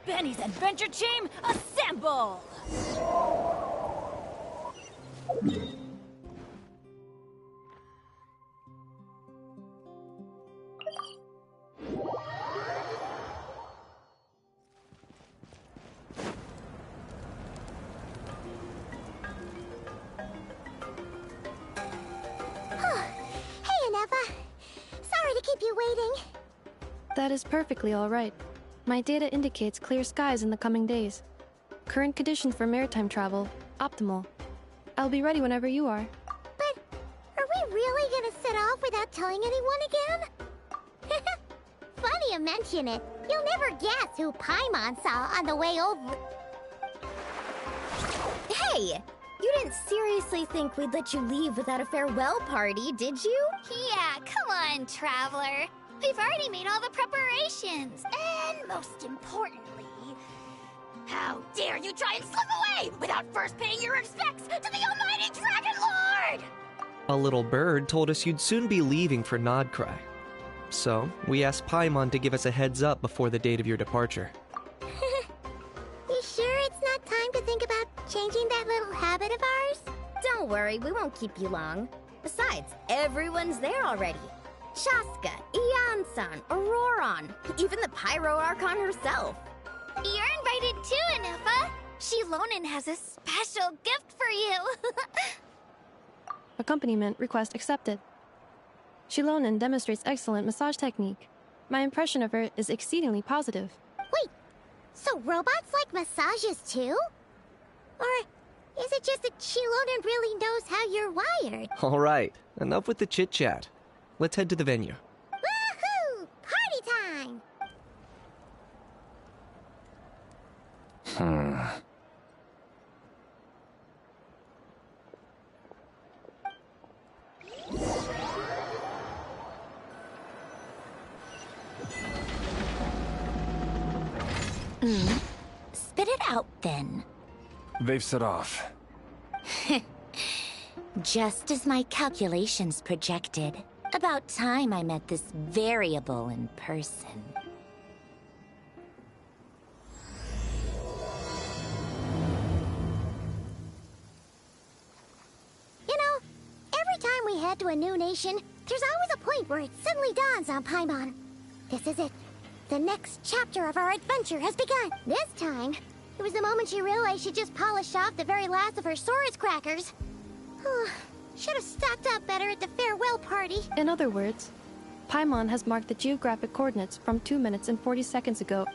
Benny's adventure team, assemble! That is perfectly all right. My data indicates clear skies in the coming days. Current conditions for maritime travel, optimal. I'll be ready whenever you are. But are we really gonna set off without telling anyone again? Funny you mention it. You'll never guess who Paimon saw on the way over. Hey! You didn't seriously think we'd let you leave without a farewell party, did you? Yeah, come on, Traveler. We've already made all the preparations. And most importantly, how dare you try and slip away without first paying your respects to the almighty Dragon Lord! A little bird told us you'd soon be leaving for Nod-Krai. So, we asked Paimon to give us a heads up before the date of your departure. You sure it's not time to think about changing that little habit of ours? Don't worry, we won't keep you long. Besides, everyone's there already. Shaska, Ian-san, Auroron, even the Pyro Archon herself. You're invited too, Inefa. Shilonen has a special gift for you. Accompaniment request accepted. Shilonen demonstrates excellent massage technique. My impression of her is exceedingly positive. Wait, so robots like massages too? Or is it just that Shilonen really knows how you're wired? Alright, enough with the chit-chat. Let's head to the venue. Woohoo! Party time! Spit it out, then. They've set off. Just as my calculations projected. About time I met this variable in person. You know, every time we head to a new nation, there's always a point where it suddenly dawns on Paimon. This is it. The next chapter of our adventure has begun. This time, it was the moment she realized she just polished off the very last of her Saurus crackers. Should have stocked up better at the farewell party. In other words, Paimon has marked the geographic coordinates from 2 minutes and 40 seconds ago.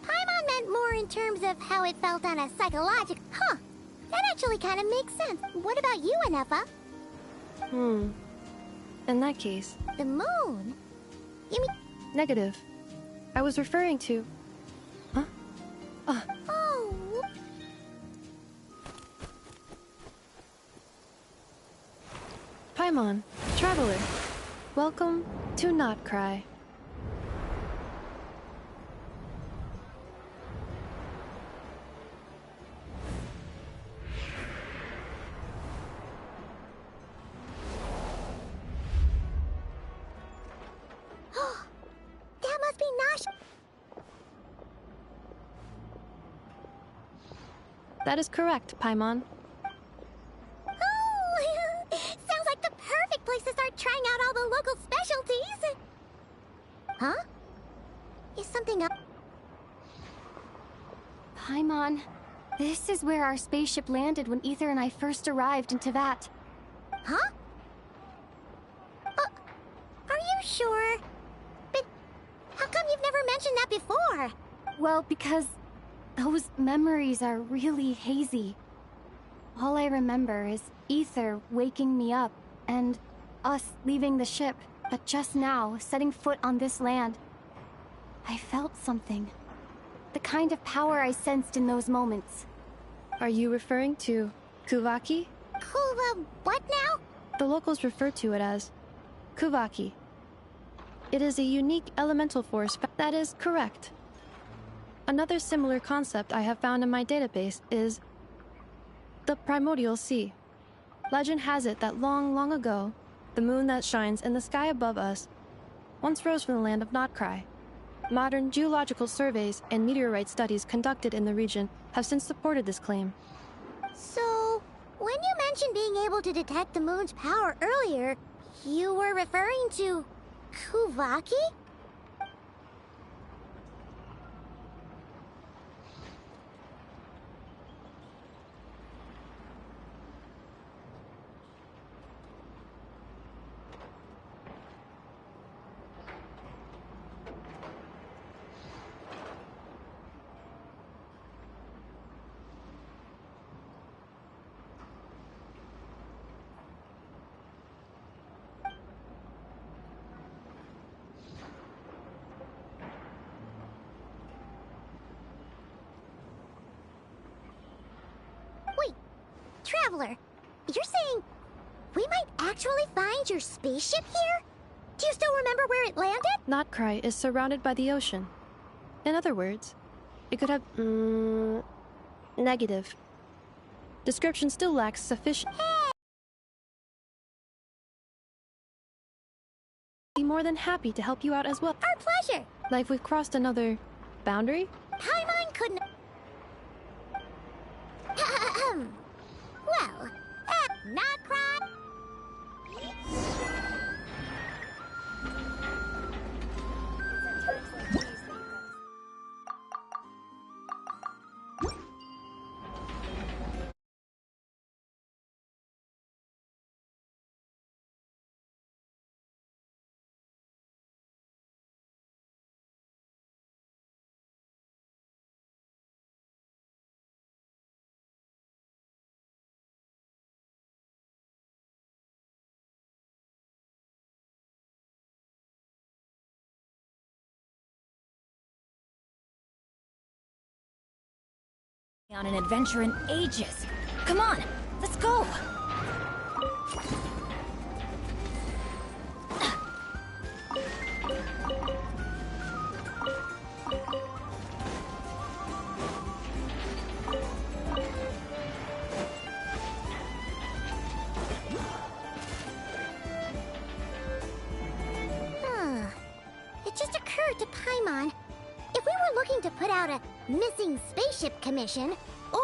Paimon meant more in terms of how it felt on a psychological... Huh. That actually kind of makes sense. What about you, Inefa? In that case... The moon? You mean... Negative. I was referring to... Huh? Oh... Paimon, Traveler. Welcome to Nod-Krai. That must be Nash. That is correct, Paimon. Oh, sounds like the perfect place to start trying out all the local specialties. Huh? Is something up? Paimon, this is where our spaceship landed when Ether and I first arrived in Teyvat. Huh? Are you sure? But how come you've never mentioned that before? Well, because those memories are really hazy. All I remember is Ether waking me up and us leaving the ship. But just now, setting foot on this land, I felt something. The kind of power I sensed in those moments. Are you referring to Kuvaki? What now? The locals refer to it as Kuvaki. It is a unique elemental force that is correct. Another similar concept I have found in my database is the primordial sea. Legend has it that long, long ago, the moon that shines in the sky above us once rose from the land of Nod-Krai. Modern geological surveys and meteorite studies conducted in the region have since supported this claim. So, when you mentioned being able to detect the moon's power earlier, you were referring to Kuvaki? Wait, Traveler, you're saying we might actually find your spaceship here? Do you still remember where it landed? Nod-Krai is surrounded by the ocean. In other words, it could have... negative. Description still lacks sufficient... Be more than happy to help you out as well. Our pleasure. Like we've crossed another... boundary? Paimon couldn't... well, Nod-Krai... On an adventure in ages. Come on, let's go! It just occurred to Paimon. If we were looking to put out a missing spaceship commission, or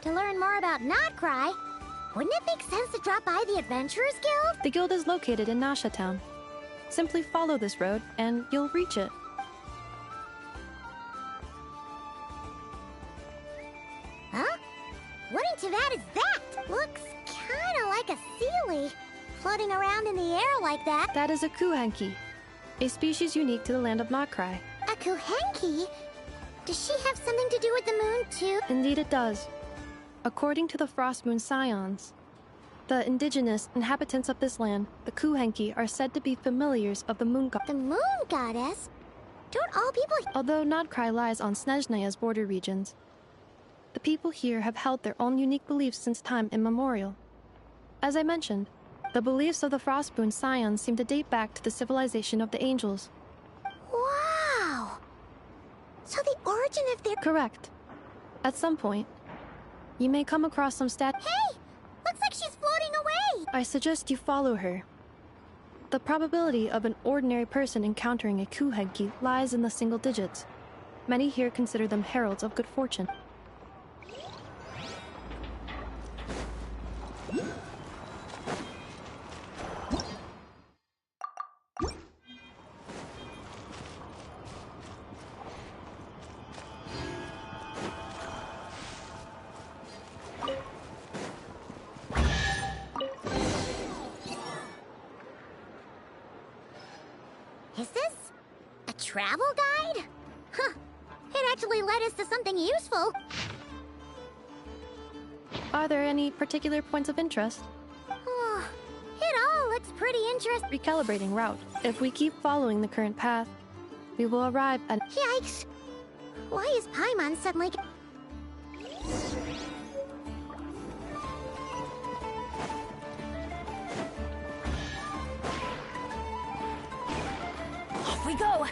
to learn more about Nod-Krai, wouldn't it make sense to drop by the Adventurers Guild? The guild is located in Nasha Town. Simply follow this road and you'll reach it. Huh? What in Tivat is that? Looks kinda like a Sealy, floating around in the air like that. That is a Kuhenki, a species unique to the land of Nod-Krai. A Kuhenki? Does she have something to do with the moon, too? Indeed it does. According to the Frost Moon Scions, the indigenous inhabitants of this land, the Kuhenki, are said to be familiars of the moon god. The moon goddess? Don't all people... Although Nod-Krai lies on Snezhnaya's border regions, the people here have held their own unique beliefs since time immemorial. As I mentioned, the beliefs of the Frost Moon Scions seem to date back to the civilization of the angels. Wow! So the origin of their... Correct. At some point, you may come across some Hey! Looks like she's floating away! I suggest you follow her. The probability of an ordinary person encountering a Kuhenki lies in the single digits. Many here consider them heralds of good fortune. Is this a travel guide? Huh. It actually led us to something useful. Are there any particular points of interest? Oh, it all looks pretty interesting. Recalibrating route. If we keep following the current path, we will arrive at... Yikes! Why is Paimon suddenly... Off we go!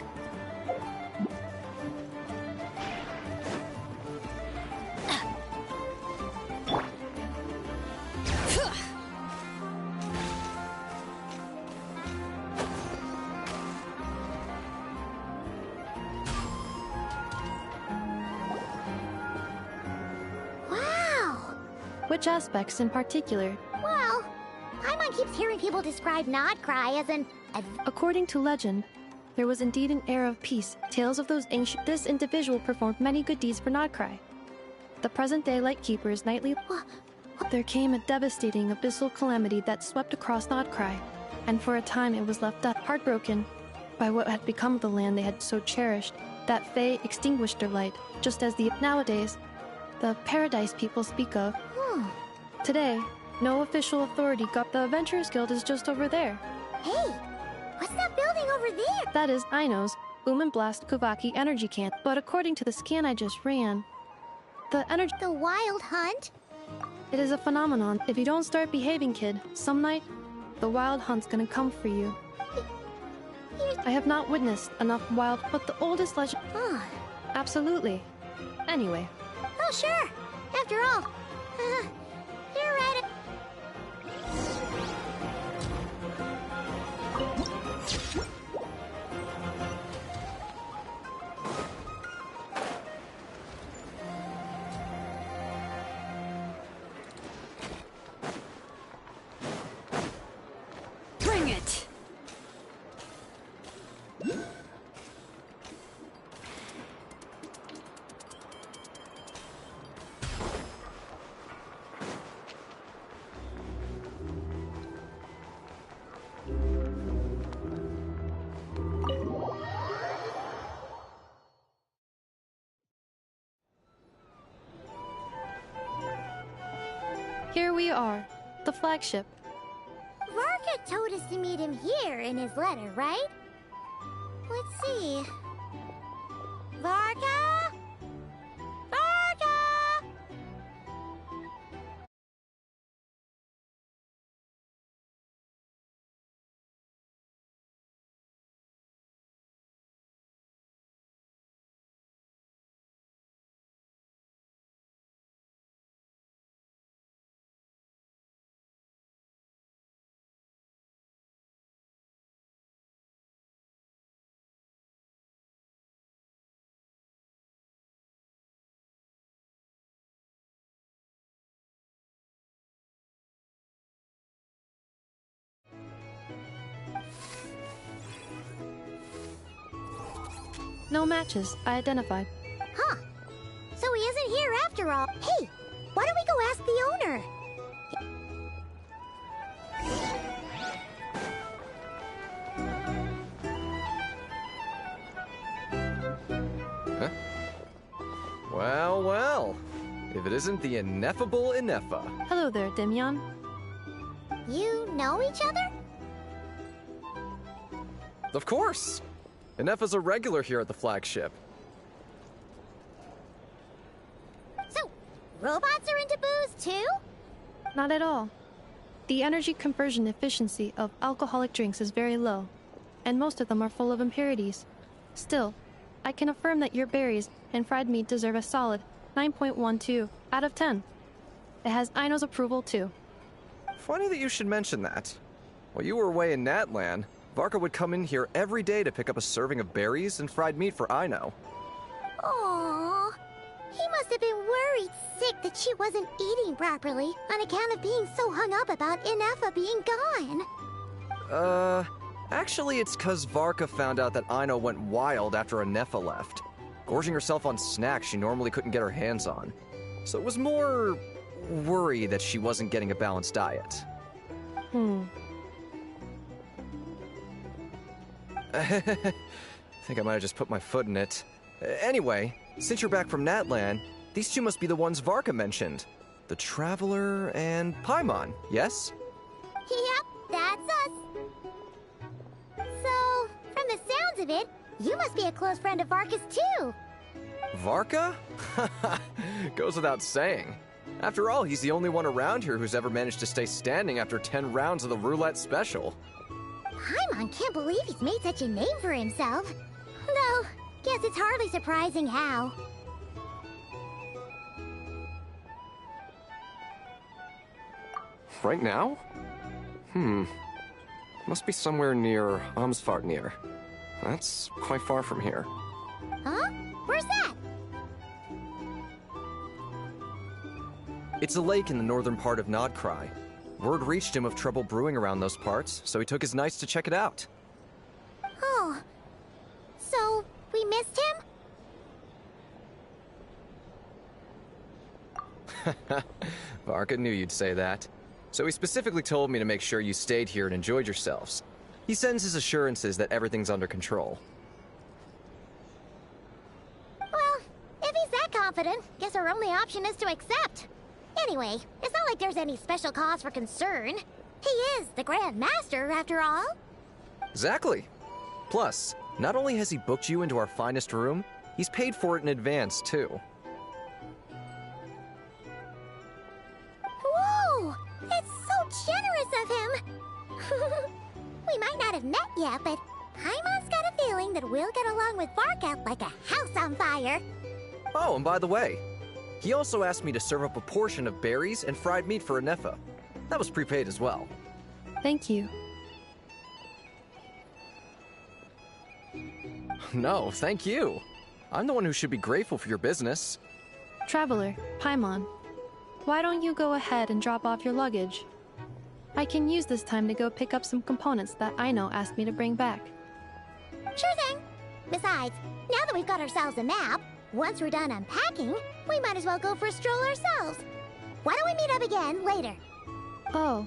Which aspects in particular? Well, Paimon keeps hearing people describe Nod-Krai as an... According to legend, there was indeed an era of peace. Tales of those ancient... This individual performed many good deeds for Nod-Krai. The present-day Lightkeeper's nightly... There came a devastating abyssal calamity that swept across Nod-Krai, and for a time it was left heartbroken by what had become of the land they had so cherished. That Fae extinguished their light, just as the... Nowadays, the paradise people speak of. Today, no official authority got... The Adventurers Guild is just over there. Hey, what's that building over there? That is Aino's Blast Kuvaki energy camp. But according to the scan I just ran, the energy... The Wild Hunt? It is a phenomenon. If you don't start behaving, kid, some night, the Wild Hunt's gonna come for you. I have not witnessed enough wild... But the oldest legend... Absolutely. Anyway. Oh, sure. After all, you're right. Bring it! Here we are, the flagship. Varka told us to meet him here in his letter, right? Let's see. Varka? Varka! No matches, I identified. Huh. So he isn't here after all. Hey, why don't we go ask the owner? Huh? Well, well. If it isn't the ineffable Ineffa. Hello there, Demyon. You know each other? Of course. Ineffa's a regular here at the flagship. So, robots are into booze too? Not at all. The energy conversion efficiency of alcoholic drinks is very low, and most of them are full of impurities. Still, I can affirm that your berries and fried meat deserve a solid 9.12 out of 10. It has Aino's approval too. Funny that you should mention that. While you were away in Natlan, Varka would come in here every day to pick up a serving of berries and fried meat for Aino. Aww. He must have been worried sick that she wasn't eating properly on account of being so hung up about Ineffa being gone. Actually it's 'cause Varka found out that Aino went wild after Ineffa left, gorging herself on snacks she normally couldn't get her hands on. So it was more worry that she wasn't getting a balanced diet. I think I might have just put my foot in it. Anyway, since you're back from Natlan, these two must be the ones Varka mentioned. The Traveler and Paimon, yes? Yep, that's us. So, from the sounds of it, you must be a close friend of Varka's too. Varka? Goes without saying. After all, he's the only one around here who's ever managed to stay standing after 10 rounds of the roulette special. Paimon can't believe he's made such a name for himself. Though, guess it's hardly surprising how. Right now? Must be somewhere near Amsvartnir. That's quite far from here. Huh? Where's that? It's a lake in the northern part of Nod-Krai. Word reached him of trouble brewing around those parts, so he took his knights to check it out. Oh. So, we missed him? Varka knew you'd say that. So he specifically told me to make sure you stayed here and enjoyed yourselves. He sends his assurances that everything's under control. Well, if he's that confident, guess our only option is to accept. Anyway, it's not like there's any special cause for concern. He is the Grand Master, after all. Exactly. Plus, not only has he booked you into our finest room, he's paid for it in advance, too. Whoa! It's so generous of him! We might not have met yet, but Paimon's got a feeling that we'll get along with Varka like a house on fire. Oh, and by the way, he also asked me to serve up a portion of berries and fried meat for Anefa. That was prepaid as well. Thank you. No, thank you. I'm the one who should be grateful for your business. Traveler, Paimon, why don't you go ahead and drop off your luggage? I can use this time to go pick up some components that Aino asked me to bring back. Sure thing. Besides, now that we've got ourselves a map, once we're done unpacking, we might as well go for a stroll ourselves. Why don't we meet up again later? Oh.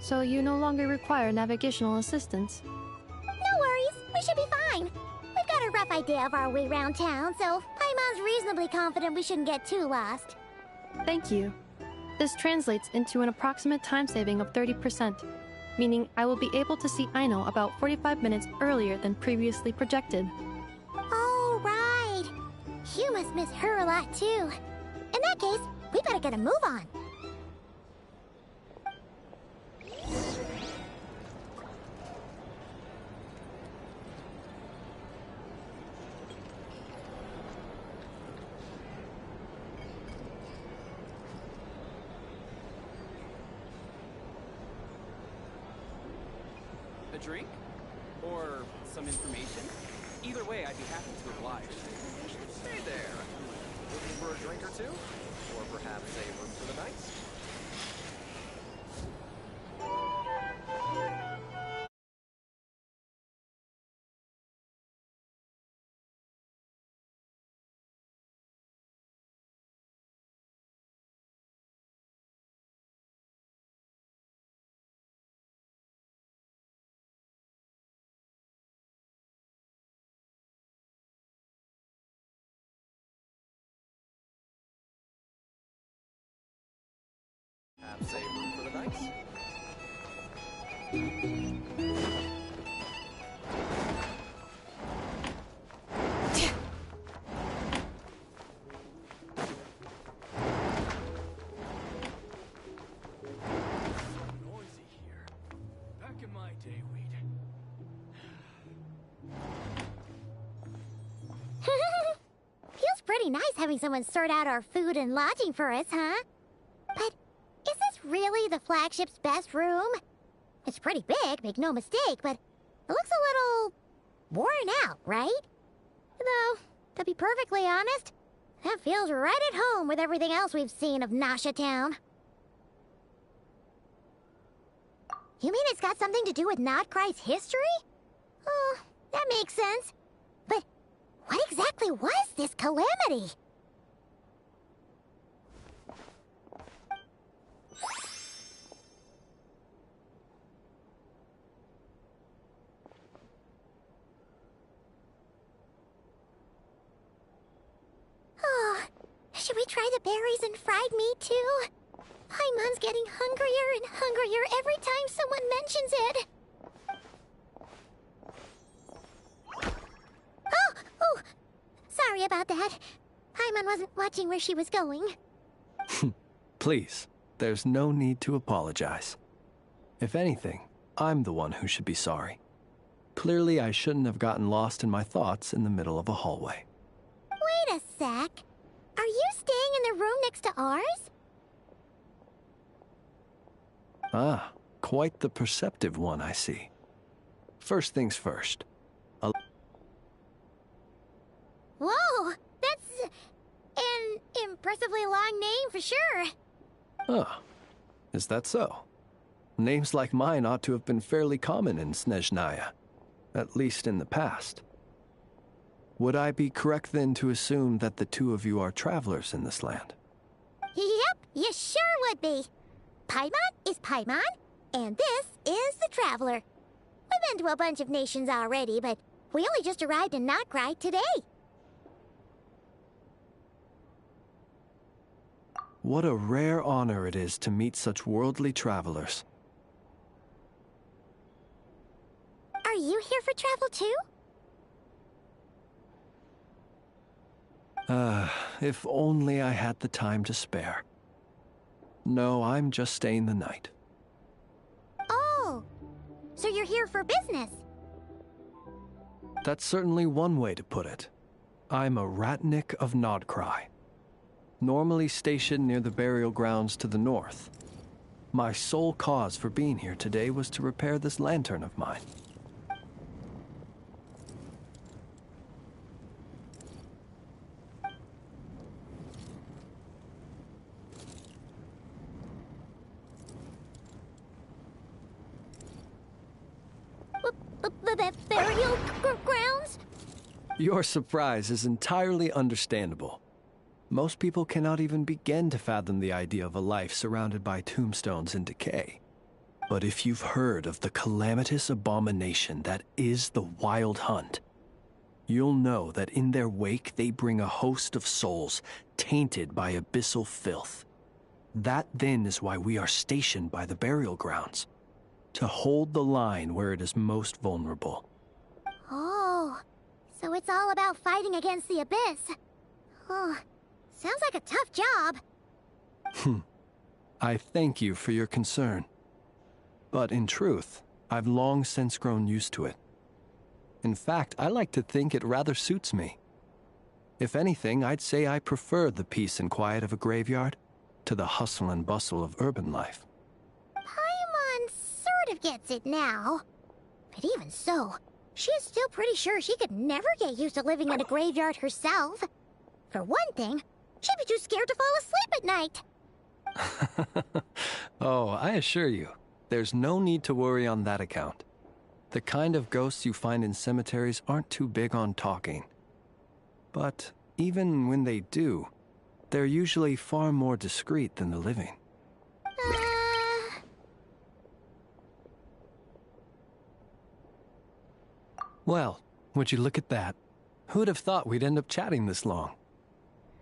So you no longer require navigational assistance? No worries, we should be fine. We've got a rough idea of our way around town, so Paimon's reasonably confident we shouldn't get too lost. Thank you. This translates into an approximate time saving of 30%, meaning I will be able to see Aino about 45 minutes earlier than previously projected. Oh, right. You must miss her a lot, too. In that case, we better get a move on. A drink? Or some information? Either way, I'd be happy to oblige. Hey there. Looking for a drink or two? Or perhaps a room for the night? Perhaps a room for the night? Noisy here. Back in my day, we'd... Feels pretty nice having someone sort out our food and lodging for us, huh? But is this really the flagship's best room? It's pretty big, make no mistake, but it looks a little worn out, right? Though, to be perfectly honest, that feels right at home with everything else we've seen of Nasha Town. You mean it's got something to do with Nod-Krai's history? Oh, that makes sense. But what exactly was this calamity? Oh, should we try the berries and fried meat too? Paimon's getting hungrier and hungrier every time someone mentions it. Oh, sorry about that. Paimon wasn't watching where she was going. Please, there's no need to apologize. If anything, I'm the one who should be sorry. Clearly, I shouldn't have gotten lost in my thoughts in the middle of a hallway. Wait a sec. Are you staying in the room next to ours? Ah, quite the perceptive one, I see. First things first. Whoa, that's an impressively long name for sure. Huh. Is that so? Names like mine ought to have been fairly common in Snezhnaya, at least in the past. Would I be correct then to assume that the two of you are travelers in this land? Yep, you sure would be. Paimon is Paimon, and this is the Traveler. We've been to a bunch of nations already, but we only just arrived in Nod-Krai today. What a rare honor it is to meet such worldly travelers. Are you here for travel too? If only I had the time to spare. No, I'm just staying the night. Oh, so you're here for business? That's certainly one way to put it. I'm a Ratnik of Nod-Krai, normally stationed near the burial grounds to the north. My sole cause for being here today was to repair this lantern of mine. The burial grounds? Your surprise is entirely understandable. Most people cannot even begin to fathom the idea of a life surrounded by tombstones and decay. But if you've heard of the calamitous abomination that is the Wild Hunt, you'll know that in their wake they bring a host of souls tainted by abyssal filth. That then is why we are stationed by the burial grounds, to hold the line where it is most vulnerable. Oh, so it's all about fighting against the abyss. Oh, sounds like a tough job. I thank you for your concern. But in truth, I've long since grown used to it. In fact, I like to think it rather suits me. If anything, I'd say I prefer the peace and quiet of a graveyard to the hustle and bustle of urban life. Paimon sort of gets it now. But even so, she is still pretty sure she could never get used to living in a graveyard herself. For one thing, she'd be too scared to fall asleep at night. Oh, I assure you, there's no need to worry on that account. The kind of ghosts you find in cemeteries aren't too big on talking. But even when they do, they're usually far more discreet than the living. Well, would you look at that? Who'd have thought we'd end up chatting this long?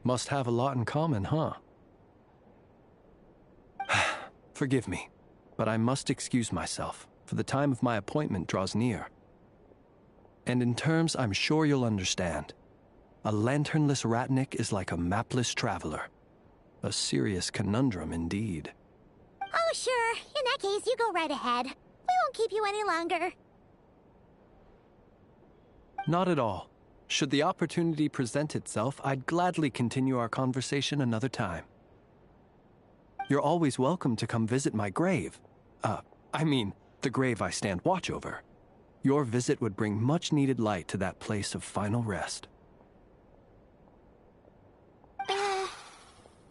Must have a lot in common, huh? Forgive me, but I must excuse myself, for the time of my appointment draws near. And in terms I'm sure you'll understand, a lanternless Ratnik is like a mapless traveler. A serious conundrum indeed. Oh, sure. In that case, you go right ahead. We won't keep you any longer. Not at all. Should the opportunity present itself, I'd gladly continue our conversation another time. You're always welcome to come visit my grave. I mean, the grave I stand watch over. Your visit would bring much-needed light to that place of final rest.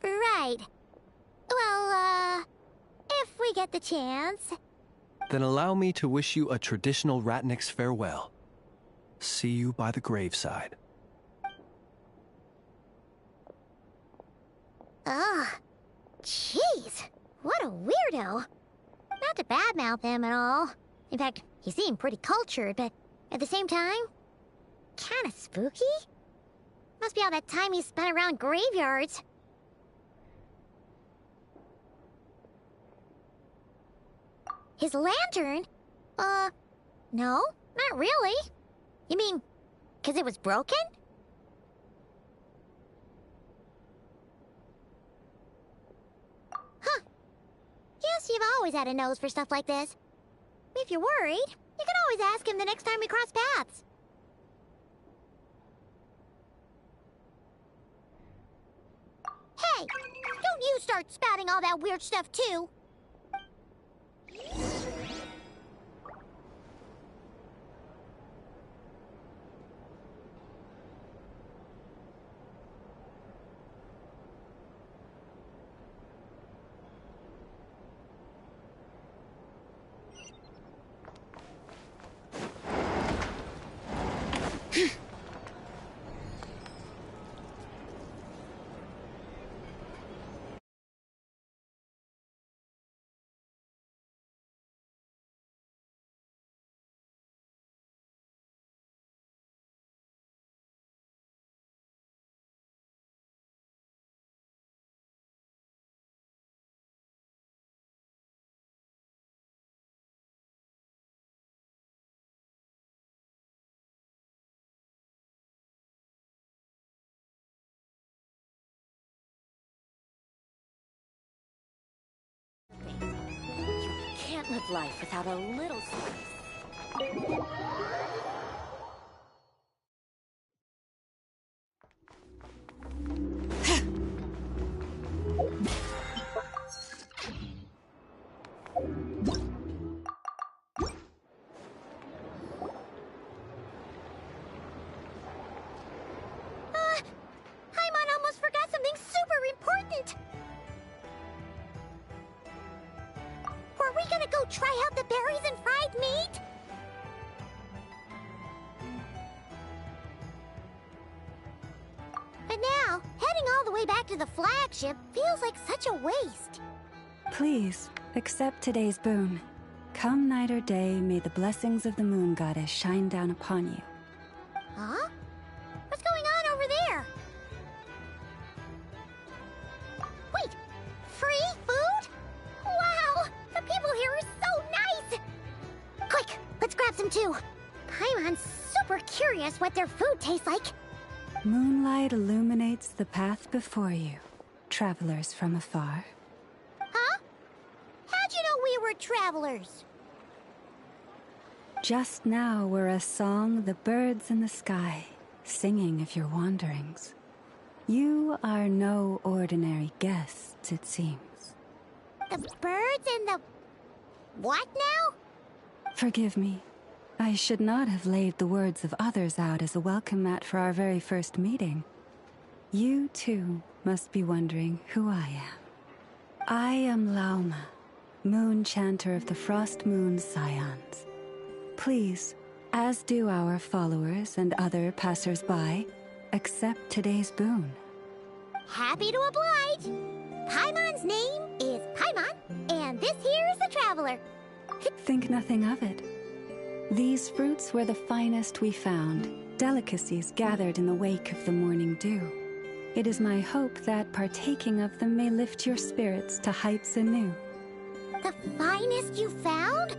Right. Well, if we get the chance. Then allow me to wish you a traditional Ratnik's farewell. See you by the graveside. Ugh. Jeez. What a weirdo. Not to badmouth him at all. In fact, he seemed pretty cultured, but at the same time, kinda spooky? Must be all that time he spent around graveyards. His lantern? No, not really. You mean, 'cause it was broken? Huh. Guess you've always had a nose for stuff like this. If you're worried, you can always ask him the next time we cross paths. Hey, don't you start spouting all that weird stuff too. Can't live life without a little spice. Paimon almost forgot something super important! Were we gonna go try out the berries and fried meat? But now, heading all the way back to the flagship feels like such a waste. Please, accept today's boon. Come night or day, may the blessings of the moon goddess shine down upon you. Huh? What's going on over there? Wait! Free food? Wow! The people here are so nice! Quick! Let's grab some too! Paimon's super curious what their food tastes like. Moonlight illuminates the path before you, travelers from afar. Huh? How'd you know we were travelers? Just now were a song the birds in the sky, singing of your wanderings. You are no ordinary guests, it seems. The birds and the... what now? Forgive me. I should not have laid the words of others out as a welcome mat for our very first meeting. You, too, must be wondering who I am. I am Lauma, moon chanter of the Frost Moon Scions. Please, as do our followers and other passers-by, accept today's boon. Happy to oblige! Paimon's name is Paimon, and this here is the traveler. Think nothing of it. These fruits were the finest we found, delicacies gathered in the wake of the morning dew. It is my hope that partaking of them may lift your spirits to heights anew. The finest you found?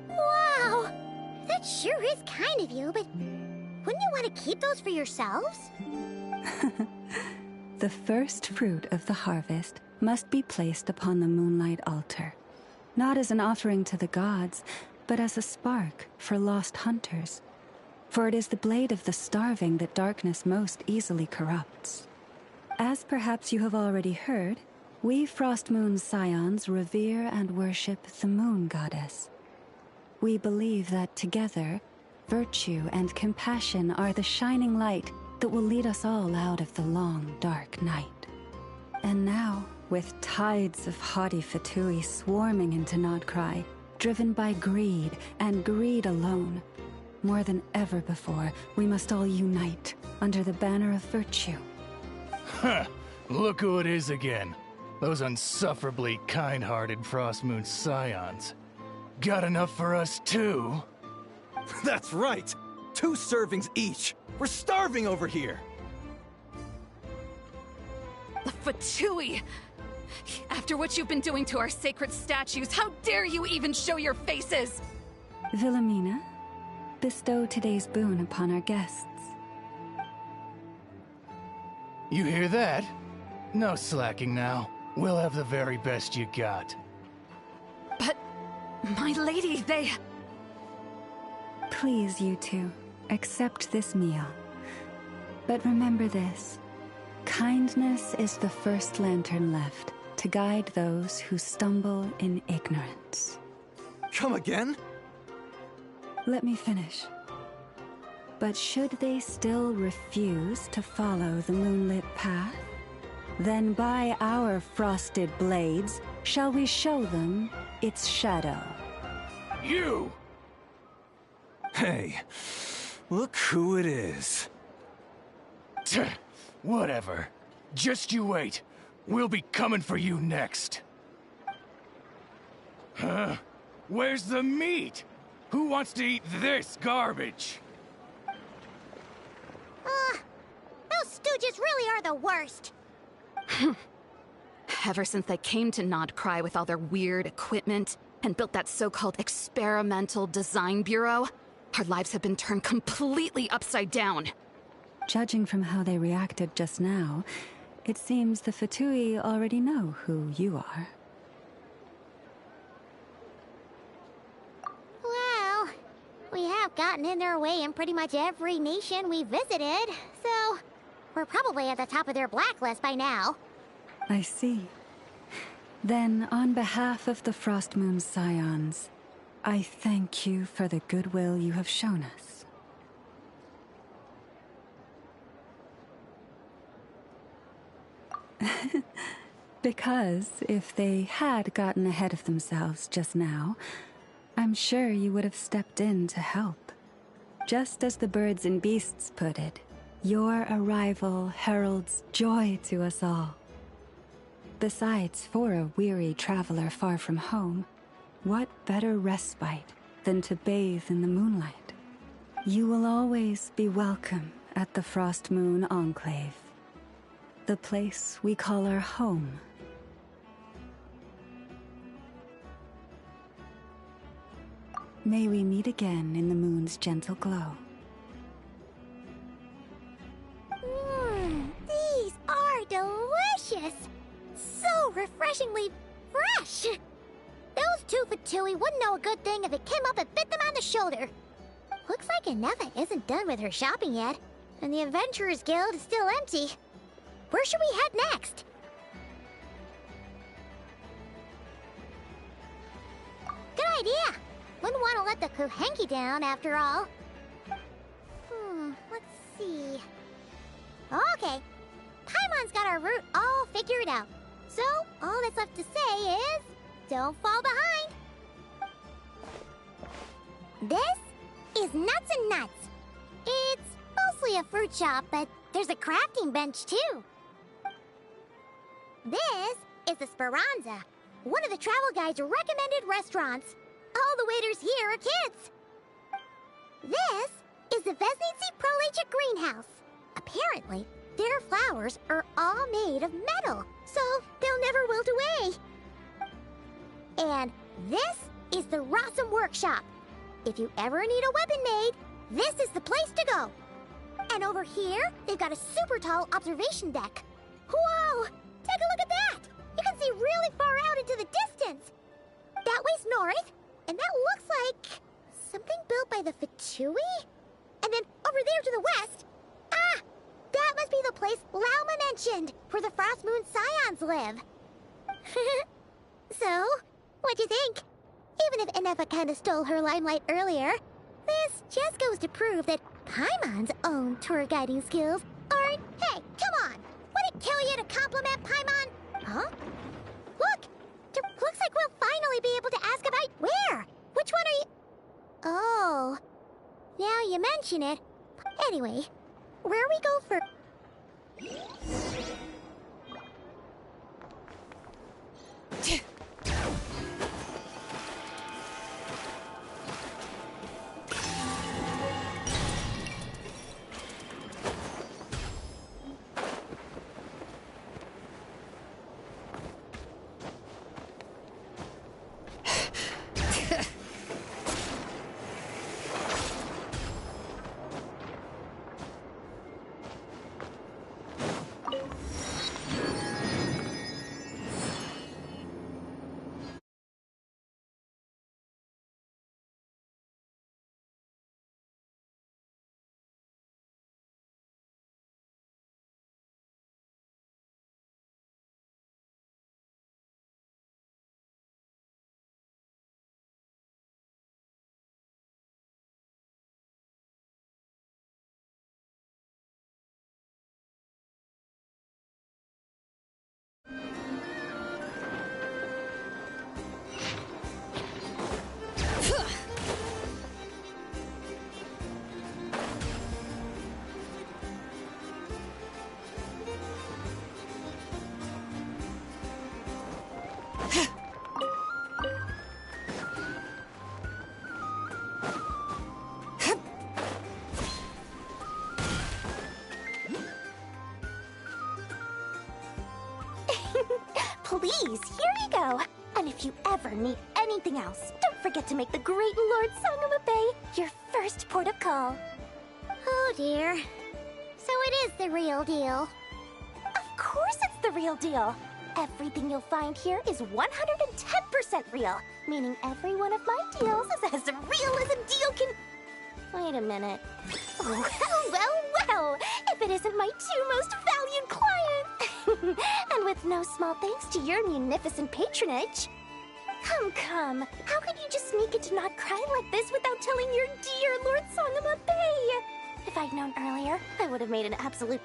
Wow! That sure is kind of you, but wouldn't you want to keep those for yourselves? The first fruit of the harvest must be placed upon the moonlight altar, not as an offering to the gods, but as a spark for lost hunters. For it is the blade of the starving that darkness most easily corrupts. As perhaps you have already heard, we Frost Moon Scions revere and worship the moon goddess. We believe that together, virtue and compassion are the shining light that will lead us all out of the long, dark night. And now, with tides of haughty Fatui swarming into Nod-Krai, driven by greed, and greed alone, more than ever before, we must all unite under the banner of virtue. Huh! Look who it is again. Those unsufferably kind-hearted Frost Moon Scions. Got enough for us too? That's right! 2 servings each! We're starving over here! The Fatui! After what you've been doing to our sacred statues, how dare you even show your faces? Wilhelmina, bestow today's boon upon our guests. You hear that? No slacking now. We'll have the very best you got. But, my lady, they... Please, you two, accept this meal. But remember this. Kindness is the first lantern left to guide those who stumble in ignorance. Come again? Let me finish. But should they still refuse to follow the moonlit path, then by our frosted blades shall we show them its shadow. You! Hey, Look who it is. Whatever. Just you wait. We'll be coming for you next. Huh? Where's the meat? Who wants to eat this garbage? Those stooges really are the worst. Ever since they came to Nod-Krai with all their weird equipment and built that so-called experimental design bureau, our lives have been turned completely upside down. Judging from how they reacted just now, it seems the Fatui already know who you are. Well, we have gotten in their way in pretty much every nation we visited, so we're probably at the top of their blacklist by now. I see. Then, on behalf of the Frost Moon's Scions, I thank you for the goodwill you have shown us. Because if they had gotten ahead of themselves just now, I'm sure you would have stepped in to help. Just as the birds and beasts put it, your arrival heralds joy to us all. Besides, for a weary traveler far from home, what better respite than to bathe in the moonlight? You will always be welcome at the Frost Moon Enclave, the place we call our home. May we meet again in the moon's gentle glow. These are delicious! So refreshingly fresh! Those two Fatui wouldn't know a good thing if it came up and bit them on the shoulder. Looks like Anefa isn't done with her shopping yet, and the Adventurers Guild is still empty. Where should we head next? Good idea! Wouldn't want to let the Kuhenki down, after all. Let's see... Okay. Paimon's got our route all figured out. So, all that's left to say is... don't fall behind! This is Nuts and Nuts. It's mostly a fruit shop, but there's a crafting bench, too. This is the Speranza, one of the travel guide's recommended restaurants. All the waiters here are kids. This is the Vesnitsi Prolecha greenhouse. Apparently, their flowers are all made of metal, so they'll never wilt away. And this is the Rossum Workshop. If you ever need a weapon made, this is the place to go. And over here, they've got a super tall observation deck. Whoa! Take a look at that! You can see really far out into the distance. That way's north, and that looks like something built by the Fatui? And then over there to the west, that must be the place Lauma mentioned, where the Frost Moon Scions live. So, what'd you think? Even if Anefa kinda stole her limelight earlier, this just goes to prove that Paimon's own tour guiding skills aren't... Hey, come on! Would it kill you to compliment Paimon? Huh? Look! Looks like we'll finally be able to ask about... Where? Which one are you... Oh... Now you mention it. Anyway, where we go for... Please, here you go. And if you ever need anything else, don't forget to make the great Lord Sangamo Bay your first port of call. Oh dear. So it is the real deal. Of course it's the real deal. Everything you'll find here is 110% real, meaning every one of my deals is as real as a deal can... Wait a minute. Well, if it isn't my two most valued clients. And with no small thanks to your munificent patronage. Come. How could you just sneak into Nod-Krai like this without telling your dear Lord Sangamo Bay? If I'd known earlier, I would have made an absolute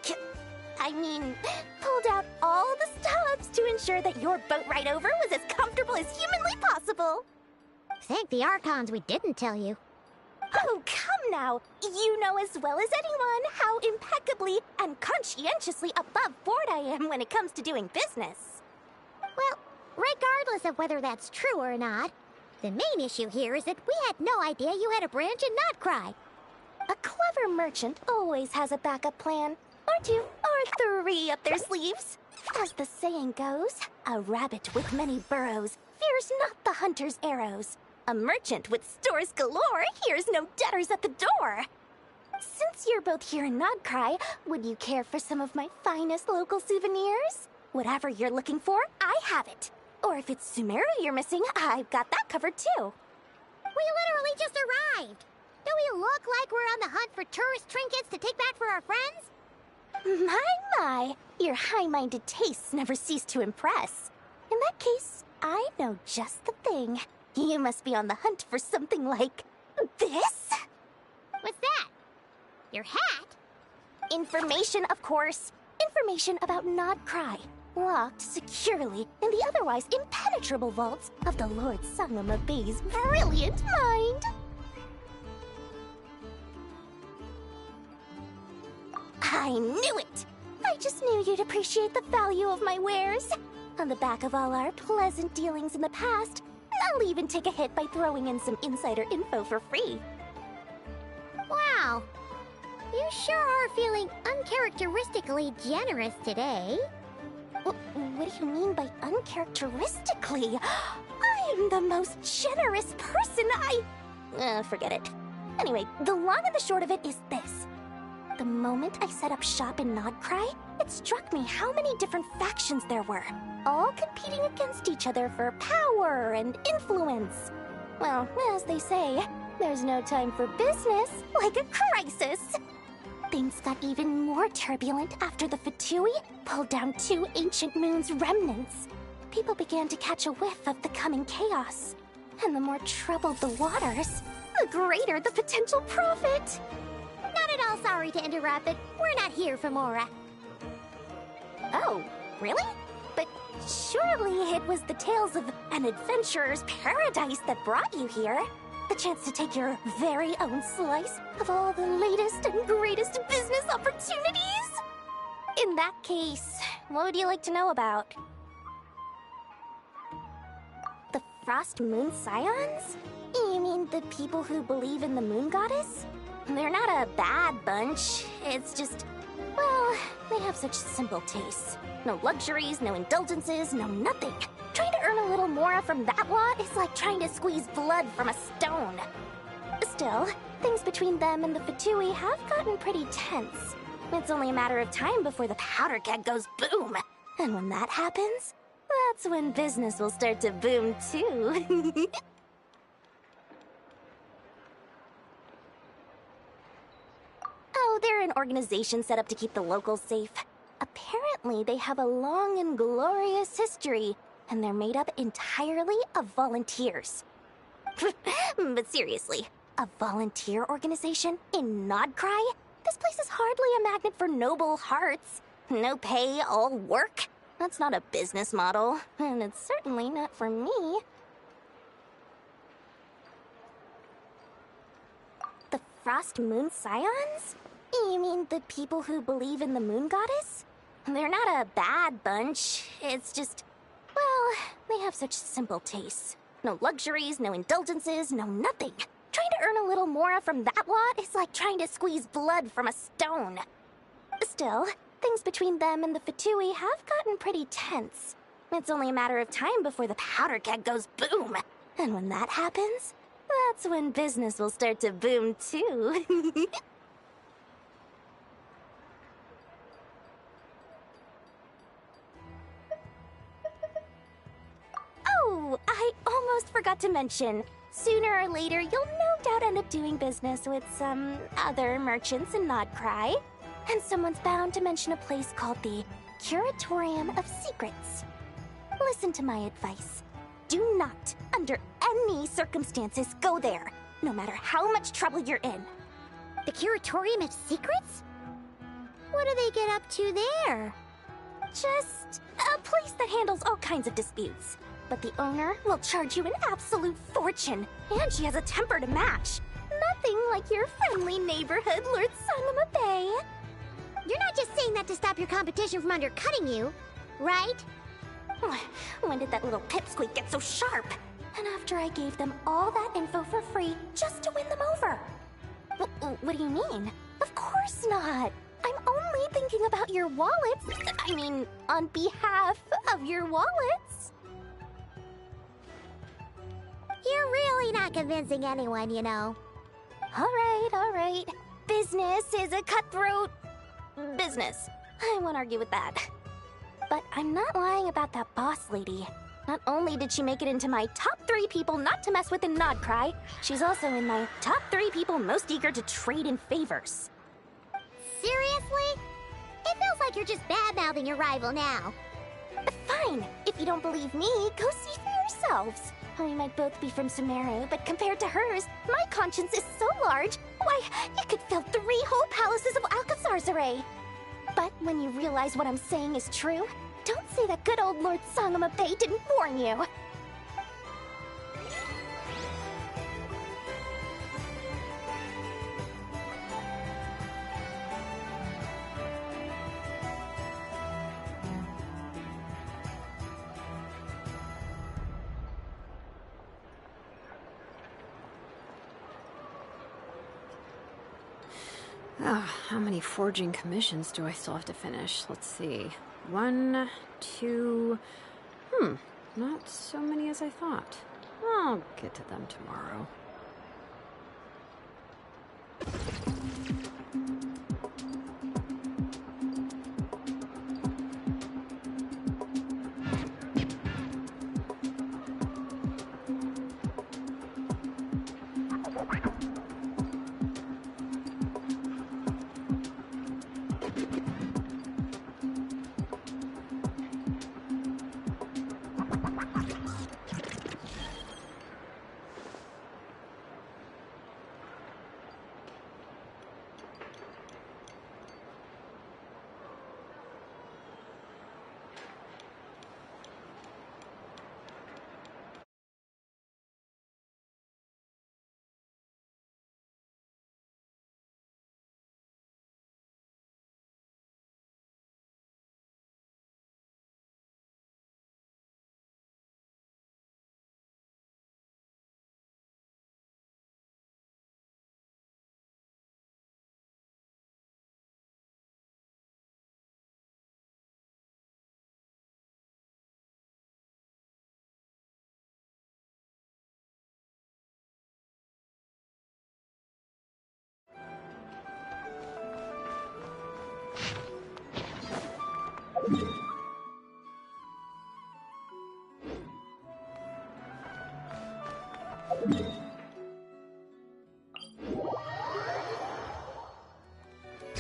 pulled out all the stops to ensure that your boat ride over was as comfortable as humanly possible. Thank the Archons we didn't tell you. Oh, come now! You know as well as anyone how impeccably and conscientiously above board I am when it comes to doing business. Well, regardless of whether that's true or not, the main issue here is that we had no idea you had a branch in Nod-Krai. A clever merchant always has a backup plan, or two, or three up their sleeves. As the saying goes, a rabbit with many burrows fears not the hunter's arrows. A merchant with stores galore hears no debtors at the door. Since you're both here in Nod-Krai, would you care for some of my finest local souvenirs? Whatever you're looking for, I have it. Or if it's Sumeru you're missing, I've got that covered too. We literally just arrived. Do we look like we're on the hunt for tourist trinkets to take back for our friends? My, your high-minded tastes never cease to impress. In that case, I know just the thing. You must be on the hunt for something like this? What's that? Your hat? Information, of course. Information about Nod-Krai, locked securely in the otherwise impenetrable vaults of the Lord Sangamo Bay's brilliant mind. I knew it! I just knew you'd appreciate the value of my wares. On the back of all our pleasant dealings in the past, I'll even take a hit by throwing in some insider info for free. Wow. You sure are feeling uncharacteristically generous today. What do you mean by uncharacteristically? I am the most generous person forget it. Anyway, the long and the short of it is this. The moment I set up shop in Nod-Krai, it struck me how many different factions there were, all competing against each other for power and influence. Well, as they say, there's no time for business like a crisis. Things got even more turbulent after the Fatui pulled down 2 ancient moon's remnants. People began to catch a whiff of the coming chaos. And the more troubled the waters, the greater the potential profit. Not at all sorry to interrupt, but we're not here for Mora. Oh, really? But surely it was the tales of an adventurer's paradise that brought you here. The chance to take your very own slice of all the latest and greatest business opportunities? In that case, what would you like to know about? The Frost Moon Scions? You mean the people who believe in the Moon Goddess? They're not a bad bunch. It's just, well, they have such simple tastes. No luxuries, no indulgences, no nothing. Trying to earn a little more from that lot is like trying to squeeze blood from a stone. Still, things between them and the Fatui have gotten pretty tense. It's only a matter of time before the powder keg goes boom. And when that happens, that's when business will start to boom too. Oh, they're an organization set up to keep the locals safe. Apparently, they have a long and glorious history, and they're made up entirely of volunteers. But seriously, a volunteer organization in Nod-Krai? This place is hardly a magnet for noble hearts. No pay, all work. That's not a business model, and it's certainly not for me. The Frost Moon Scions? You mean the people who believe in the Moon Goddess? They're not a bad bunch. It's just, well, they have such simple tastes. No luxuries, no indulgences, no nothing. Trying to earn a little more from that lot is like trying to squeeze blood from a stone. Still, things between them and the Fatui have gotten pretty tense. It's only a matter of time before the powder keg goes boom. And when that happens, that's when business will start to boom too. Oh, I almost forgot to mention. Sooner or later, you'll no doubt end up doing business with some other merchants in Nod-Krai. And someone's bound to mention a place called the Curatorium of Secrets. Listen to my advice. Do not, under any circumstances, go there, no matter how much trouble you're in. The Curatorium of Secrets? What do they get up to there? Just a place that handles all kinds of disputes. But the owner will charge you an absolute fortune, and she has a temper to match. Nothing like your friendly neighborhood Lord Sangama Bay. You're not just saying that to stop your competition from undercutting you, right? When did that little pipsqueak get so sharp? And after I gave them all that info for free just to win them over. What do you mean? Of course not. I'm only thinking about your wallets. I mean, on behalf of your wallets. You're really not convincing anyone, you know. All right. Business is a cutthroat business. I won't argue with that. But I'm not lying about that boss lady. Not only did she make it into my top 3 people not to mess with in Nod-Krai, she's also in my top 3 people most eager to trade in favors. Seriously? It feels like you're just bad-mouthing your rival now. Fine. If you don't believe me, go see for yourselves. We might both be from Sumeru, but compared to hers, my conscience is so large, why, it could fill 3 whole palaces of Alcazar's array. But when you realize what I'm saying is true, don't say that good old Lord Sangama Bay didn't warn you. How many forging commissions do I still have to finish? Let's see. 1, 2... not so many as I thought. I'll get to them tomorrow.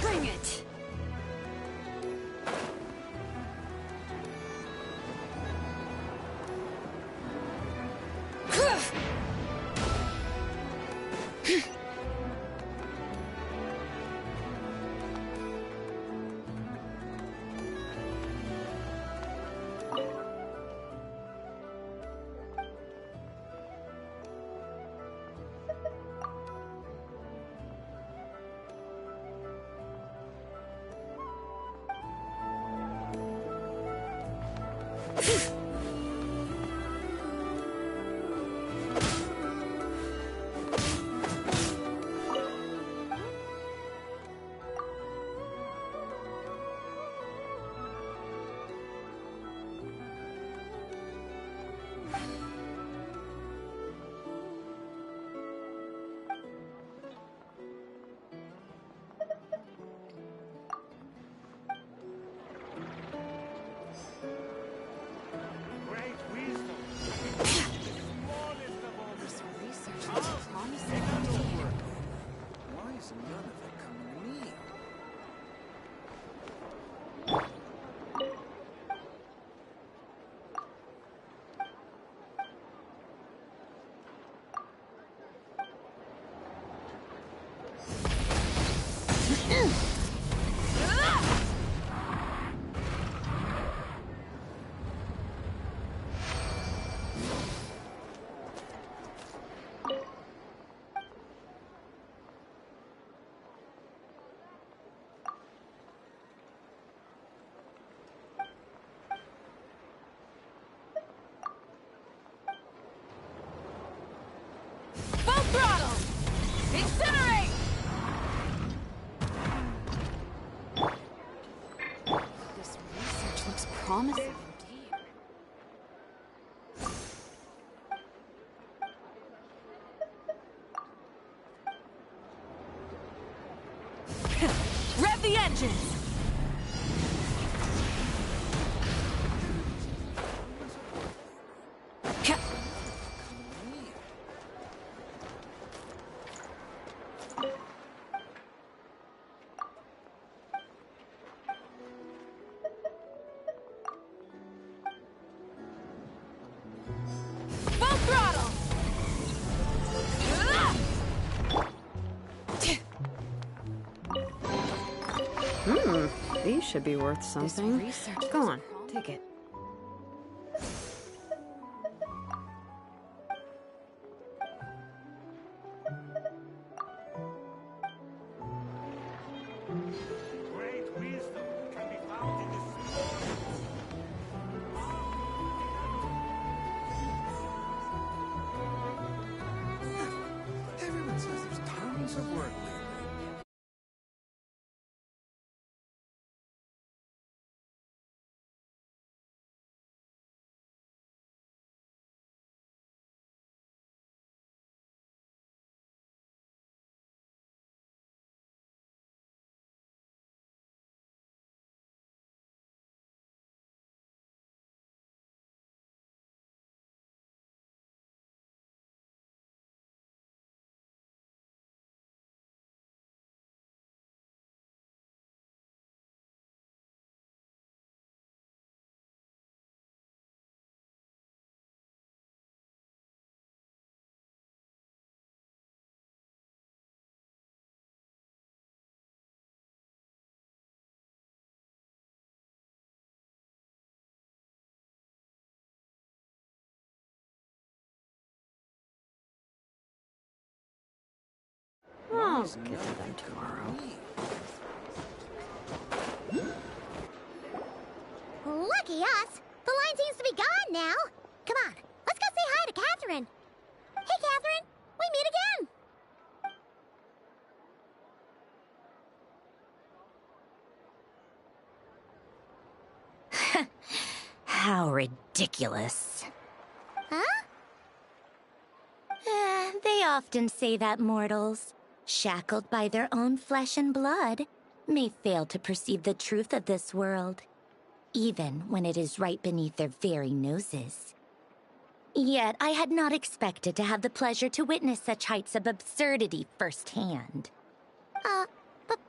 Bring it! promising. Rev the engines! Full throttle! These should be worth something. Go on, take it. Everyone says there's tons of work lately. I'll get to them tomorrow. Lucky us! The line seems to be gone now. Come on, let's go say hi to Catherine. Hey, Catherine, we meet again. How ridiculous. Huh? They often say that mortals, shackled by their own flesh and blood, may fail to perceive the truth of this world, even when it is right beneath their very noses. Yet I had not expected to have the pleasure to witness such heights of absurdity firsthand. But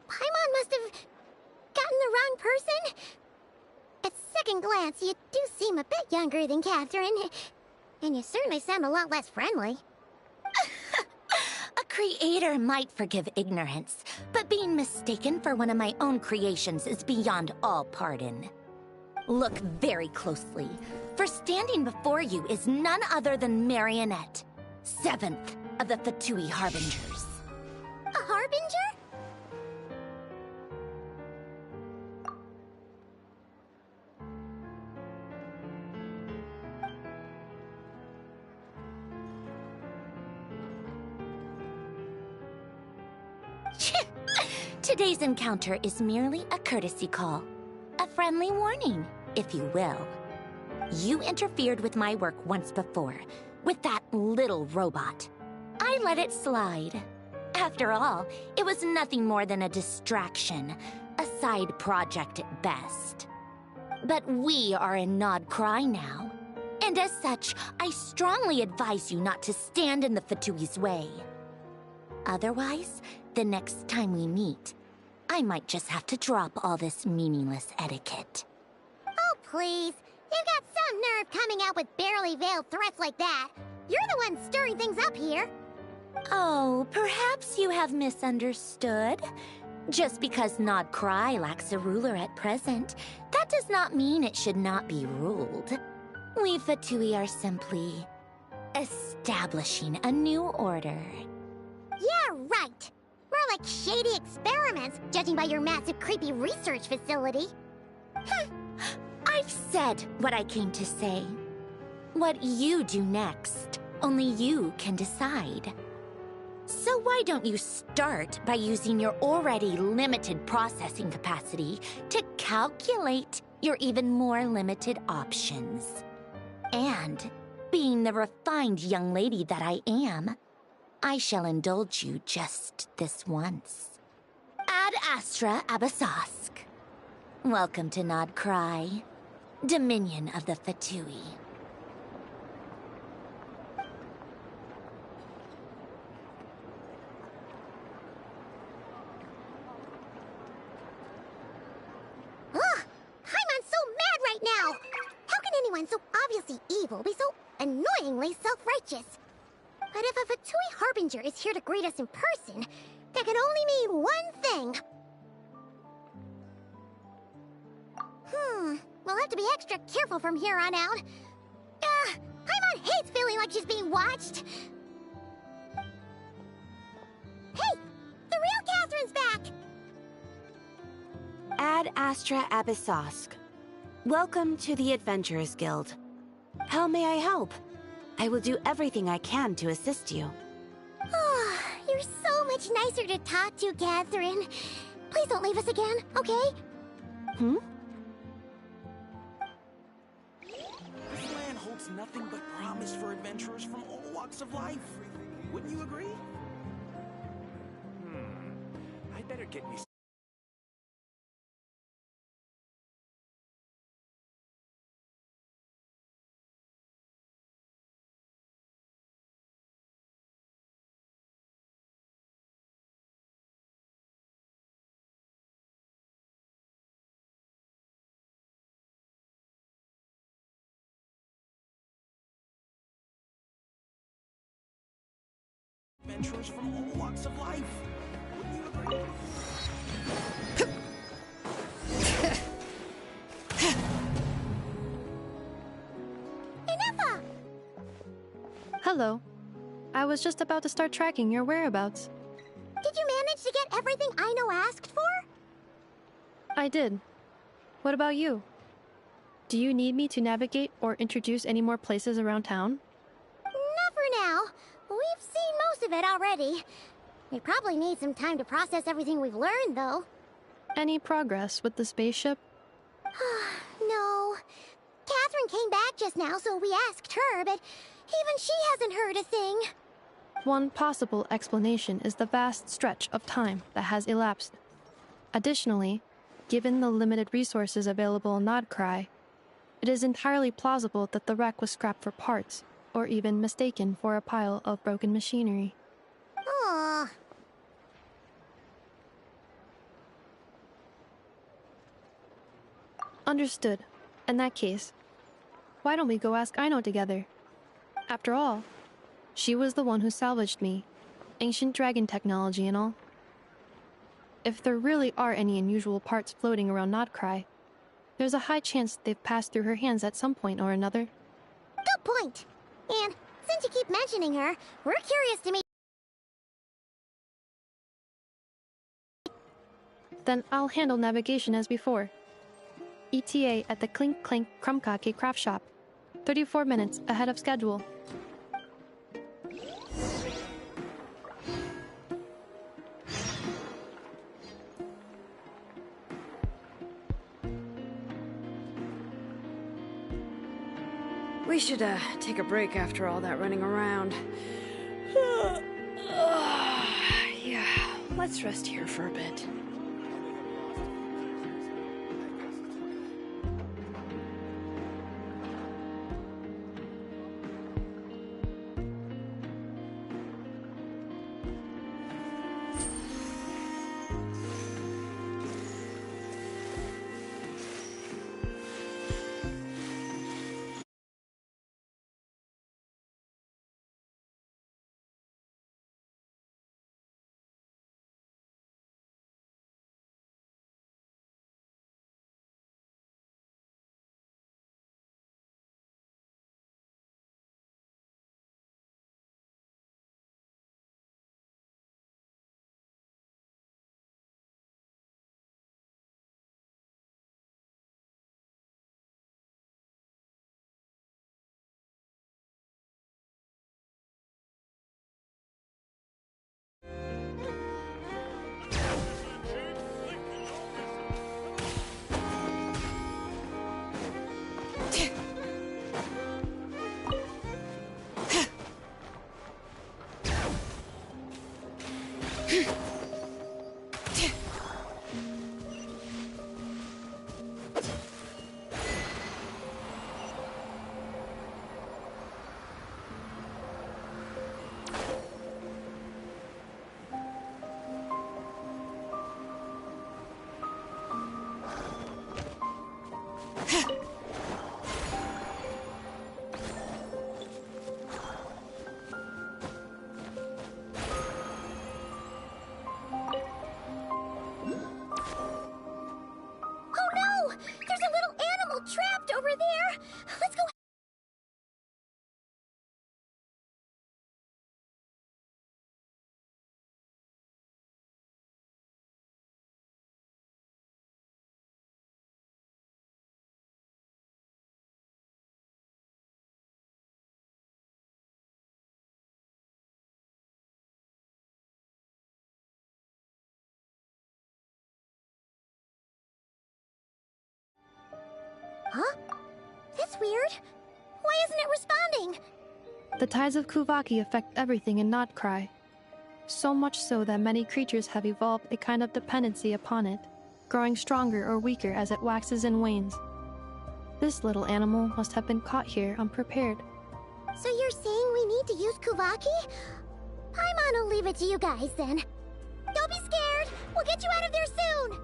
Paimon must have gotten the wrong person. At second glance, you do seem a bit younger than Catherine, and you certainly sound a lot less friendly. A creator might forgive ignorance, but being mistaken for one of my own creations is beyond all pardon. Look very closely, for standing before you is none other than Marionette, 7th of the Fatui Harbingers. A harbinger? Today's encounter is merely a courtesy call. A friendly warning, if you will. You interfered with my work once before, with that little robot. I let it slide. After all, it was nothing more than a distraction, a side project at best. But we are in Nod-Krai now, and as such, I strongly advise you not to stand in the Fatui's way. Otherwise, the next time we meet, I might just have to drop all this meaningless etiquette. Oh, please. You've got some nerve coming out with barely veiled threats like that. You're the one stirring things up here. Oh, perhaps you have misunderstood. Just because Nod-Krai lacks a ruler at present, that does not mean it should not be ruled. We Fatui are simply establishing a new order. Yeah, right. More like shady experiments, judging by your massive, creepy research facility. I've said what I came to say. What you do next, only you can decide. So why don't you start by using your already limited processing capacity to calculate your even more limited options. And, being the refined young lady that I am, I shall indulge you just this once. Ad Astra Abasask. Welcome to Nod-Krai, Dominion of the Fatui. Paimon's so mad right now! How can anyone so obviously evil be so annoyingly self-righteous? But if a Fatui Harbinger is here to greet us in person, that can only mean one thing. We'll have to be extra careful from here on out. Paimon hates feeling like she's being watched. Hey! The real Catherine's back! Ad Astra Abyssosque. Welcome to the Adventurers Guild. How may I help? I will do everything I can to assist you. Oh, you're so much nicer to talk to, Catherine. Please don't leave us again, okay? This land holds nothing but promise for adventurers from all walks of life. Wouldn't you agree? I better get me adventurers from all walks of life. Wouldn't you agree? Enough! Hello. I was just about to start tracking your whereabouts. Did you manage to get everything Aino asked for? I did. What about you? Do you need me to navigate or introduce any more places around town? Not for now. We've seen most of it already. We probably need some time to process everything we've learned, though. Any progress with the spaceship? No. Catherine came back just now, so we asked her, but even she hasn't heard a thing. One possible explanation is the vast stretch of time that has elapsed. Additionally, given the limited resources available in Nod-Krai, it is entirely plausible that the wreck was scrapped for parts, or even mistaken for a pile of broken machinery. Aww. Understood. In that case, why don't we go ask Aino together? After all, she was the one who salvaged me, ancient dragon technology and all. If there really are any unusual parts floating around Nod-Krai, there's a high chance they've passed through her hands at some point or another. Good point. And since you keep mentioning her, we're curious to meet. Then I'll handle navigation as before. ETA at the Clink Clink Krumkake craft shop. 34 minutes ahead of schedule. We should, take a break after all that running around. Yeah, let's rest here for a bit. all trapped over there. Let's go. Huh? That's weird. Why isn't it responding? The tides of Kuvaki affect everything in Nod-Krai. So much so that many creatures have evolved a kind of dependency upon it, growing stronger or weaker as it waxes and wanes. This little animal must have been caught here unprepared. So you're saying we need to use Kuvaki? Paimon will leave it to you guys then. Don't be scared. We'll get you out of there soon.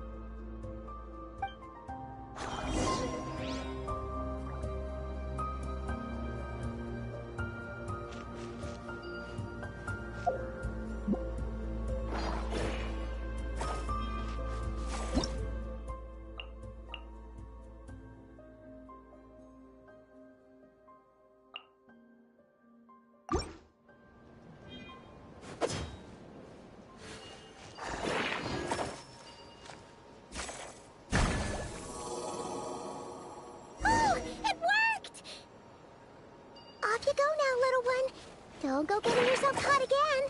Off you go now, little one. Don't go getting yourself caught again.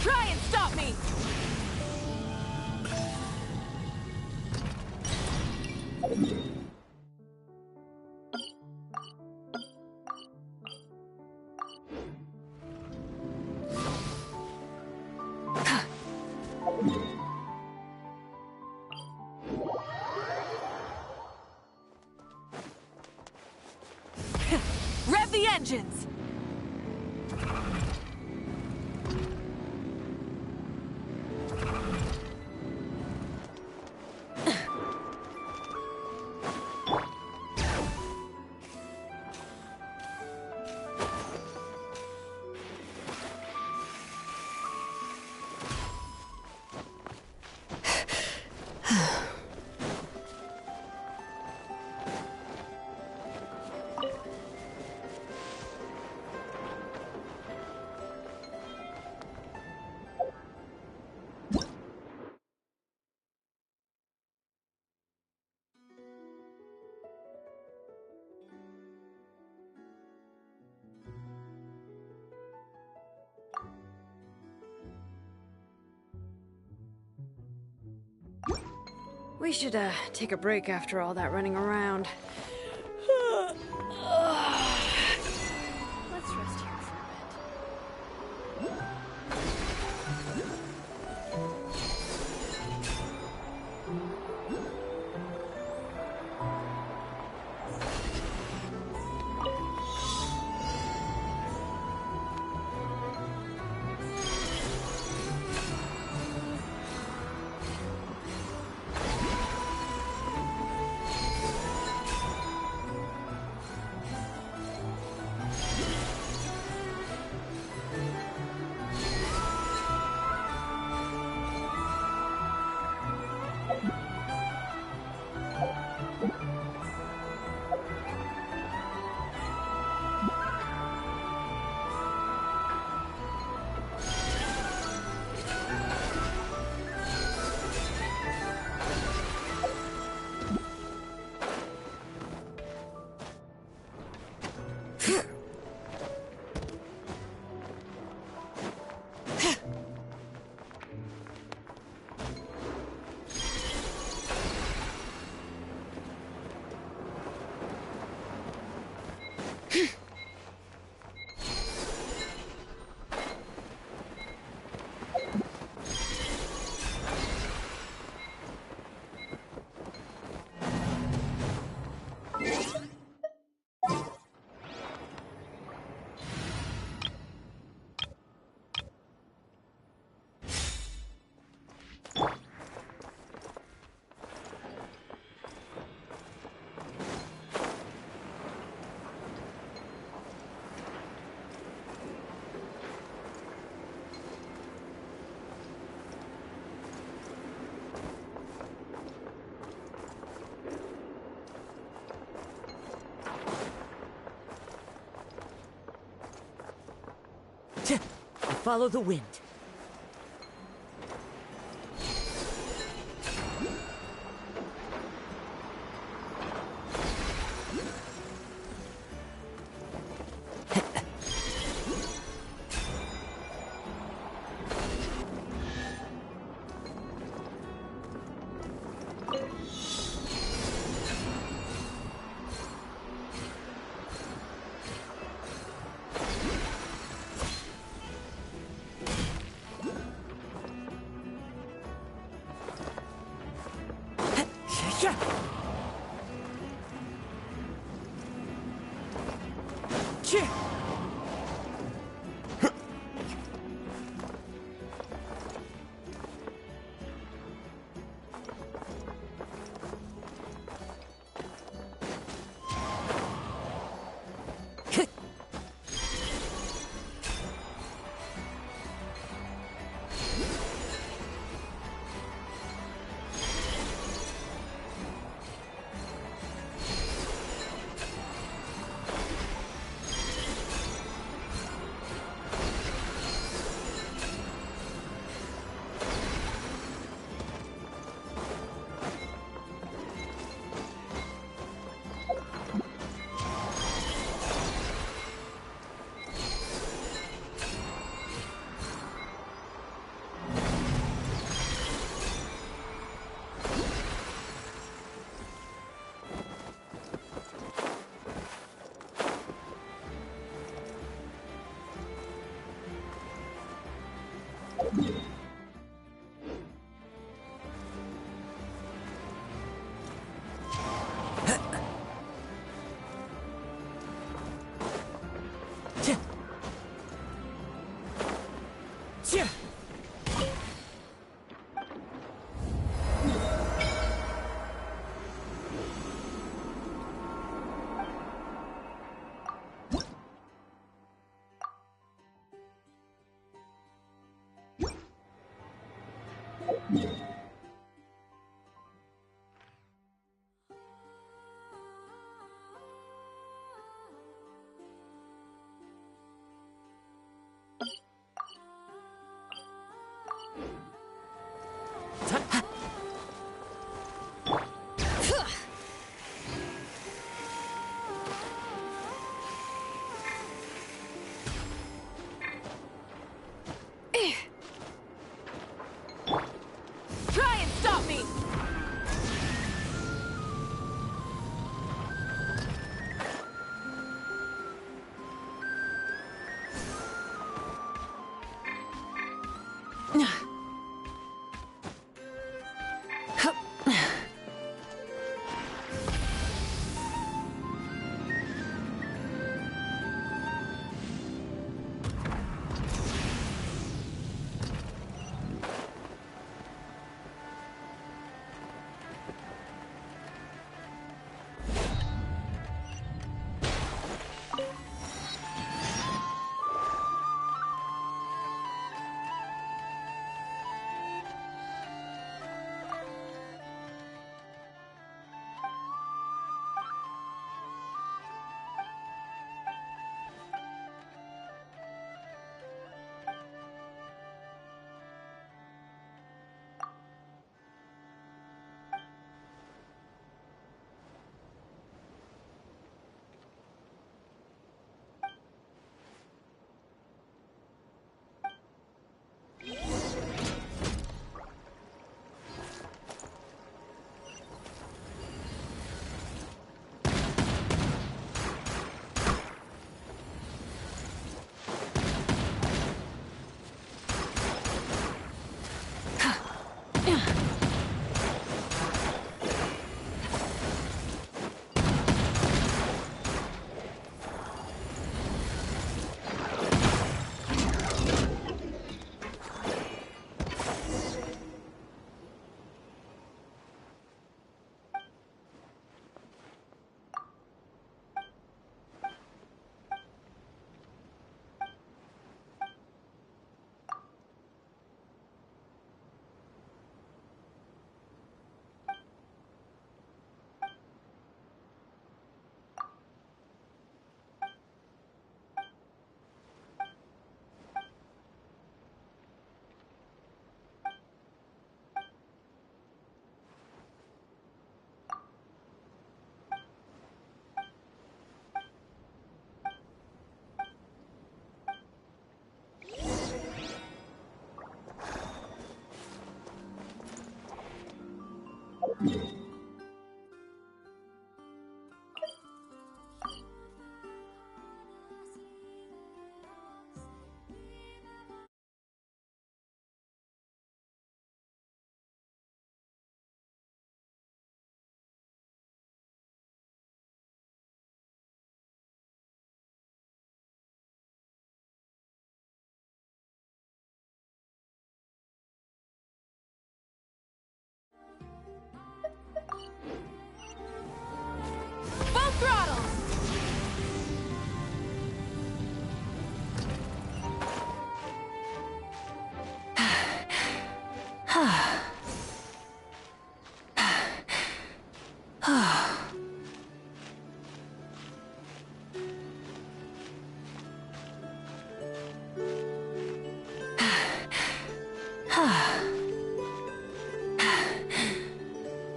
Try and stop me! Rev the engines! We should, take a break after all that running around. Let's rest here for a bit. Follow the wind.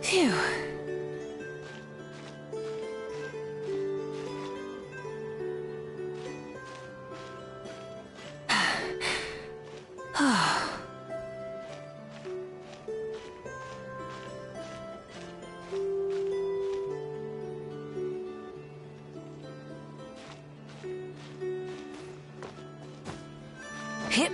Phew. Hip.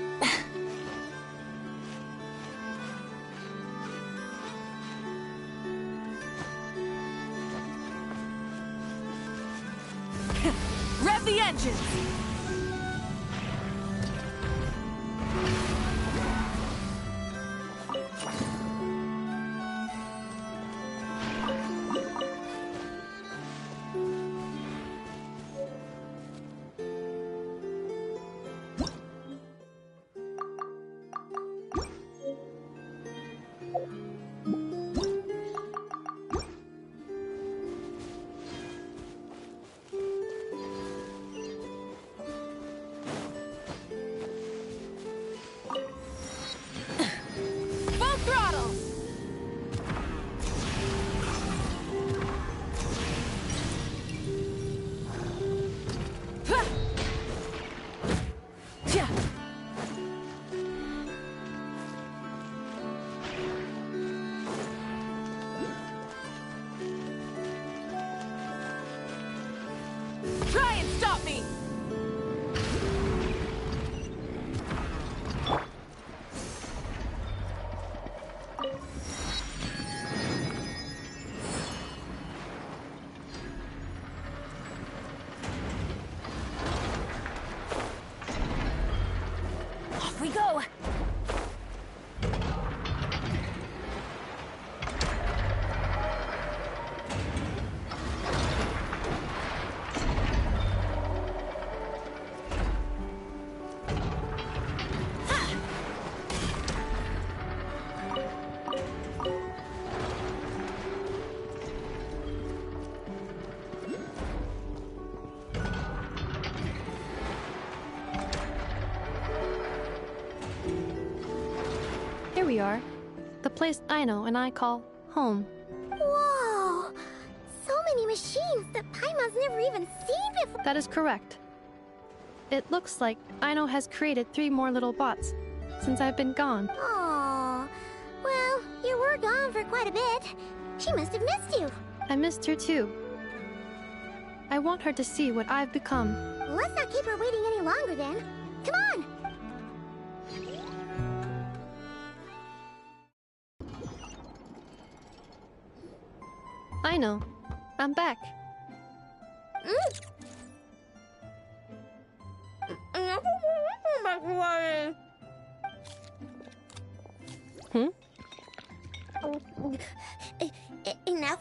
Rev the engines! Full throttle! Ha! Yeah. Try and stop me! Off we go! Here we are. The place Aino and I call home. Whoa! So many machines that Paimon's never even seen before. That is correct. It looks like Aino has created 3 more little bots since I've been gone. Aw. Well, you were gone for quite a bit. She must have missed you. I missed her too. I want her to see what I've become. Let's not keep her waiting any longer then. Come on! Aino, I'm back. Hmm? Ineffa?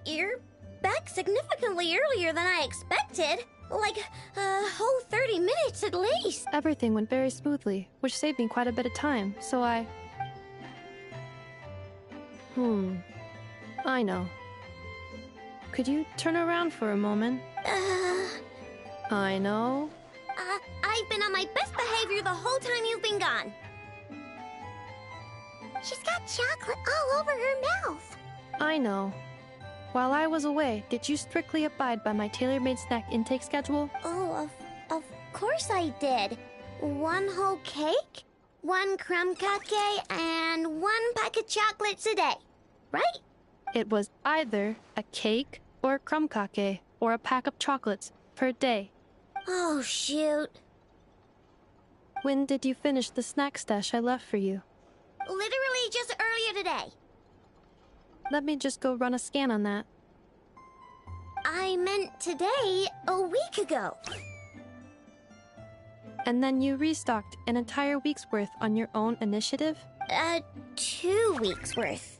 You're back significantly earlier than I expected. Like, a whole 30 minutes at least. Everything went very smoothly, which saved me quite a bit of time, so I know. Could you turn around for a moment? I know. I've been on my best behavior the whole time you've been gone. She's got chocolate all over her mouth. I know. While I was away, did you strictly abide by my tailor-made snack intake schedule? Oh, of course I did. 1 whole cake, 1 crumb cupcake, and 1 pack of chocolates a day. Right? It was either a cake or a crumb cake or a pack of chocolates per day. Oh, shoot. When did you finish the snack stash I left for you? Literally just earlier today. Let me just go run a scan on that. I meant today, a week ago. And then you restocked an entire week's worth on your own initiative? 2 weeks worth.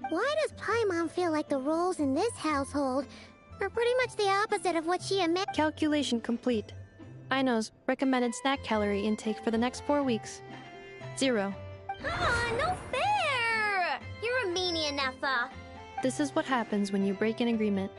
Why does Paimon feel like the roles in this household are pretty much the opposite of what she admit? Calculation complete. Aino's recommended snack calorie intake for the next 4 weeks. 0. Come on, no fair! me, Anefa. This is what happens when you break an agreement.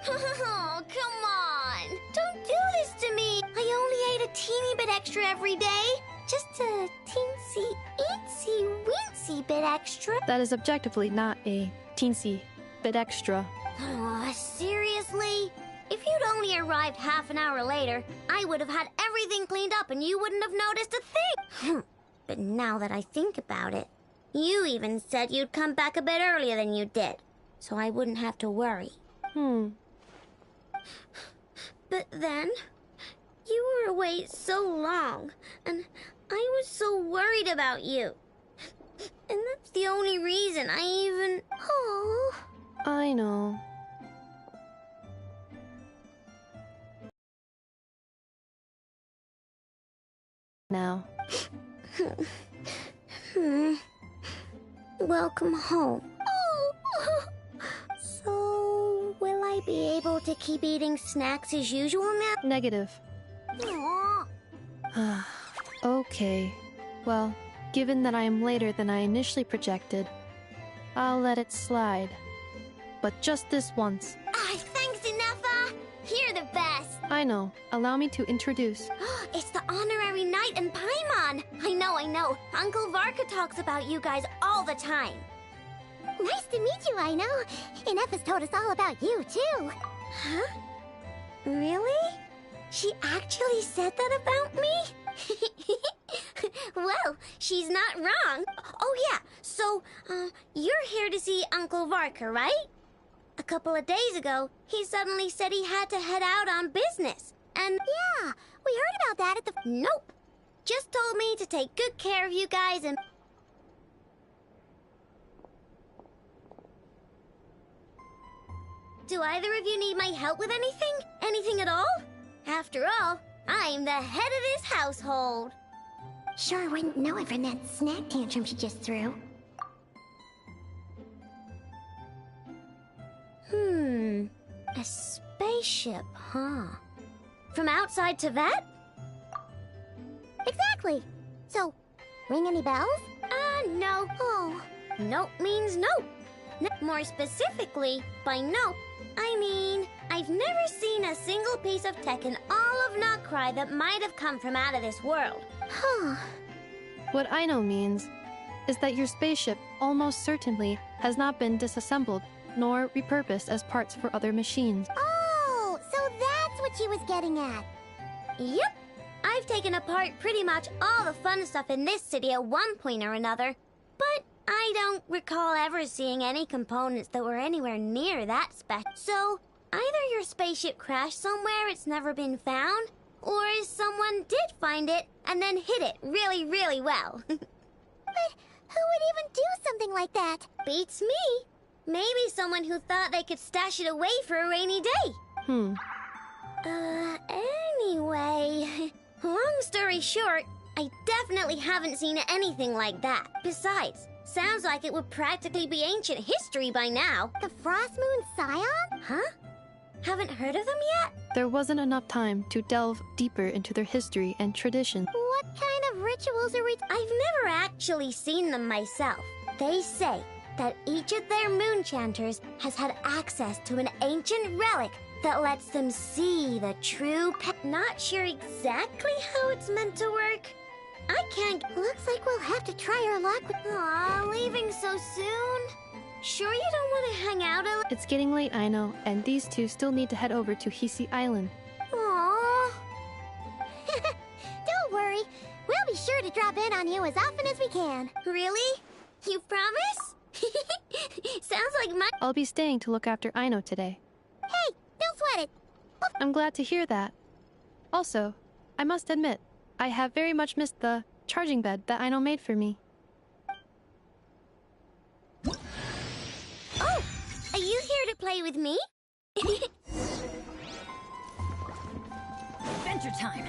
Oh, come on. Don't do this to me. I only ate a teeny bit extra every day. Just a teensy, eensy, weensy bit extra. That is objectively not a teensy bit extra. Oh, seriously? If you'd only arrived half an hour later, I would have had everything cleaned up and you wouldn't have noticed a thing. But now that I think about it, you even said you'd come back a bit earlier than you did, so I wouldn't have to worry. But then, you were away so long, and I was so worried about you. And that's the only reason I even... Oh. I know. Now. Welcome home. Oh. So, will I be able to keep eating snacks as usual now? Negative. Aw. Okay. Well, given that I am later than I initially projected, I'll let it slide. But just this once. Thanks, Anefa. You're the best. I know. Allow me to introduce. It's the honorary knight in Paimon. I know. Uncle Varka talks about you guys all the time. Nice to meet you, I know. Anefa's told us all about you, too. Huh? Really? She actually said that about me? Well, she's not wrong. Oh, yeah. So, you're here to see Uncle Varka, right? A couple of days ago, he suddenly said he had to head out on business. And... Yeah, we heard about that at the... Nope. Just told me to take good care of you guys and... Do either of you need my help with anything? Anything at all? After all, I'm the head of this household. Sure wouldn't know it from that snack tantrum she just threw. A spaceship, huh? From outside to that? Exactly. So, ring any bells? No. Oh. Nope means nope. More specifically, by nope, I mean, I've never seen a single piece of tech in all of Nod-Krai that might have come from out of this world. Huh. What I know means is that your spaceship almost certainly has not been disassembled nor repurposed as parts for other machines. Oh, so that's what she was getting at. Yep. I've taken apart pretty much all the fun stuff in this city at one point or another, but I don't recall ever seeing any components that were anywhere near that special. So, either your spaceship crashed somewhere it's never been found, or someone did find it and then hid it really, really well. But who would even do something like that? Beats me. Maybe someone who thought they could stash it away for a rainy day. Anyway, long story short, I definitely haven't seen anything like that. Besides, sounds like it would practically be ancient history by now. The Frost Moon Scion? Huh? Haven't heard of them yet? There wasn't enough time to delve deeper into their history and tradition. What kind of rituals are we... I've never actually seen them myself. They say that each of their moon chanters has had access to an ancient relic that lets them see the true Not sure exactly how it's meant to work. I can't... Looks like we'll have to try our luck with... Aw, leaving so soon? Sure you don't want to hang out a... It's getting late, I know, and these two still need to head over to Hisi Island. Aww. Don't worry. We'll be sure to drop in on you as often as we can. Really? You promise? Sounds like my... I'll be staying to look after Aino today. Hey, don't sweat it. I'm glad to hear that. Also, I must admit, I have very much missed the charging bed that Aino made for me. Oh, are you here to play with me? Adventure time!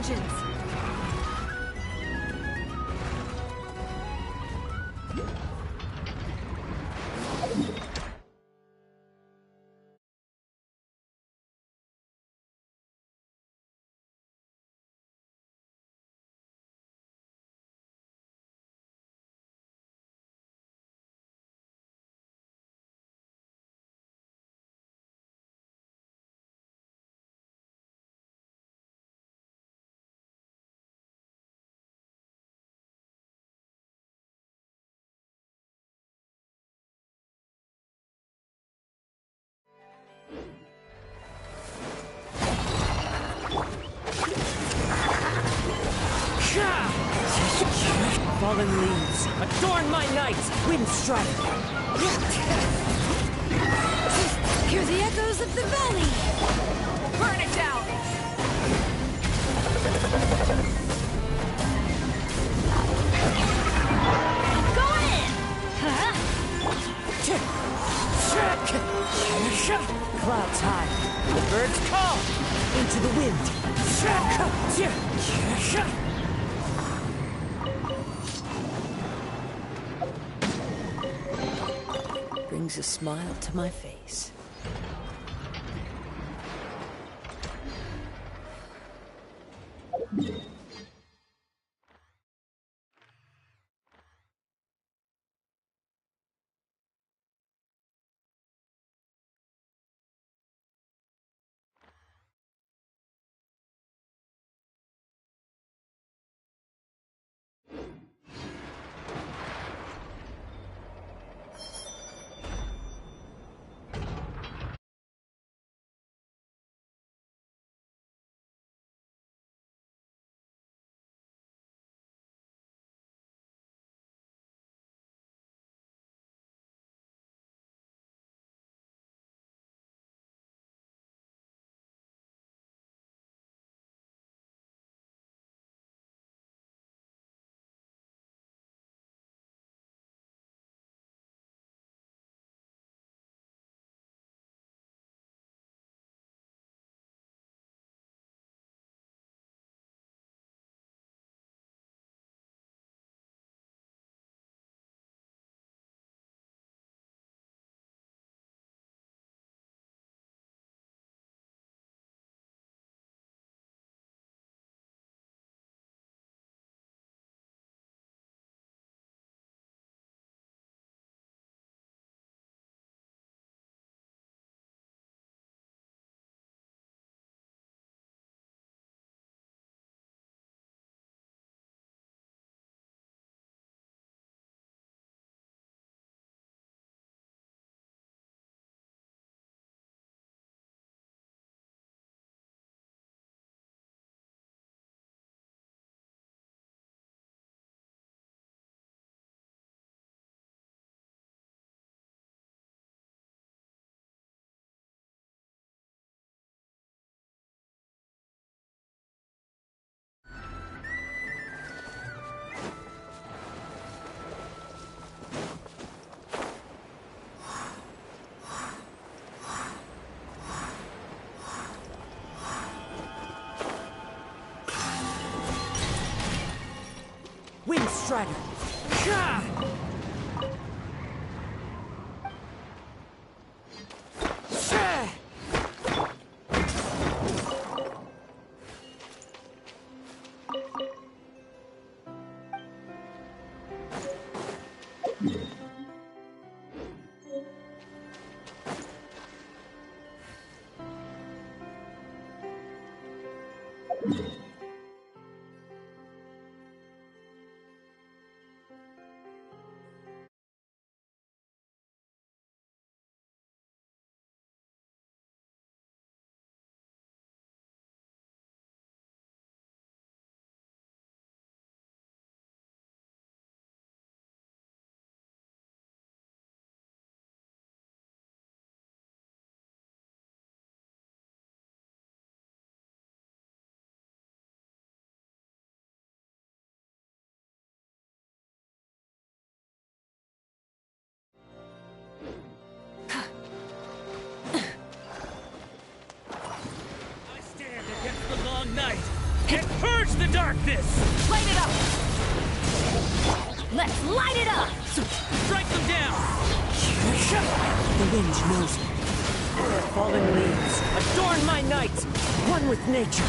vengeance! Fallen leaves, adorn my night, wind strike. Hear the echoes of the valley! Burn it down! Going in! Huh? Clouds high, the birds call, into the wind. Brings a smile to my face. Wind Strider! purge the darkness! Light it up! Let's light it up! Strike them down! The wind knows me. Fallen leaves, adorn my night! One with nature.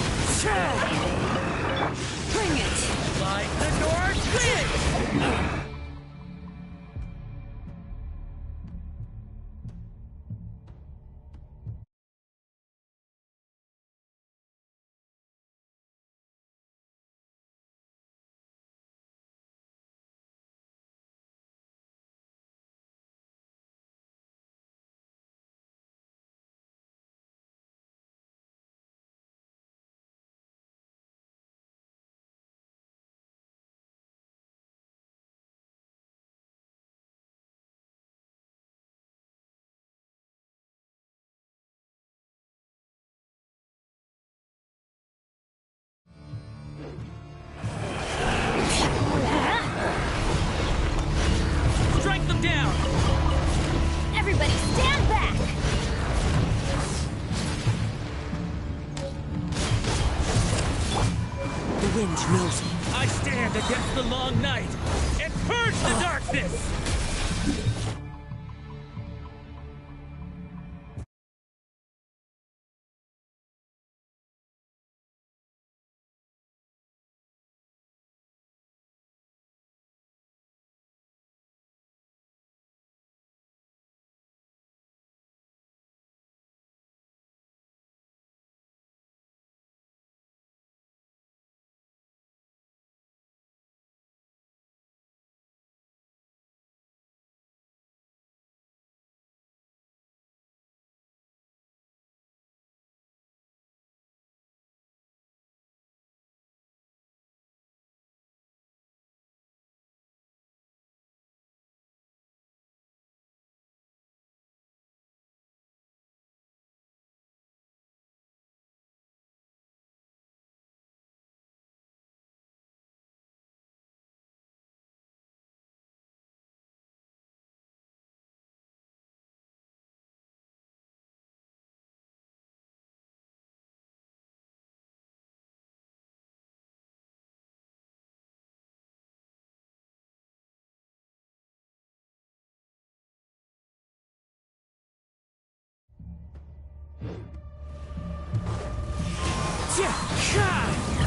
Bring it! Like the North Wind! Strike them down! Everybody stand back! The wind knows me. I stand against the long night and purge the darkness!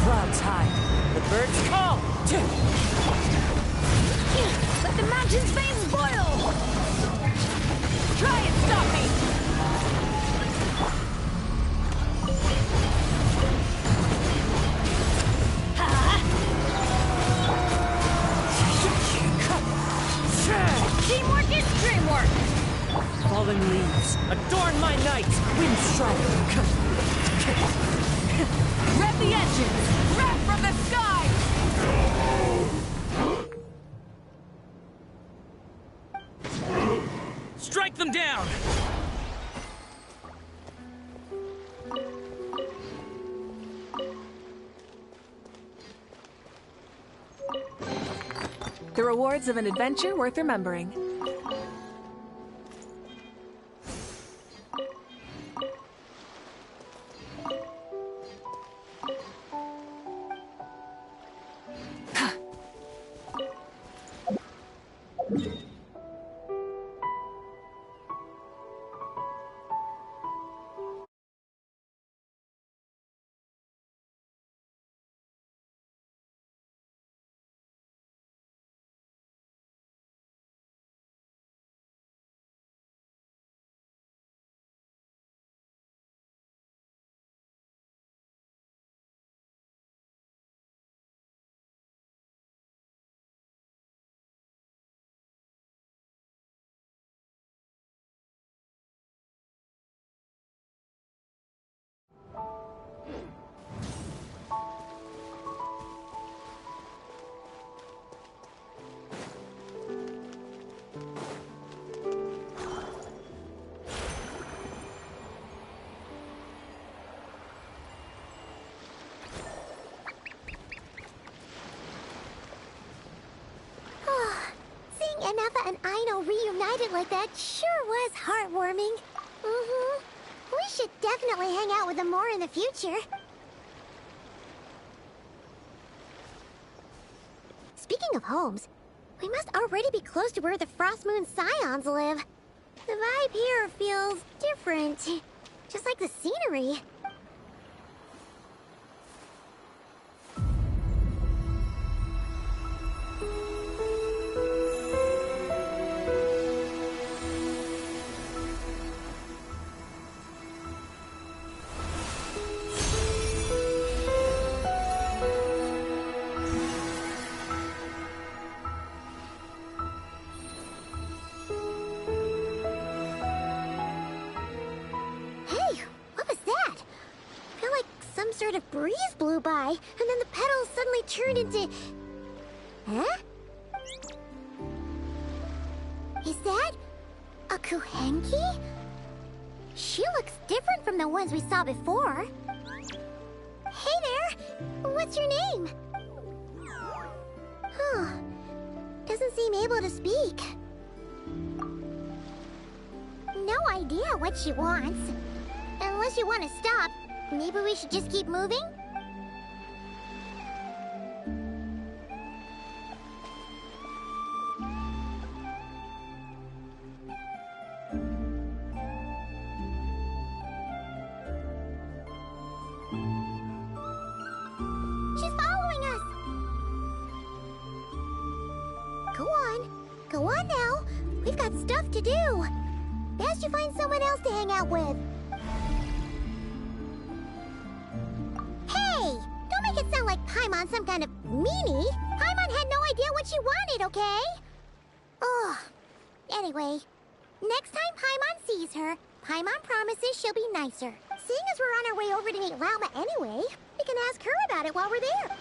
Clouds high. The birds call. Let the mountain's veins boil! Try and stop me! Teamwork is dreamwork! Fallen leaves, adorn my night! Wind strike! Rev the engines! Rev from the sky! Strike them down! The rewards of an adventure worth remembering. Anafa and Aino reunited like that sure was heartwarming. Mm-hmm. We should definitely hang out with them more in the future. of homes, we must already be close to where the Frost Moon Scions live. The vibe here feels different, just like the scenery. Sort of breeze blew by, and then the petals suddenly turned into... Huh? Is that a Kuhenki? She looks different from the ones we saw before. Hey there! What's your name? Huh. Doesn't seem able to speak. No idea what she wants. Unless you want to stop, maybe we should just keep moving? She's following us! Go on. Go on now. We've got stuff to do. Best you find someone else to hang out with. Don't make it sound like Paimon's some kind of meanie. Paimon had no idea what she wanted, okay? Ugh. Anyway, next time Paimon sees her, Paimon promises she'll be nicer. Seeing as we're on our way over to meet Lauma anyway, we can ask her about it while we're there.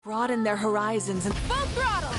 Broaden their horizons and full throttle!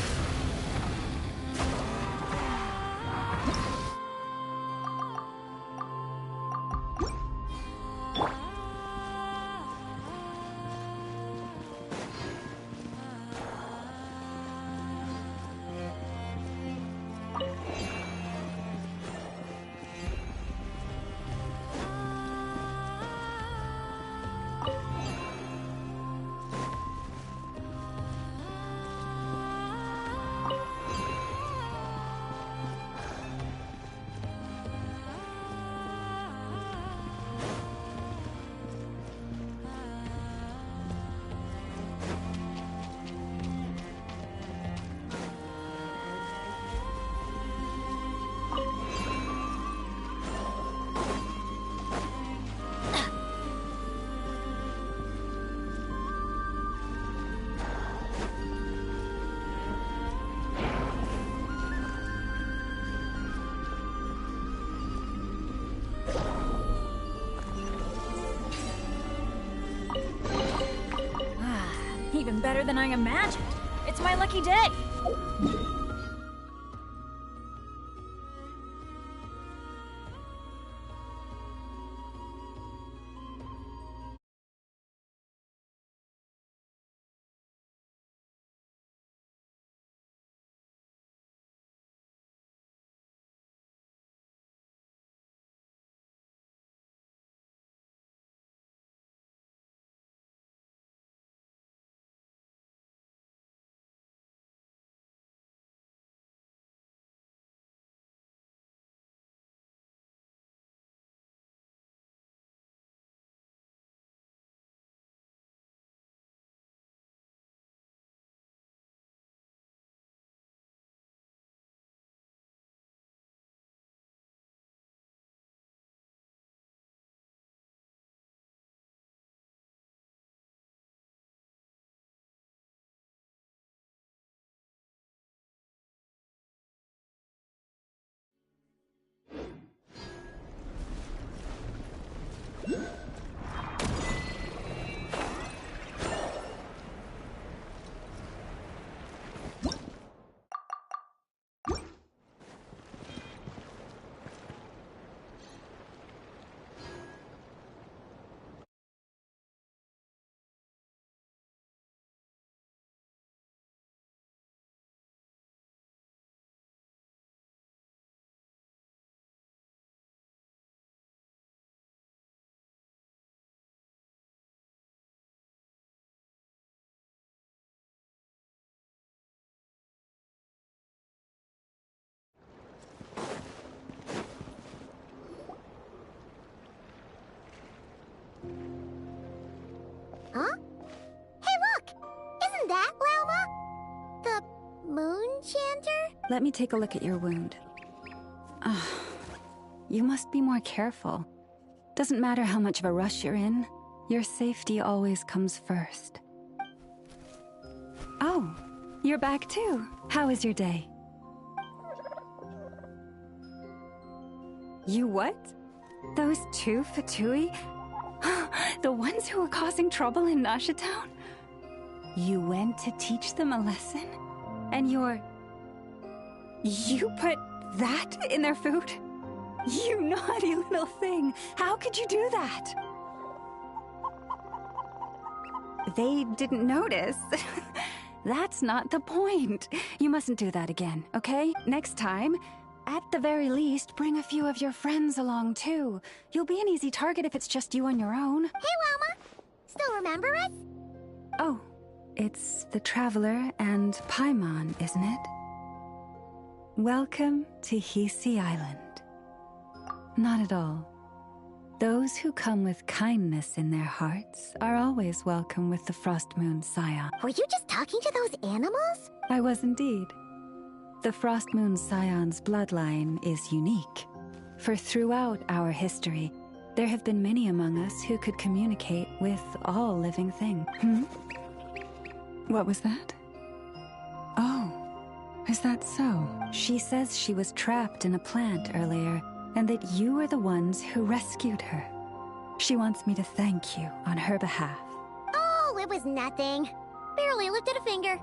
Even better than I imagined. It's my lucky day. Let me take a look at your wound. You must be more careful. Doesn't matter how much of a rush you're in, your safety always comes first. Oh, you're back too. How was your day? You what? Those two Fatui? The ones who were causing trouble in Nasha Town? You went to teach them a lesson? And you put that in their food? You naughty little thing! How could you do that? They didn't notice. That's not the point. You mustn't do that again, okay? Next time, at the very least, bring a few of your friends along too. You'll be an easy target if it's just you on your own. Hey, Wilma! Still remember us? Oh, it's the Traveler and Paimon, isn't it? Welcome to Hisi Island. Not at all. Those who come with kindness in their hearts are always welcome with the Frost Moon Scion. Were you just talking to those animals? I was indeed. The Frost Moon Scion's bloodline is unique. For throughout our history, there have been many among us who could communicate with all living things. What was that? Oh, is that so? She says she was trapped in a plant earlier, and that you are the ones who rescued her. She wants me to thank you on her behalf. Oh, it was nothing. Barely lifted a finger.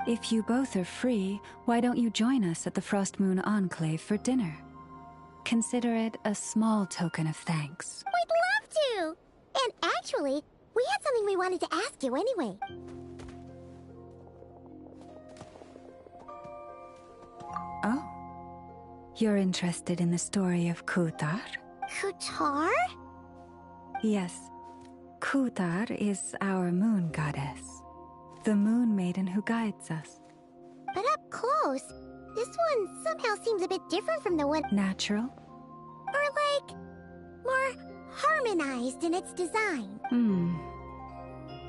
If you both are free, why don't you join us at the Frost Moon Enclave for dinner? Consider it a small token of thanks. We'd love to! And actually, we had something we wanted to ask you anyway. Oh. You're interested in the story of Kutar? Kutar? Yes. Kutar is our moon goddess. The moon maiden who guides us. But up close, this one somehow seems a bit different from the one... Natural? Or like, more harmonized in its design.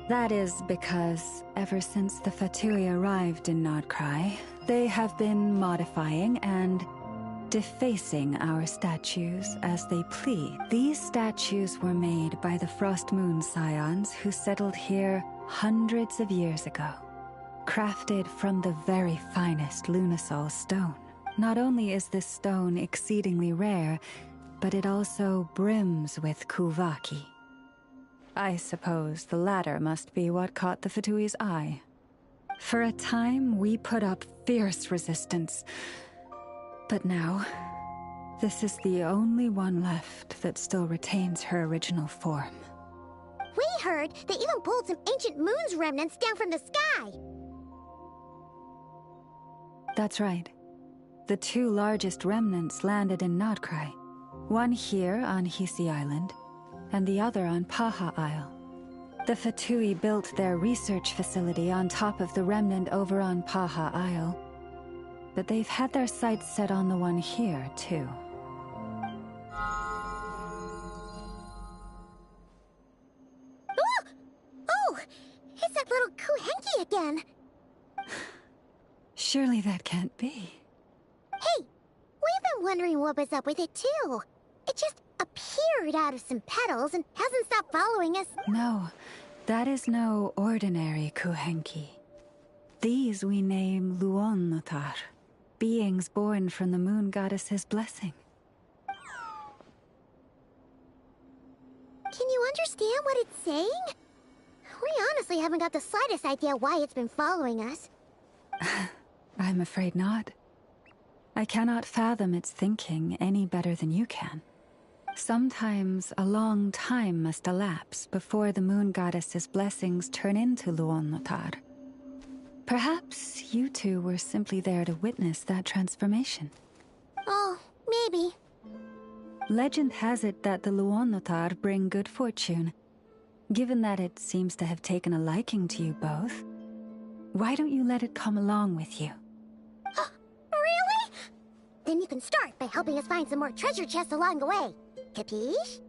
That is because ever since the Fatui arrived in Nod-Krai, they have been modifying and defacing our statues as they please. These statues were made by the Frost Moon Scions who settled here hundreds of years ago, crafted from the very finest Lunasol stone. Not only is this stone exceedingly rare, but it also brims with Kuvaki. I suppose the latter must be what caught the Fatui's eye. For a time, we put up fierce resistance, but now, this is the only one left that still retains her original form. We heard they even pulled some ancient moon's remnants down from the sky. That's right. The two largest remnants landed in Nod-Krai. One here on Hisi Island, and the other on Paha Isle. The Fatui built their research facility on top of the remnant over on Paha Isle, but they've had their sights set on the one here, too. Oh! It's that little Kuhenki again! Surely that can't be. Hey! We've been wondering what was up with it, too. It just appeared out of some petals and hasn't stopped following us. No, that is no ordinary Kuhenki. These we name Luon-Notar, beings born from the moon goddess's blessing. Can you understand what it's saying? We honestly haven't got the slightest idea why it's been following us. I'm afraid not. I cannot fathom its thinking any better than you can. Sometimes a long time must elapse before the moon goddess's blessings turn into Luon-Notar. Perhaps you two were simply there to witness that transformation. Oh, maybe. Legend has it that the Luon-Notar bring good fortune. Given that it seems to have taken a liking to you both, why don't you let it come along with you? Really? Then you can start by helping us find some more treasure chests along the way. Capiche?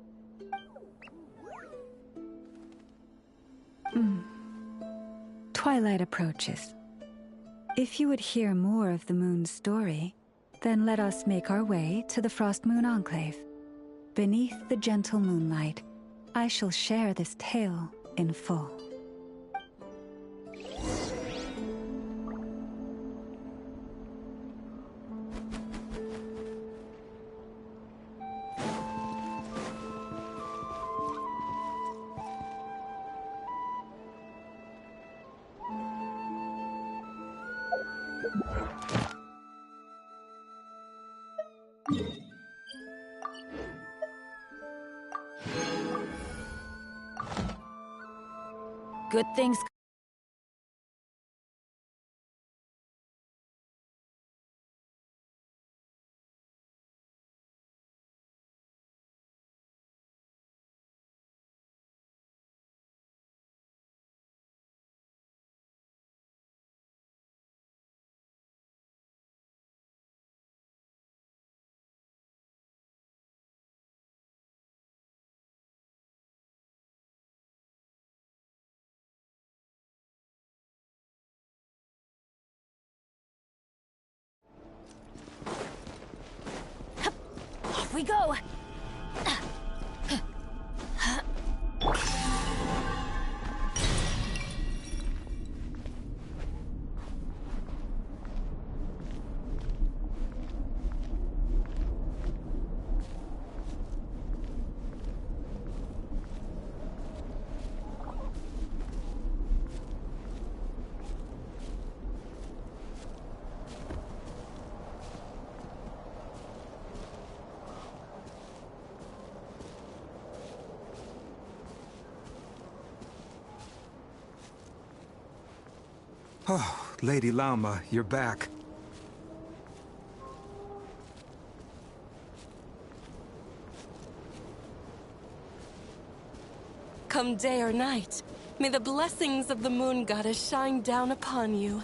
Twilight approaches. If you would hear more of the moon's story, then let us make our way to the Frost Moon Enclave. Beneath the gentle moonlight, I shall share this tale in full. Good things. Off we go! Oh, Lady Lauma, you're back. Come day or night, may the blessings of the Moon Goddess shine down upon you.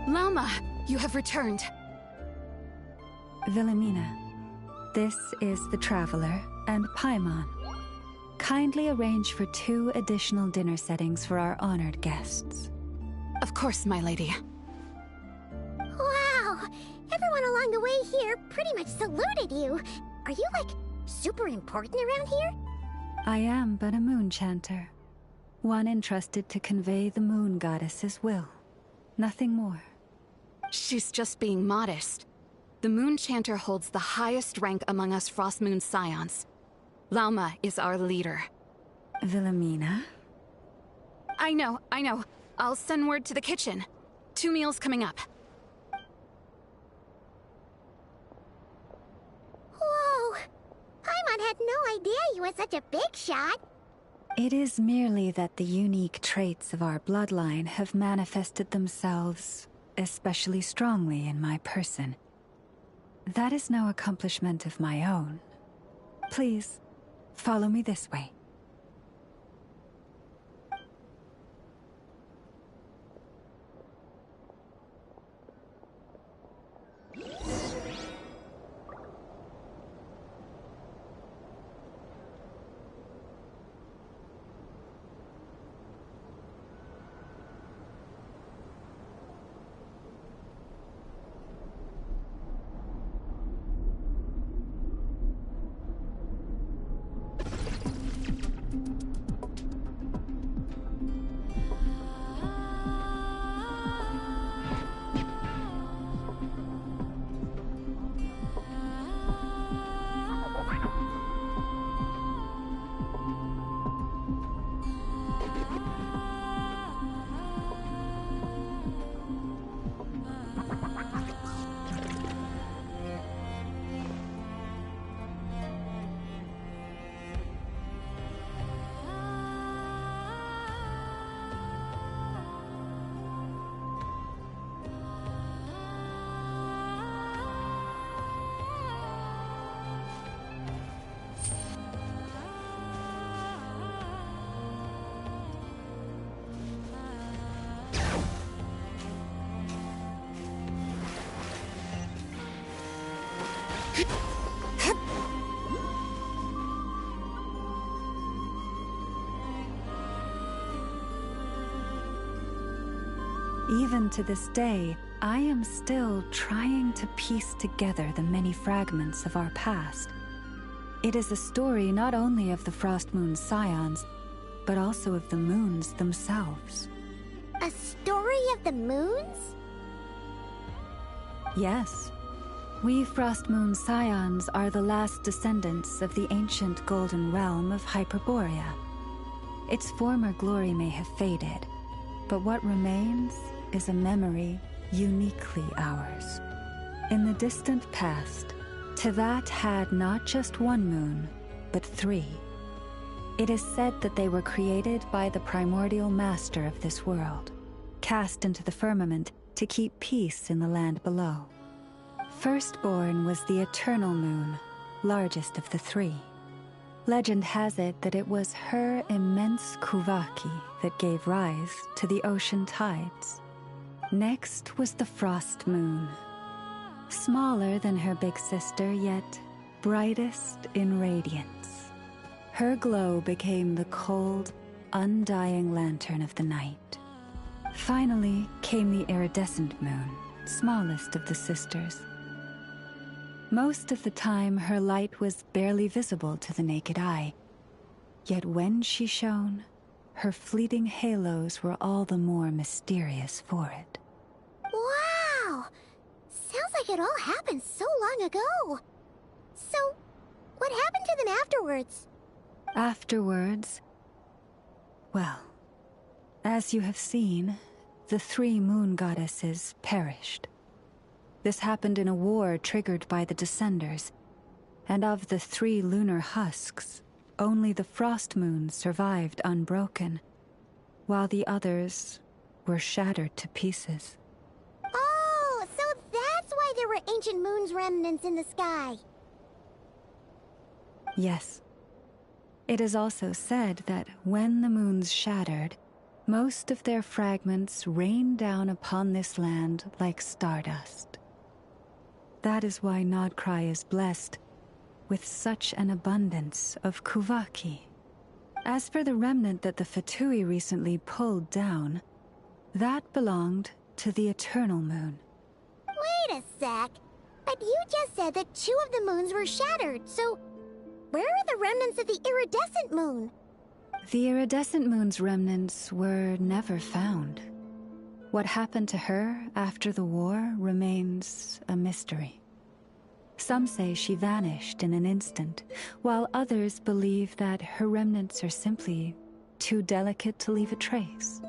Lauma, you have returned. Wilhelmina, this is the Traveler and Paimon. Kindly arrange for 2 additional dinner settings for our honored guests. Of course, my lady. Wow! Everyone along the way here pretty much saluted you. Are you, like, super important around here? I am but a moon chanter. One entrusted to convey the moon goddess's will. Nothing more. She's just being modest. The Moon Chanter holds the highest rank among us Frost Moon Scions. Lauma is our leader. Wilhelmina? I know. I'll send word to the kitchen. 2 meals coming up. Whoa! Paimon had no idea you were such a big shot. It is merely that the unique traits of our bloodline have manifested themselves especially strongly in my person. That is no accomplishment of my own. Please, follow me this way. Even to this day, I am still trying to piece together the many fragments of our past. It is a story not only of the Frost Moon's scions, but also of the moons themselves. A story of the moons? Yes. We Frost Moon scions are the last descendants of the ancient golden realm of Hyperborea. Its former glory may have faded, but what remains is a memory uniquely ours. In the distant past, Teyvat had not just one moon, but 3. It is said that they were created by the primordial master of this world, cast into the firmament to keep peace in the land below. Firstborn was the eternal moon, largest of the 3. Legend has it that it was her immense Kuvaki that gave rise to the ocean tides. Next was the frost moon, smaller than her big sister, yet brightest in radiance. Her glow became the cold, undying lantern of the night. Finally came the iridescent moon, smallest of the sisters. Most of the time, her light was barely visible to the naked eye. Yet when she shone, her fleeting halos were all the more mysterious for it. Wow! Sounds like it all happened so long ago. So, what happened to them afterwards? Afterwards, well, as you have seen, the 3 moon goddesses perished. This happened in a war triggered by the Descenders, and of the 3 lunar husks, only the frost moon survived unbroken, while the others were shattered to pieces. Oh, so that's why there were ancient moon's remnants in the sky. Yes. It is also said that when the moons shattered, most of their fragments rained down upon this land like stardust. That is why Nod-Krai is blessed with such an abundance of Kuvaki. As for the remnant that the Fatui recently pulled down, that belonged to the Eternal Moon. Wait a sec. But you just said that 2 of the moons were shattered, so where are the remnants of the iridescent moon? The iridescent moon's remnants were never found. What happened to her after the war remains a mystery. Some say she vanished in an instant, while others believe that her remnants are simply too delicate to leave a trace.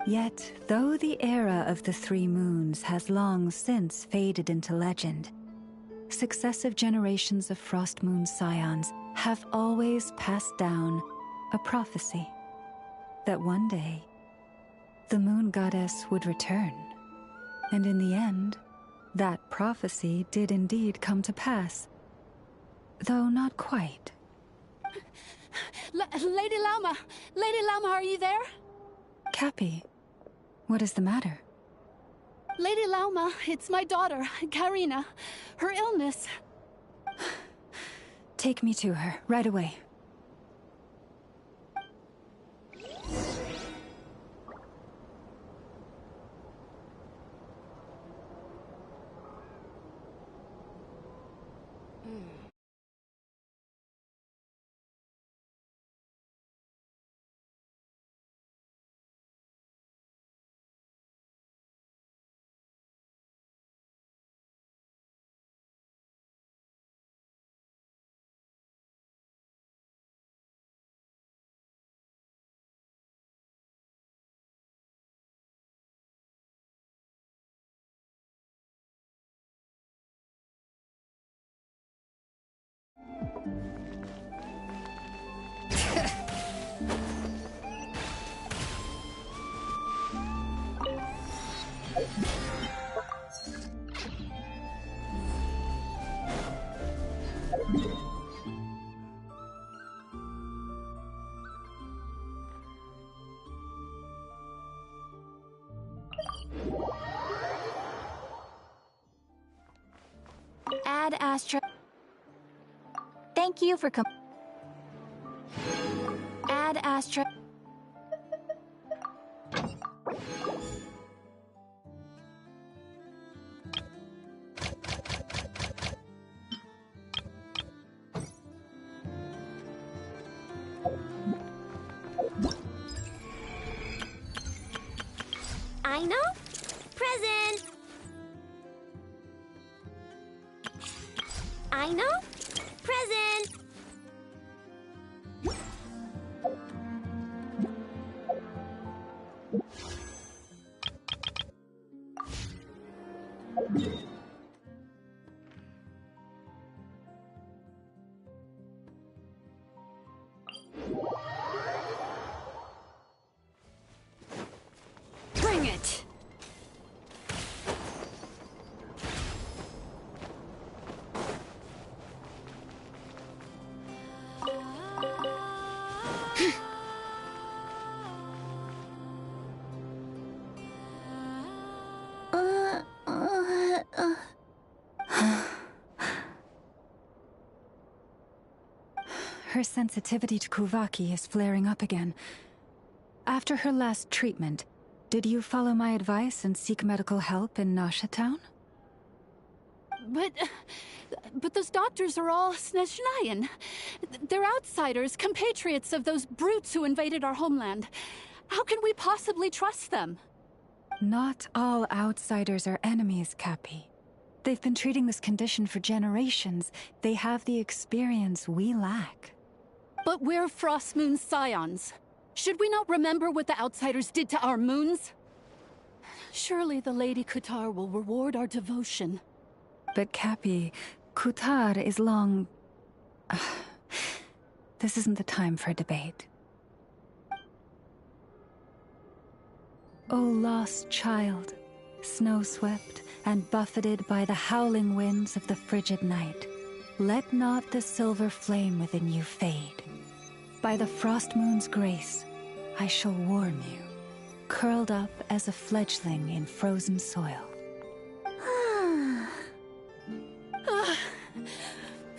Yet, though the era of the 3 moons has long since faded into legend, successive generations of Frost Moon scions have always passed down a prophecy that one day the moon goddess would return. And in the end, that prophecy did indeed come to pass, though not quite. Lady Lama! Lady Lama, are you there? Cappy, what is the matter? Lady Lauma, it's my daughter, Karina. Her illness. Take me to her, right away. Ad Astra. Thank you for Ad Astra. I know. Present. I know. Present. Bring it! Her sensitivity to Kuvaki is flaring up again. After her last treatment, did you follow my advice and seek medical help in Nasha Town? But those doctors are all Snezhnayan. They're outsiders, compatriots of those brutes who invaded our homeland. How can we possibly trust them? Not all outsiders are enemies, Cappy. They've been treating this condition for generations. They have the experience we lack. But we're Frostmoon scions. Should we not remember what the outsiders did to our moons? Surely the Lady Kutar will reward our devotion. But Cappy, Kutar is long... This isn't the time for a debate. O lost child, snow-swept and buffeted by the howling winds of the frigid night, let not the silver flame within you fade. By the frost moon's grace, I shall warm you, curled up as a fledgling in frozen soil.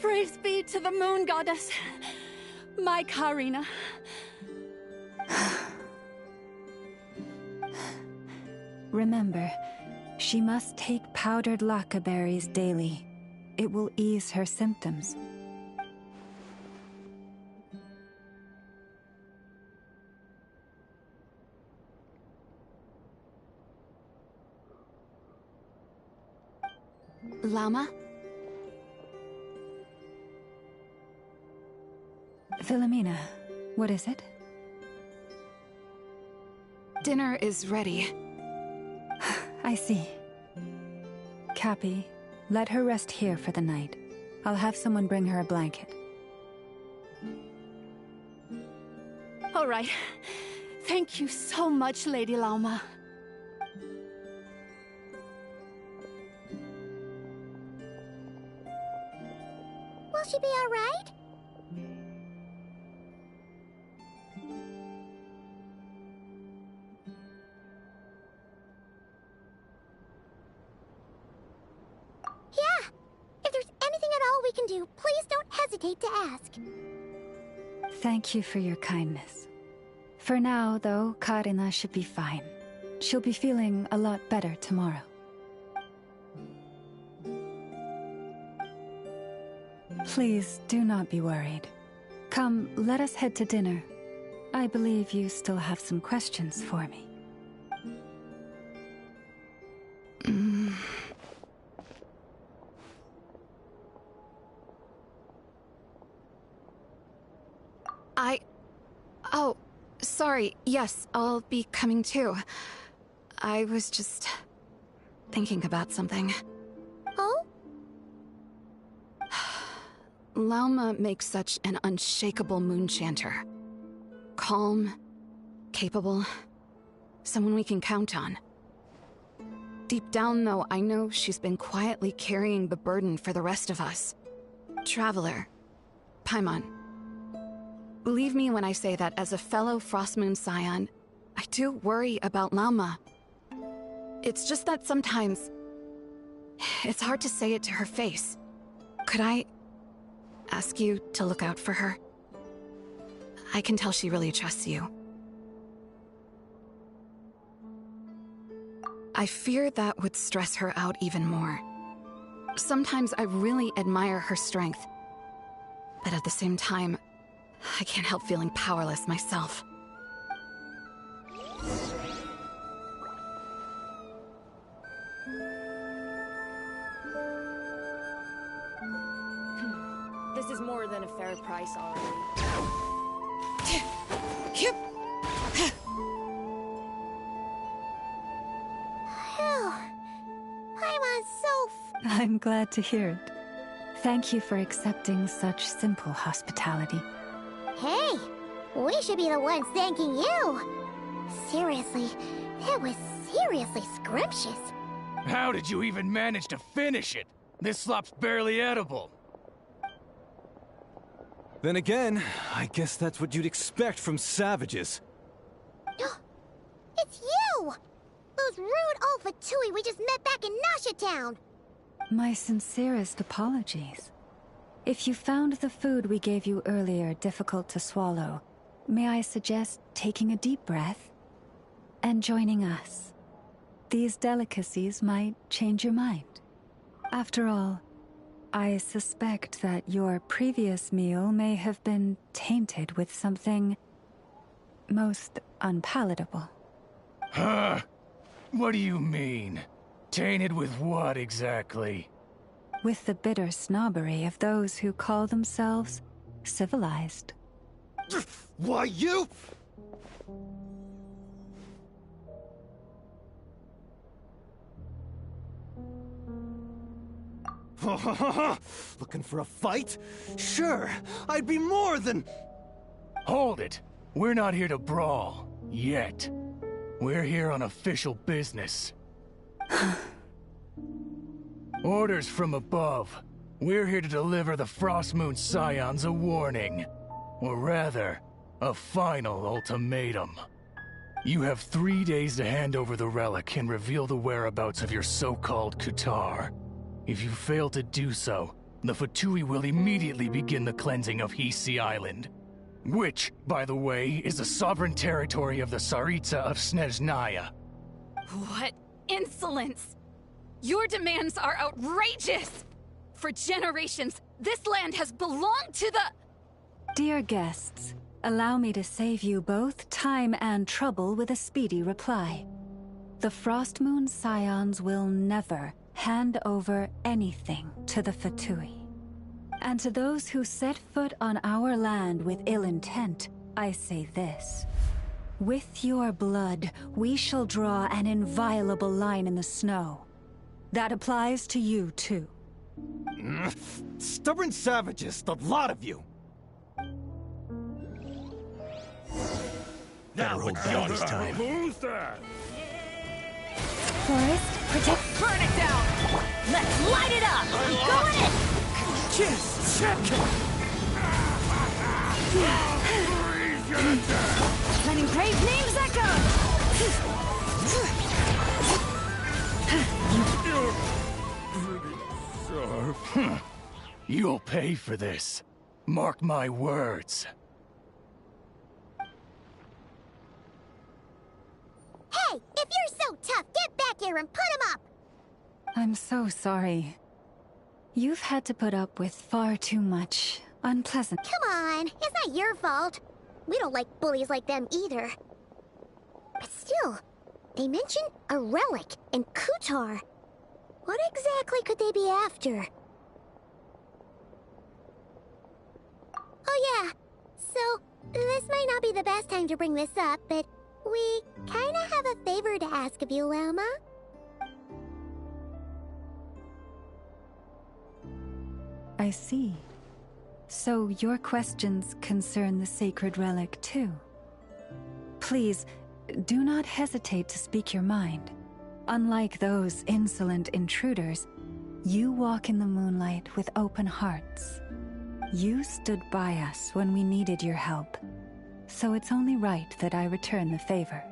Praise be to the moon goddess, my Karina. Remember, she must take powdered laka berries daily. It will ease her symptoms. Llama? Philomena, what is it? Dinner is ready. I see. Cappy, let her rest here for the night. I'll have someone bring her a blanket. All right. Thank you so much, Lady Llama. Will she be all right? Yeah! If there's anything at all we can do, please don't hesitate to ask. Thank you for your kindness. For now, though, Karina should be fine. She'll be feeling a lot better tomorrow. Please do not be worried. Come, let us head to dinner. I believe you still have some questions for me. Oh, sorry. Yes, I'll be coming too. I was just thinking about something. Oh? Lauma makes such an unshakable moon chanter. Calm, capable, someone we can count on. Deep down, though, I know she's been quietly carrying the burden for the rest of us. Traveler, Paimon. Believe me when I say that as a fellow Frostmoon scion, I do worry about Lauma. It's just that sometimes... it's hard to say it to her face. Could I ask you to look out for her? I can tell she really trusts you. I fear that would stress her out even more. Sometimes I really admire her strength, but at the same time, I can't help feeling powerless myself. This is more than a fair price already. I'm glad to hear it. Thank you for accepting such simple hospitality. Hey, we should be the ones thanking you. Seriously, that was seriously scrumptious. How did you even manage to finish it? This slop's barely edible. Then again, I guess that's what you'd expect from savages. It's you! Those rude old Fatui we just met back in Nasha Town! My sincerest apologies. If you found the food we gave you earlier difficult to swallow, may I suggest taking a deep breath and joining us? These delicacies might change your mind. After all, I suspect that your previous meal may have been tainted with something most unpalatable. Huh? What do you mean? Tainted with what exactly? With the bitter snobbery of those who call themselves civilized. Why, you... Looking for a fight? Sure, I'd be more than... Hold it! We're not here to brawl. Yet. We're here on official business. Orders from above. We're here to deliver the Frostmoon Scions a warning. Or rather, a final ultimatum. You have 3 days to hand over the relic and reveal the whereabouts of your so-called Kutar. If you fail to do so, the Fatui will immediately begin the cleansing of Hisi Island. Which, by the way, is the sovereign territory of the Tsaritsa of Snezhnaya. What insolence! Your demands are outrageous! For generations, this land has belonged to the... Dear guests, allow me to save you both time and trouble with a speedy reply. The Frostmoon Scions will never hand over anything to the Fatui. And to those who set foot on our land with ill intent, I say this. With your blood, we shall draw an inviolable line in the snow. That applies to you, too. Stubborn savages, the lot of you! Better hold down this time. Who's that? Forest, protect... Burn it down! Let's light it up! I'm going in! Kiss, check! Letting brave names echo! You'll pay for this. Mark my words. Hey, if you're so tough, get back here and put him up! I'm so sorry. You've had to put up with far too much unpleasant... Come on, it's not your fault. We don't like bullies like them either. But still, they mention a relic in Kutar. What exactly could they be after? Oh yeah, so this might not be the best time to bring this up, but we kinda have a favor to ask of you, Lauma. I see. So your questions concern the sacred relic too. Please, do not hesitate to speak your mind. Unlike those insolent intruders, you walk in the moonlight with open hearts. You stood by us when we needed your help, so it's only right that I return the favor.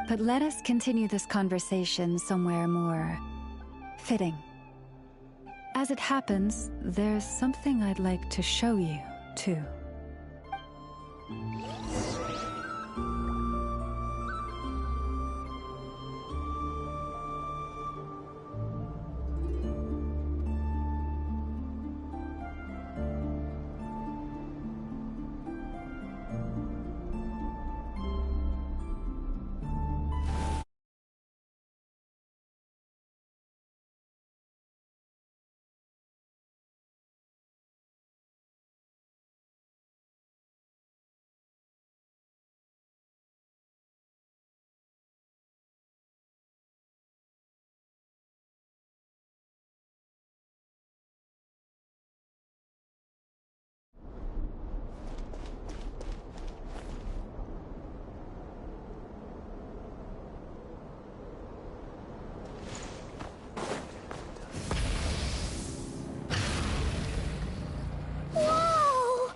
But let us continue this conversation somewhere more fitting. As it happens, there's something I'd like to show you, too. Whoa!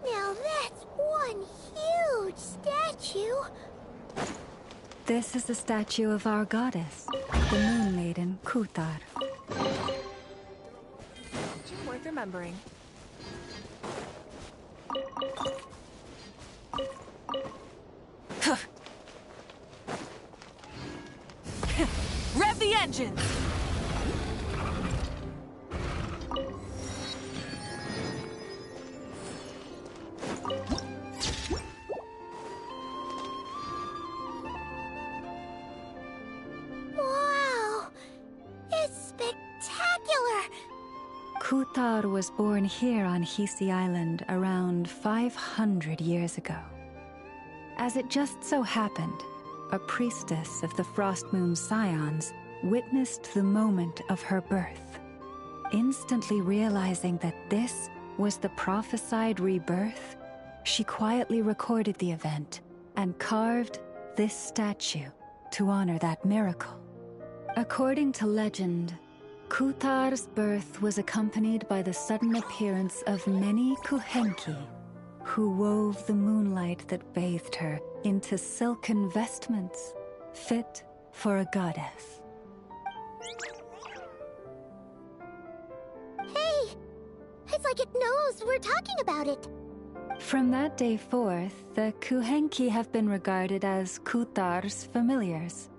Now that's one huge statue. This is the statue of our goddess, the Moon Maiden Kuthar. Worth remembering. Rev the engines! Wow! It's spectacular! Kuthar was born here on Hisi Island around 500 years ago. As it just so happened, a priestess of the Frost Moon Scions witnessed the moment of her birth. Instantly realizing that this was the prophesied rebirth, she quietly recorded the event and carved this statue to honor that miracle. According to legend, Kuthar's birth was accompanied by the sudden appearance of many Kuhenki, who wove the moonlight that bathed her into silken vestments fit for a goddess. Hey! It's like it knows we're talking about it. From that day forth, the Kuhenki have been regarded as Kuthar's familiars.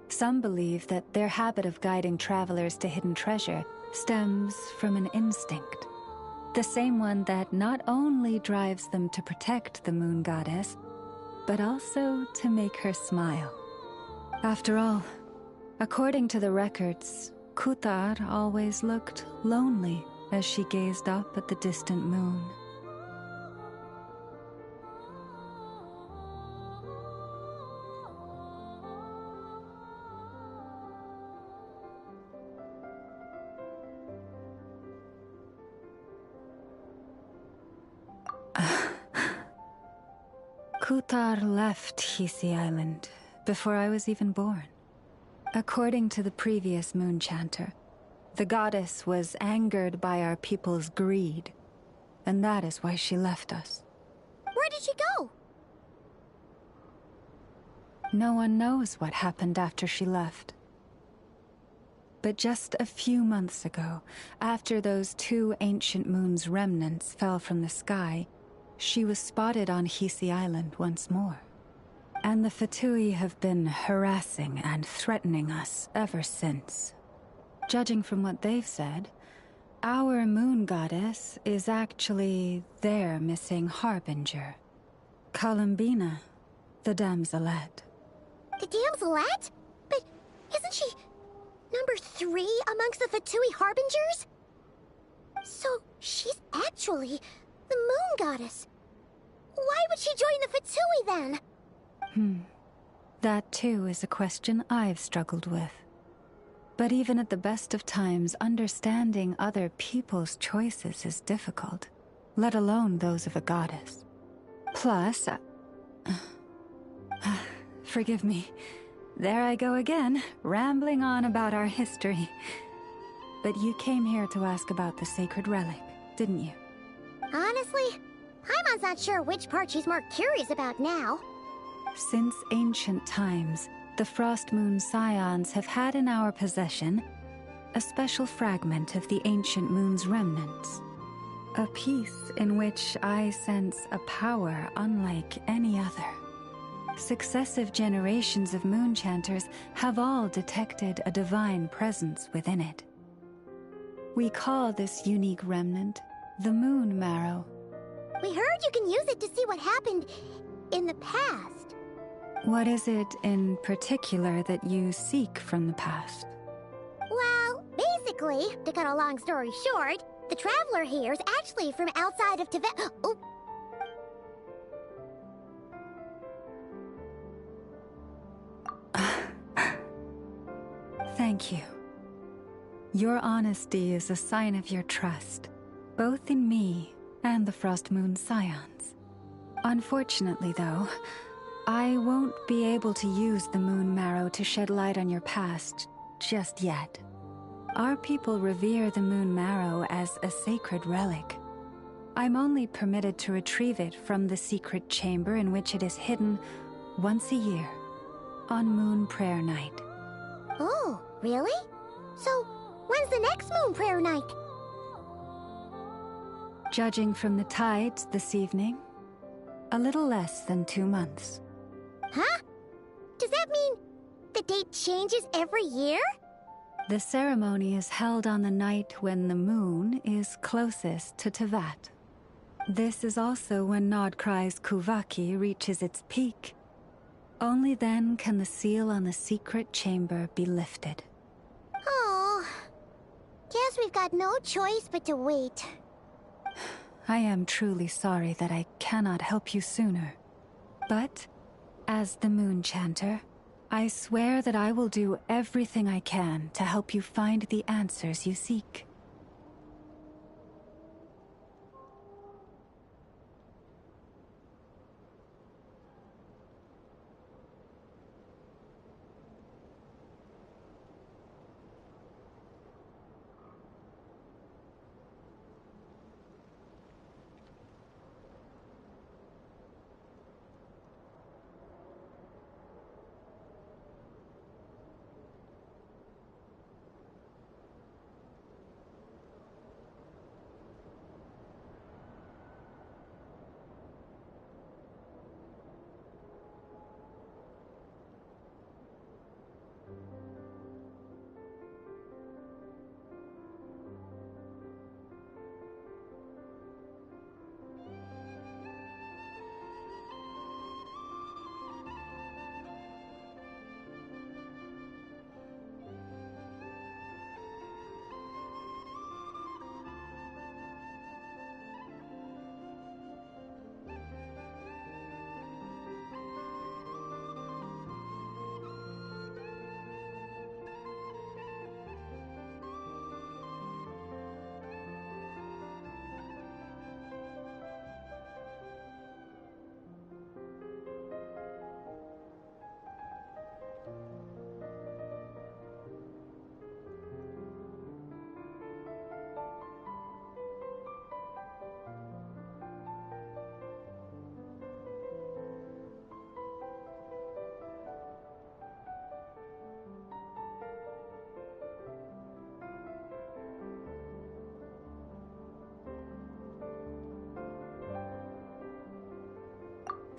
Some believe that their habit of guiding travelers to hidden treasure stems from an instinct. The same one that not only drives them to protect the moon goddess, but also to make her smile. After all, according to the records, Kuthar always looked lonely as she gazed up at the distant moon. Kuthar left Hisi Island before I was even born. According to the previous moon chanter, the goddess was angered by our people's greed, and that is why she left us. Where did she go? No one knows what happened after she left. But just a few months ago, after those 2 ancient moons' remnants fell from the sky, she was spotted on Hisi Island once more. And the Fatui have been harassing and threatening us ever since. Judging from what they've said, our moon goddess is actually their missing harbinger, Columbina, the damselette. The damselette? But isn't she number 3 amongst the Fatui harbingers? So she's actually the moon goddess. Why would she join the Fatui then? That too is a question I've struggled with. But even at the best of times, understanding other people's choices is difficult, let alone those of a goddess. Plus, forgive me, there I go again, rambling on about our history. But you came here to ask about the sacred relic, didn't you? Honestly, Paimon's not sure which part she's more curious about now. Since ancient times, the Frost Moon Scions have had in our possession a special fragment of the ancient moon's remnants. A piece in which I sense a power unlike any other. Successive generations of moonchanters have all detected a divine presence within it. We call this unique remnant the Moon Marrow. We heard you can use it to see what happened in the past. What is it in particular that you seek from the past? Well, basically, to cut a long story short, the traveler here is actually from outside of Tibet. Oh. Thank you. Your honesty is a sign of your trust, both in me and the Frost Moon Scions. Unfortunately, though, I won't be able to use the Moon Marrow to shed light on your past just yet. Our people revere the Moon Marrow as a sacred relic. I'm only permitted to retrieve it from the secret chamber in which it is hidden once a year, on Moon Prayer Night. Oh, really? So, when's the next Moon Prayer Night? Judging from the tides this evening, a little less than 2 months. Huh? Does that mean the date changes every year? The ceremony is held on the night when the moon is closest to Tevat. This is also when Nod-Krai's Kuvaki reaches its peak. Only then can the seal on the secret chamber be lifted. Oh, guess we've got no choice but to wait. I am truly sorry that I cannot help you sooner. But, as the Moon Chanter, I swear that I will do everything I can to help you find the answers you seek.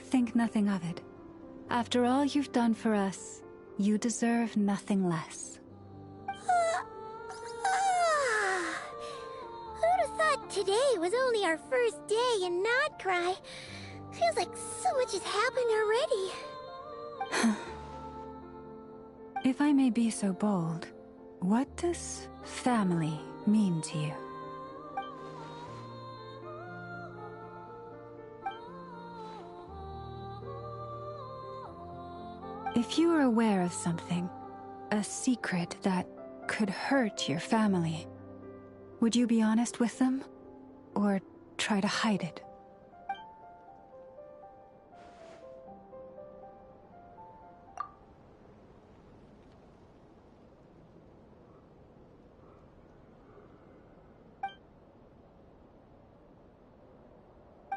Think nothing of it. After all you've done for us, you deserve nothing less. Who'd have thought today was only our first day in Nod-Krai? Feels like so much has happened already. If I may be so bold, what does family mean to you? If you were aware of something, a secret that could hurt your family, would you be honest with them? Or try to hide it?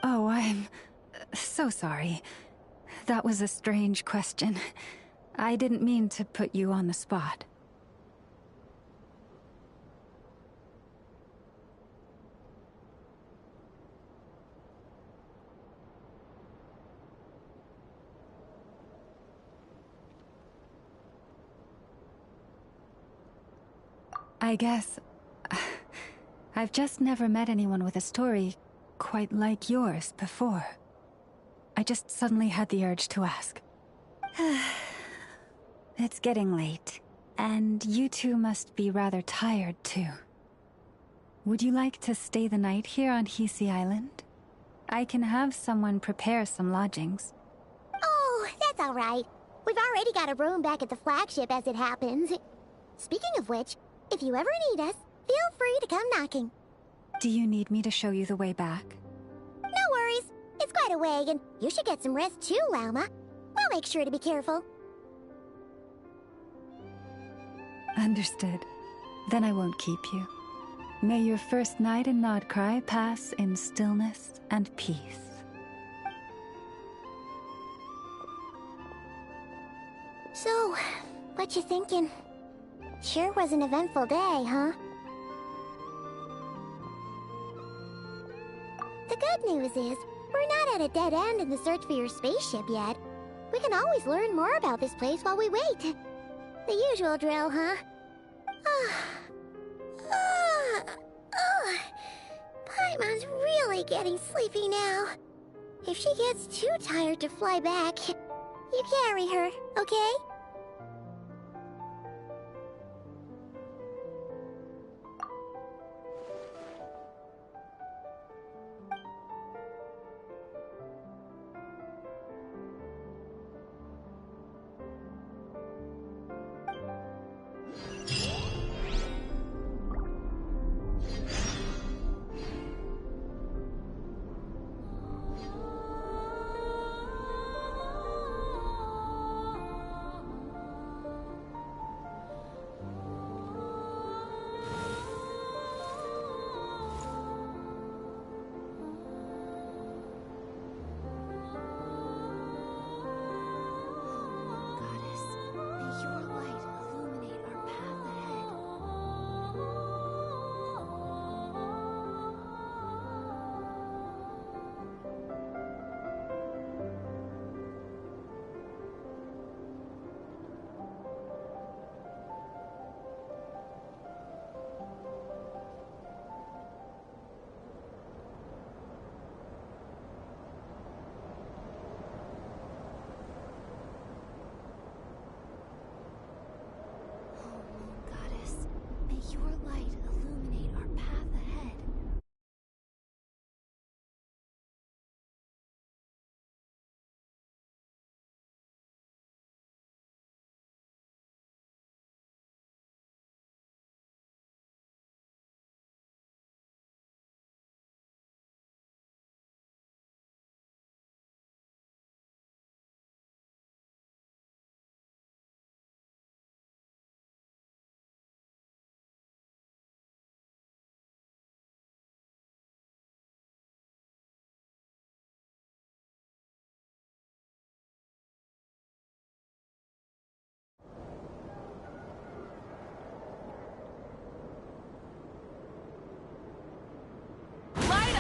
Oh, I'm so sorry. That was a strange question. I didn't mean to put you on the spot. I guess... I've just never met anyone with a story quite like yours before. I just suddenly had the urge to ask. It's getting late, and you two must be rather tired too. Would you like to stay the night here on Hisi Island? I can have someone prepare some lodgings. Oh, that's all right. We've already got a room back at the flagship as it happens. Speaking of which, if you ever need us, feel free to come knocking. Do you need me to show you the way back? No worries. It's quite a way, and you should get some rest too, Lauma. We'll make sure to be careful. Understood. Then I won't keep you. May your first night in Nod-Krai pass in stillness and peace. So, what you thinking? Sure was an eventful day, huh? The good news is, we're not at a dead end in the search for your spaceship yet. We can always learn more about this place while we wait. The usual drill, huh? Paimon's really getting sleepy now. If she gets too tired to fly back, you carry her, okay?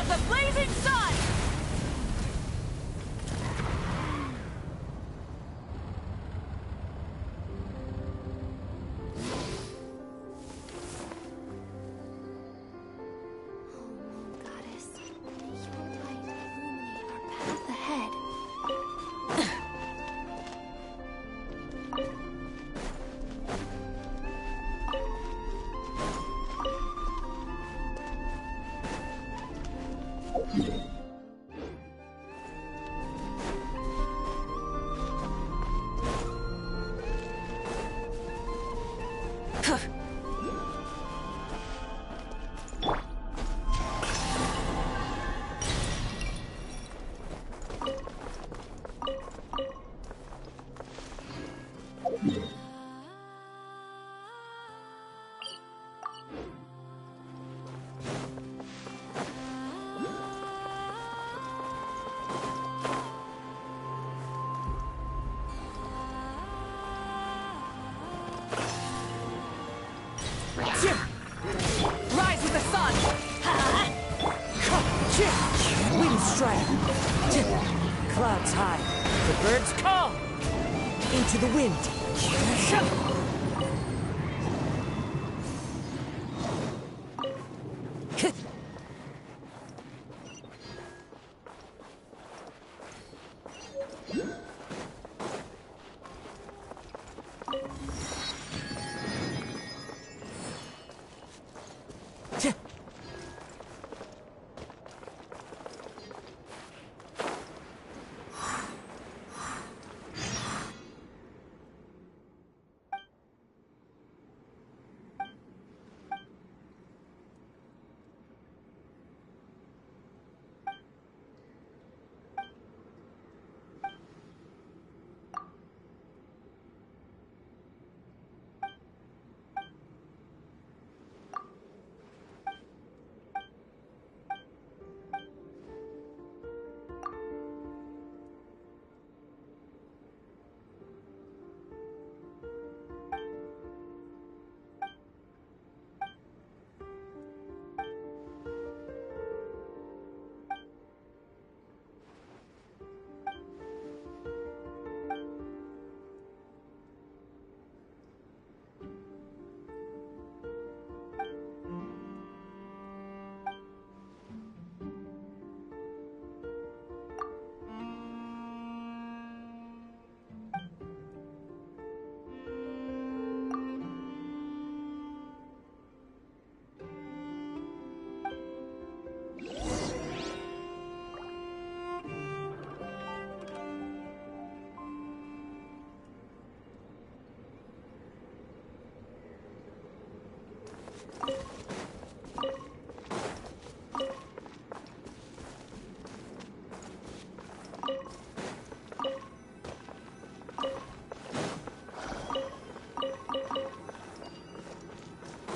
The blazing sun! clouds high. The birds call. Into the wind.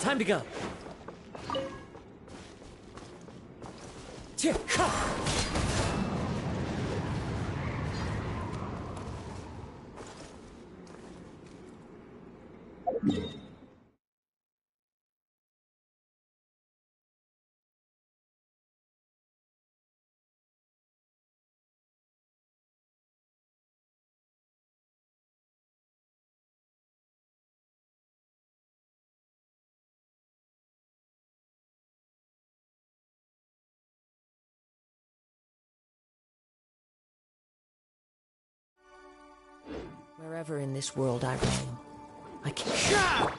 Time to go. Wherever in this world I roam, I can't.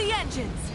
the engines!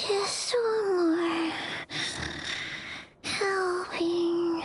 Just one more helping.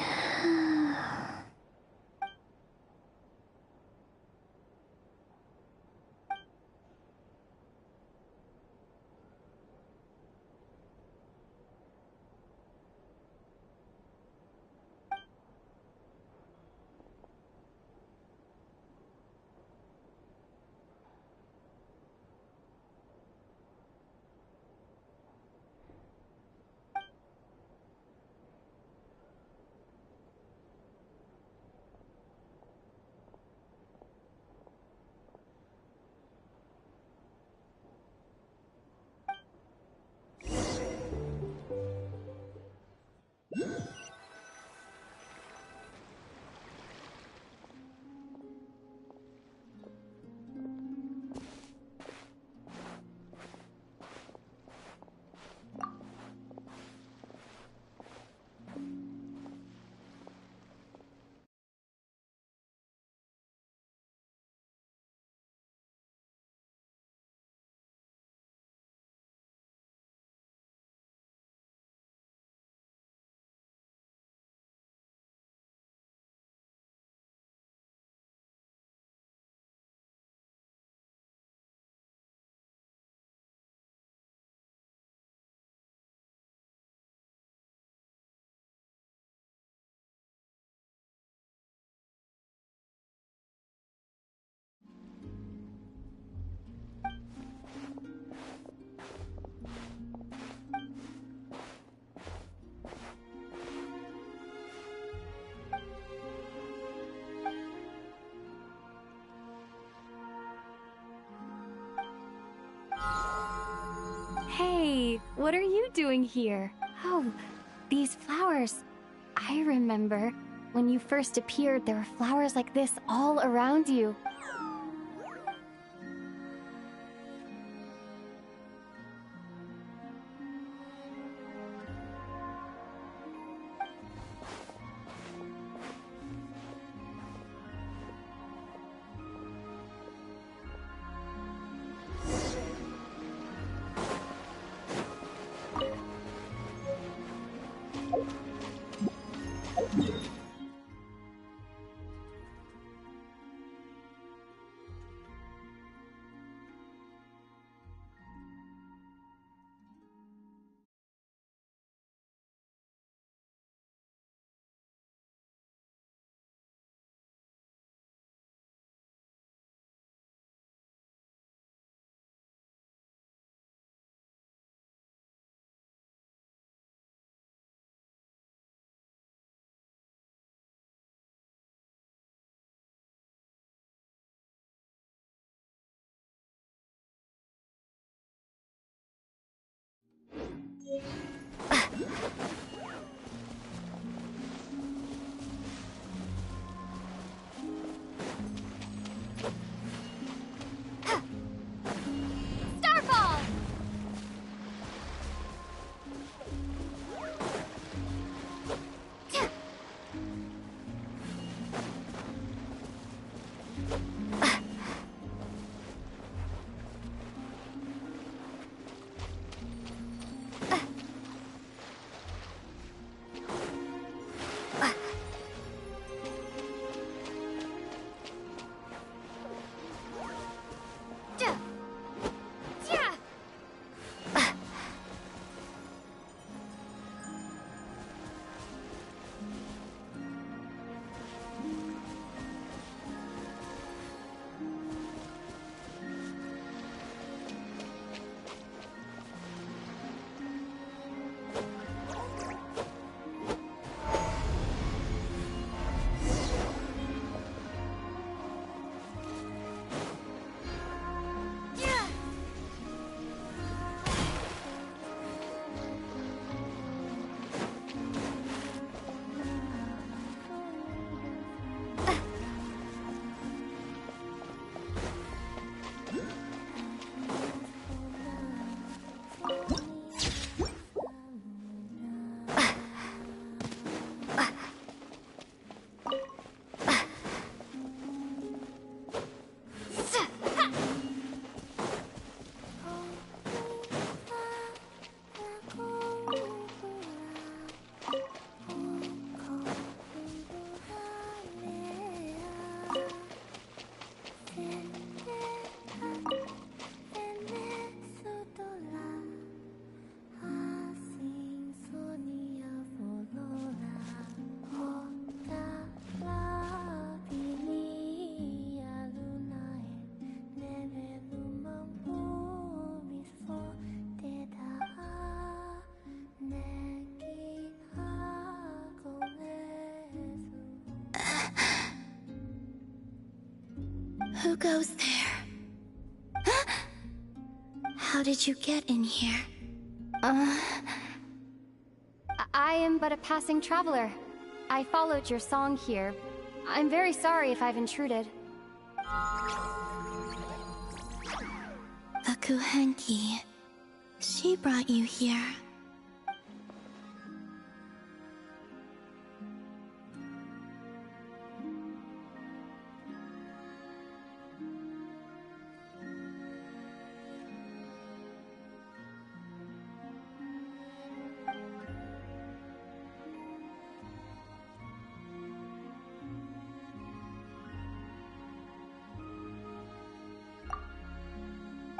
Hey, what are you doing here? Oh, these flowers. I remember when you first appeared, there were flowers like this all around you. Who goes there? How did you get in here? I am but a passing traveler. I followed your song here. I'm very sorry if I've intruded. The Kuhenki. She brought you here.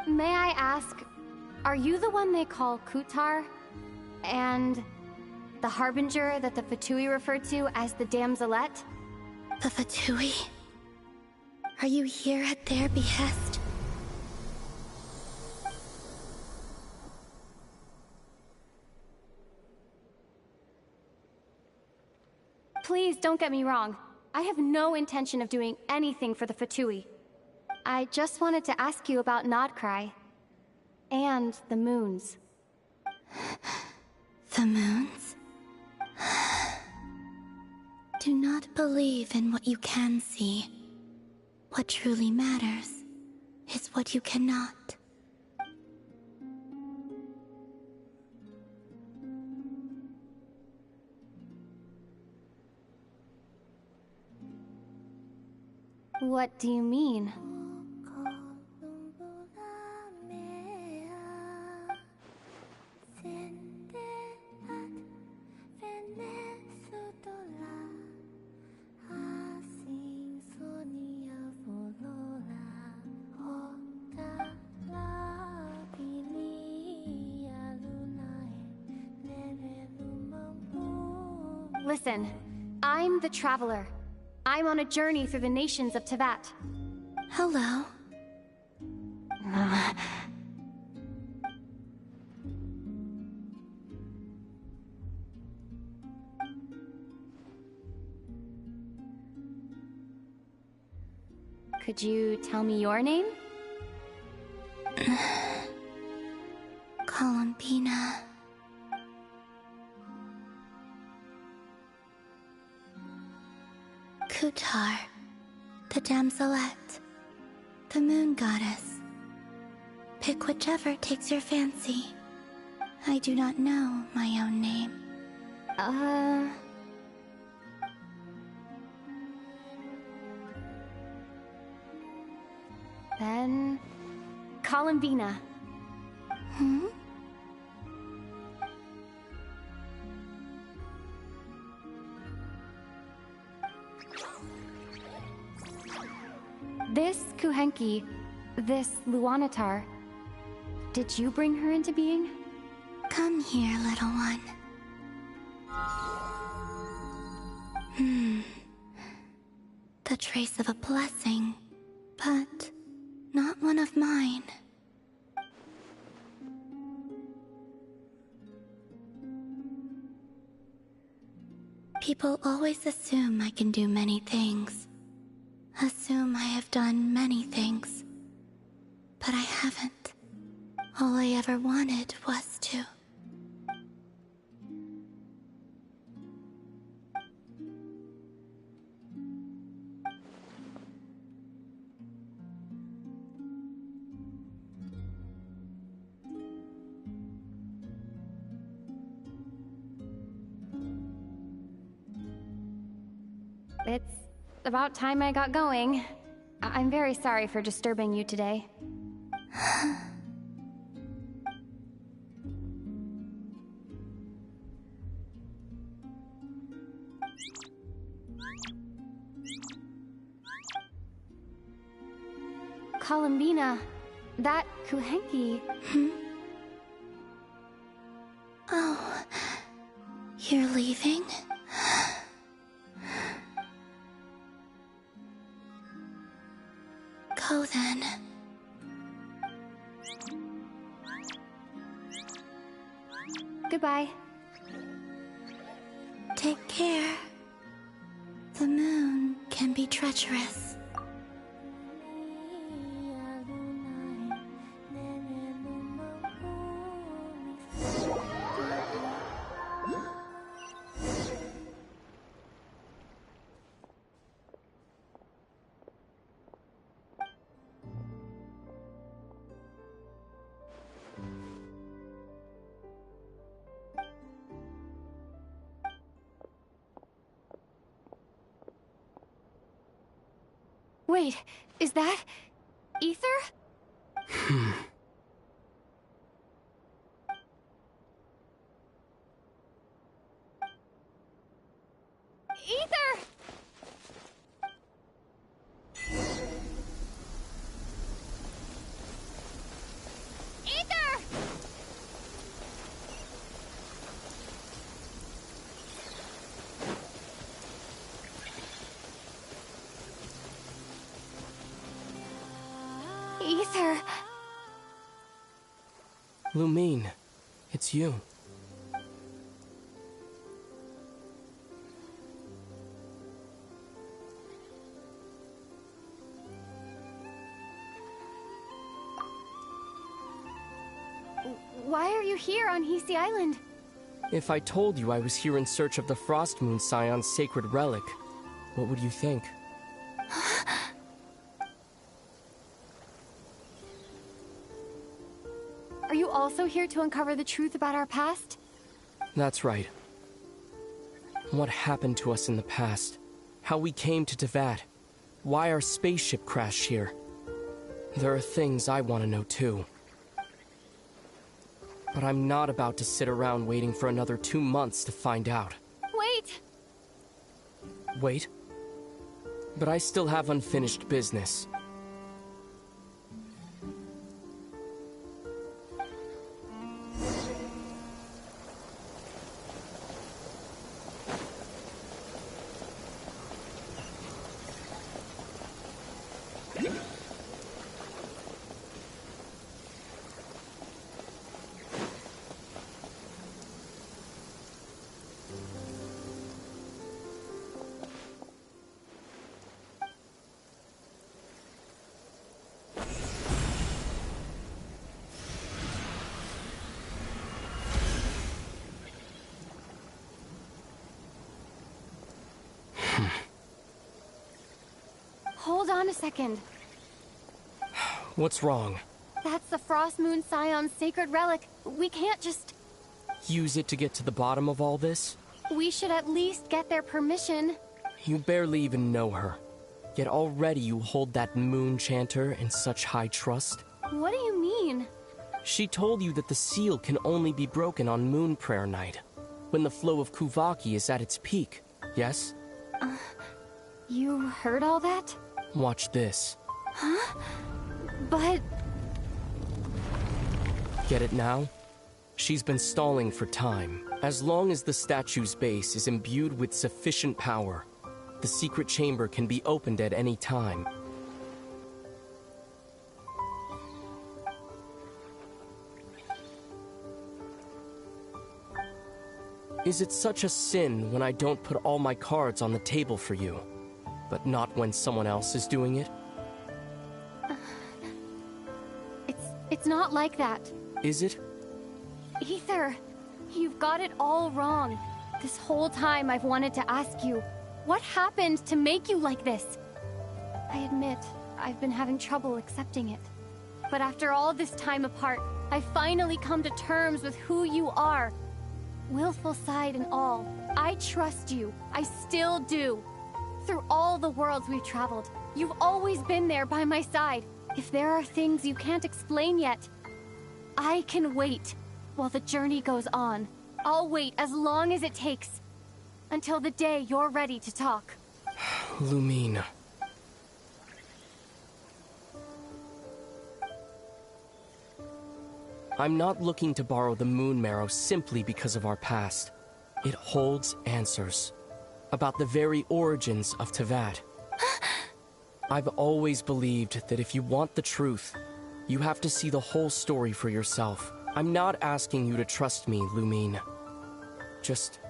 May I ask, are you the one they call Kutar? And the Harbinger that the Fatui referred to as the Damselette? The Fatui? Are you here at their behest? Please don't get me wrong. I have no intention of doing anything for the Fatui. I just wanted to ask you about Nod-Krai. And the moons. The moons? Do not believe in what you can see. What truly matters is what you cannot. What do you mean? Listen, I'm the Traveler. I'm on a journey through the nations of Teyvat. Hello. Could you tell me your name? Columbina. Kutar, the Damselette, the Moon Goddess. Pick whichever takes your fancy. I do not know my own name. Then... Columbina. Hmm? This Kuhenki, this Luanatar, did you bring her into being? Come here, little one. The trace of a blessing, but not one of mine. People always assume I can do many things. Assume I have done many things. But I haven't. All I ever wanted was to. It's about time I got going. I'm very sorry for disturbing you today. Columbina, that Kuhenki... Oh, you're leaving? Go then. Goodbye. Take care. The moon can be treacherous. Wait, is that... Ether? Ether! Ether! Ether... Lumine, it's you. Why are you here on Hisi Island? If I told you I was here in search of the Frost Moon Scion's sacred relic, what would you think? Are you also here to uncover the truth about our past? That's right. What happened to us in the past? How we came to Teyvat? Why our spaceship crashed here? There are things I want to know too. But I'm not about to sit around waiting for another 2 months to find out. Wait! Wait? But I still have unfinished business. Hold on a second. What's wrong? That's the Frost Moon Scion's sacred relic. We can't just... Use it to get to the bottom of all this? We should at least get their permission. You barely even know her. Yet already you hold that moon chanter in such high trust. What do you mean? She told you that the seal can only be broken on Moon Prayer Night, when the flow of Kuvaki is at its peak, yes? You heard all that? Watch this. Huh? But... Get it now? She's been stalling for time. As long as the statue's base is imbued with sufficient power, the secret chamber can be opened at any time. Is it such a sin when I don't put all my cards on the table for you, but not when someone else is doing it? It's not like that. Is it? Ether, you've got it all wrong. This whole time I've wanted to ask you, what happened to make you like this? I admit, I've been having trouble accepting it. But after all this time apart, I've finally come to terms with who you are. Willful side and all, I trust you. I still do. Through all the worlds we've traveled, you've always been there by my side. If there are things you can't explain yet, I can wait while the journey goes on. I'll wait as long as it takes, until the day you're ready to talk. Lumine. I'm not looking to borrow the Moon Marrow simply because of our past. It holds answers about the very origins of Teyvat. I've always believed that if you want the truth, you have to see the whole story for yourself. I'm not asking you to trust me, Lumine. Just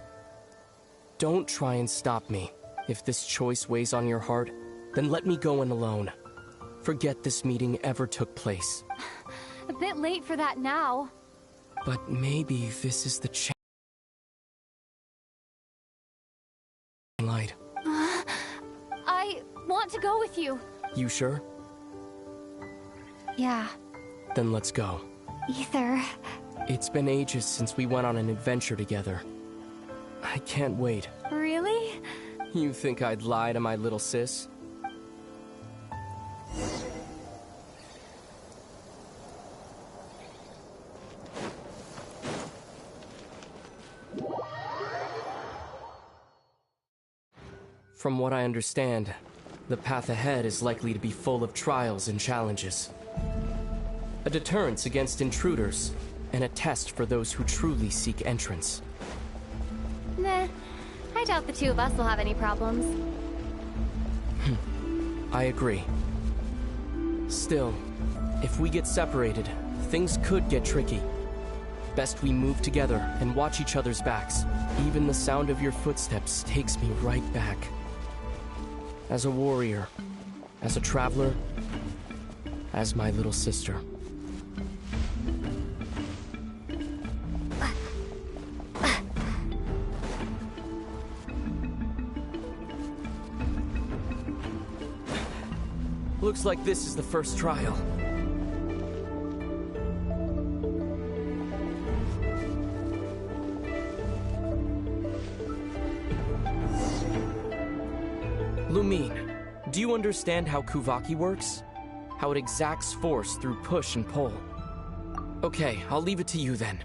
don't try and stop me. If this choice weighs on your heart, then let me go in alone. Forget this meeting ever took place. A bit late for that now. But maybe this is the light. I want to go with you. You sure? Yeah. Then let's go. Ether. It's been ages since we went on an adventure together. I can't wait. Really? You think I'd lie to my little sis? From what I understand, the path ahead is likely to be full of trials and challenges. A deterrence against intruders, and a test for those who truly seek entrance. Nah, I doubt the two of us will have any problems. I agree. Still, if we get separated, things could get tricky. Best we move together and watch each other's backs. Even the sound of your footsteps takes me right back. As a warrior, as a traveler, as my little sister. Looks like this is the first trial. Lumine, do you understand how Kuvaki works? How it exacts force through push and pull? Okay, I'll leave it to you then.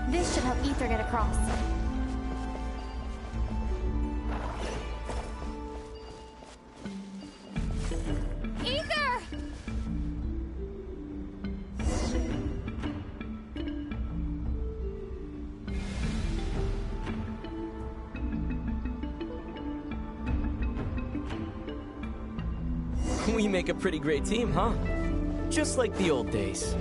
This should help Ether get across. Ether! We make a pretty great team, huh? Just like the old days.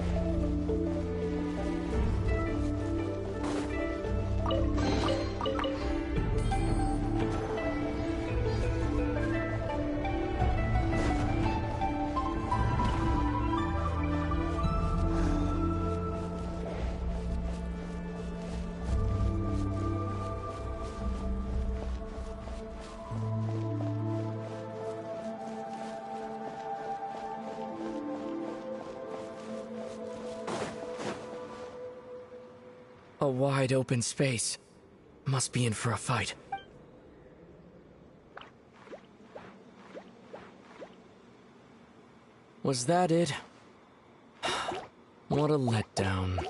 A wide open space. Must be in for a fight. Was that it? What a letdown.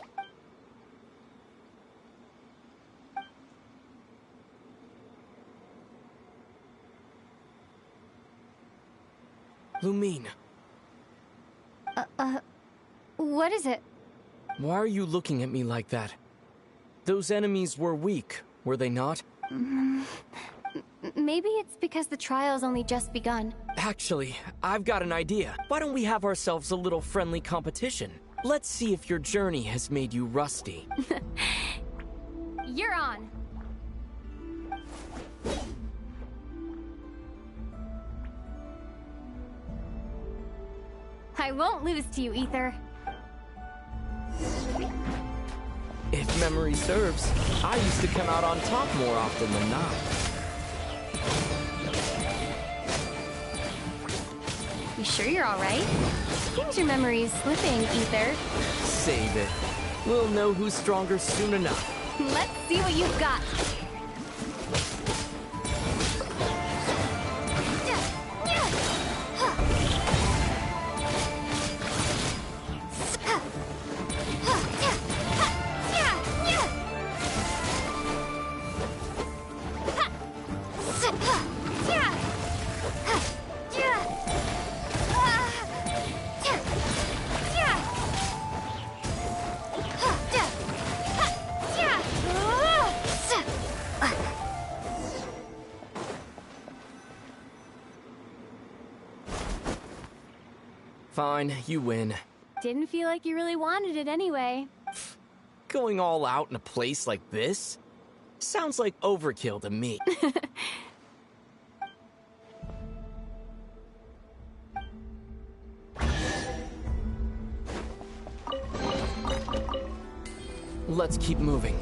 Lumine. What is it? Why are you looking at me like that? Those enemies were weak, were they not? Maybe it's because the trial's only just begun. Actually, I've got an idea. Why don't we have ourselves a little friendly competition? Let's see if your journey has made you rusty. You're on. I won't lose to you, Ether. If memory serves, I used to come out on top more often than not. You sure you're alright? Seems your memory's slipping, Ether. Save it. We'll know who's stronger soon enough. Let's see what you've got. Fine, you win. Didn't feel like you really wanted it anyway. Going all out in a place like this? Sounds like overkill to me. Let's keep moving.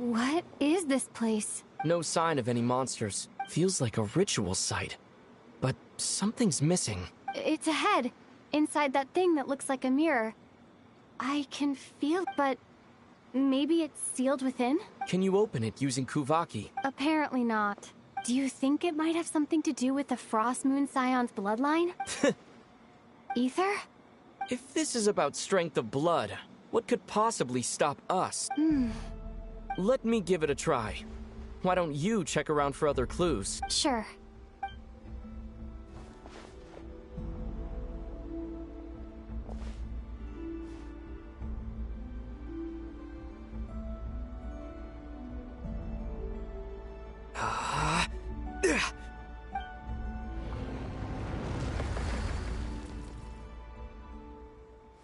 What is this place? No sign of any monsters. Feels like a ritual site. But something's missing. It's ahead, inside that thing that looks like a mirror. I can feel, but maybe it's sealed within? Can you open it using Kuvaki? Apparently not. Do you think it might have something to do with the Frost Moon Scion's bloodline? Ether? If this is about strength of blood, what could possibly stop us? Let me give it a try. Why don't you check around for other clues? Sure.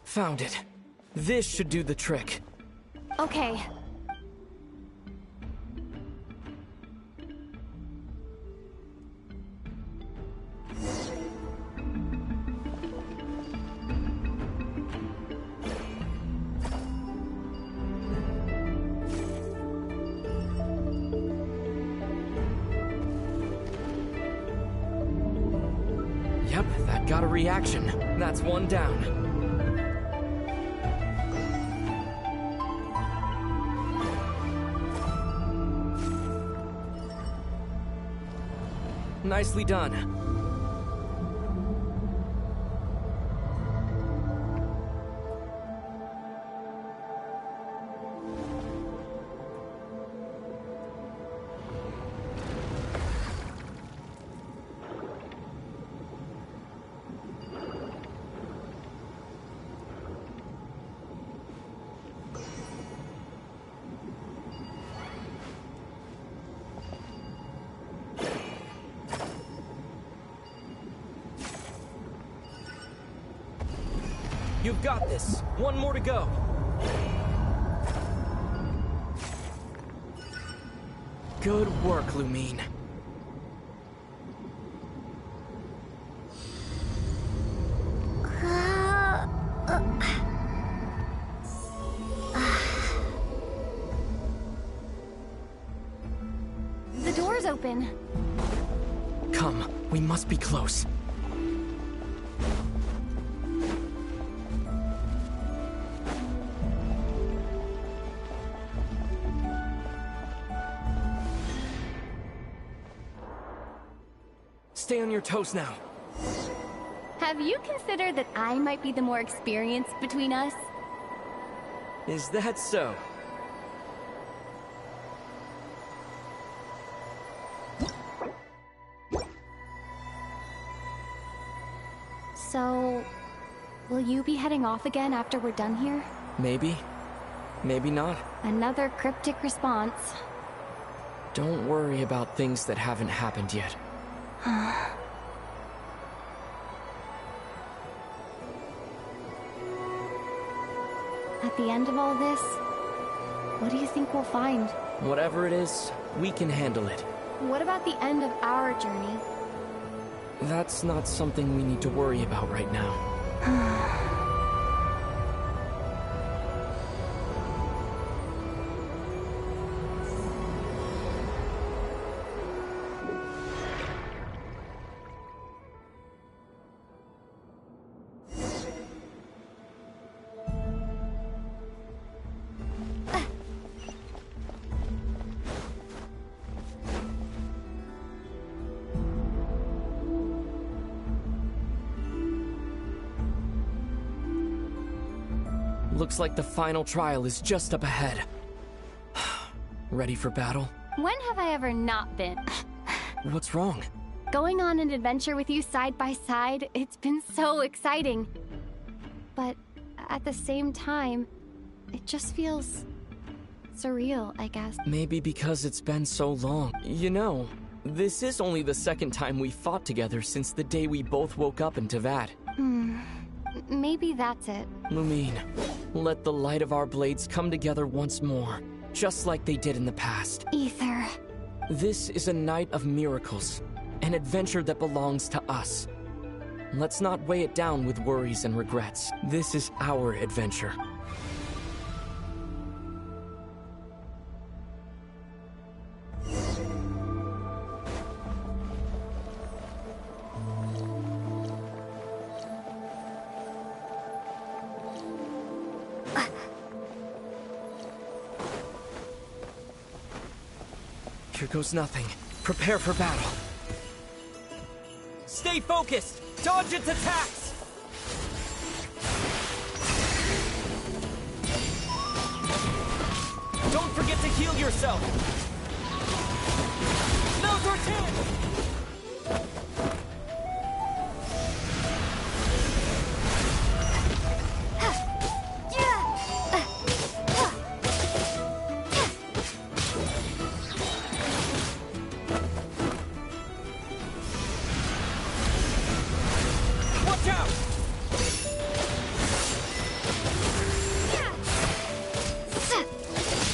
Found it. This should do the trick. Okay. Yep, that got a reaction. That's one down. Nicely done. You've got this. One more to go. Good work, Lumine. The door's open. Come, we must be close. Stay on your toes now. Have you considered that I might be the more experienced between us? Is that so? So, will you be heading off again after we're done here? Maybe. Maybe not. Another cryptic response. Don't worry about things that haven't happened yet. At the end of all this, what do you think we'll find? Whatever it is, we can handle it. What about the end of our journey? That's not something we need to worry about right now. Looks like the final trial is just up ahead. Ready for battle? When have I ever not been? What's wrong? Going on an adventure with you side by side, it's been so exciting. But at the same time, it just feels surreal, I guess. Maybe because it's been so long. You know, this is only the second time we fought together since the day we both woke up in Teyvat. Maybe that's it. Lumine, let the light of our blades come together once more, just like they did in the past. Ether. This is a night of miracles, an adventure that belongs to us. Let's not weigh it down with worries and regrets. This is our adventure. Here goes nothing. Prepare for battle. Stay focused! Dodge its attacks! Don't forget to heal yourself! Now's our chance!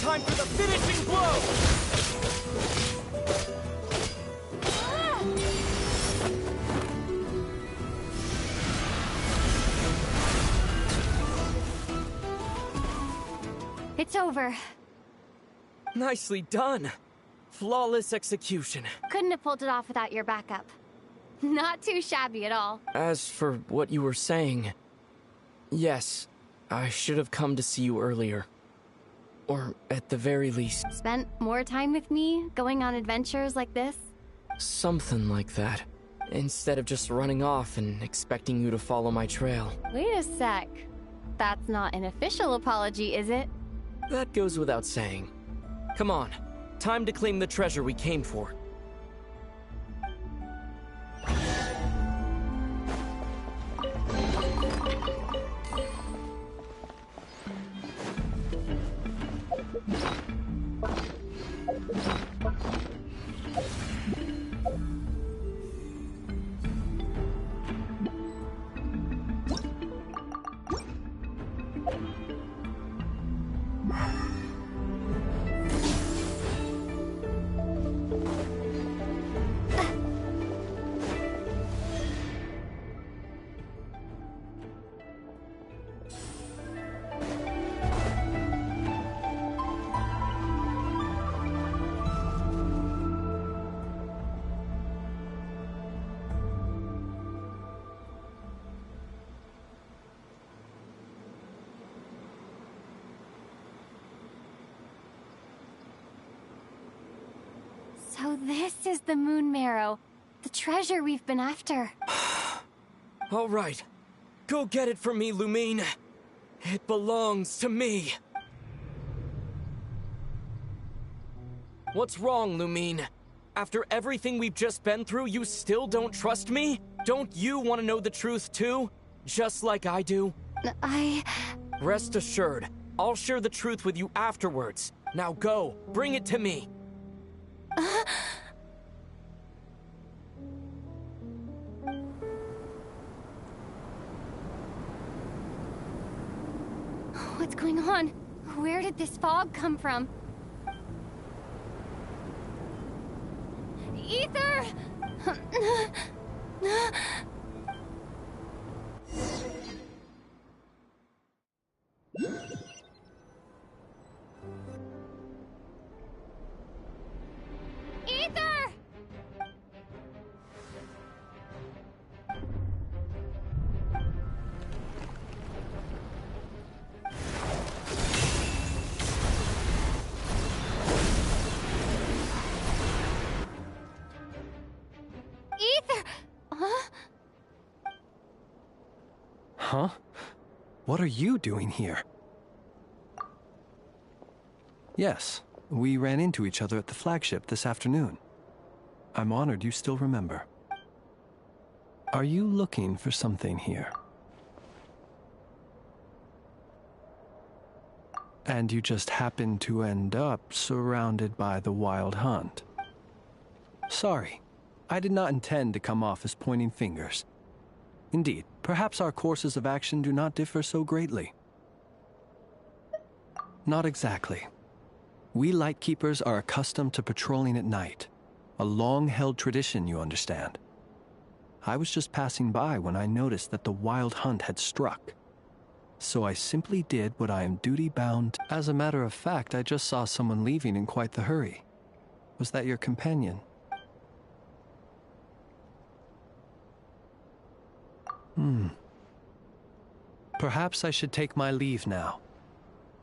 Time for the finishing blow! It's over. Nicely done. Flawless execution. Couldn't have pulled it off without your backup. Not too shabby at all. As for what you were saying, yes, I should have come to see you earlier. Or at the very least... Spent more time with me, going on adventures like this? Something like that. Instead of just running off and expecting you to follow my trail. Wait a sec. That's not an official apology, is it? That goes without saying. Come on, time to claim the treasure we came for. So this is the Moon Marrow, the treasure we've been after. All right, go get it for me, Lumine. It belongs to me. What's wrong, Lumine? After everything we've just been through, you still don't trust me? Don't you want to know the truth too? Just like I do? Rest assured, I'll share the truth with you afterwards. Now go, bring it to me. What's going on? Where did this fog come from? Ether! Ether! Ether! Huh? What are you doing here? Yes, we ran into each other at the flagship this afternoon. I'm honored you still remember. Are you looking for something here? And you just happened to end up surrounded by the Wild Hunt. Sorry, I did not intend to come off as pointing fingers. Indeed, perhaps our courses of action do not differ so greatly. Not exactly. We Lightkeepers are accustomed to patrolling at night. A long-held tradition, you understand. I was just passing by when I noticed that the Wild Hunt had struck. So I simply did what I am duty-bound. As a matter of fact, I just saw someone leaving in quite the hurry. Was that your companion? Perhaps I should take my leave now.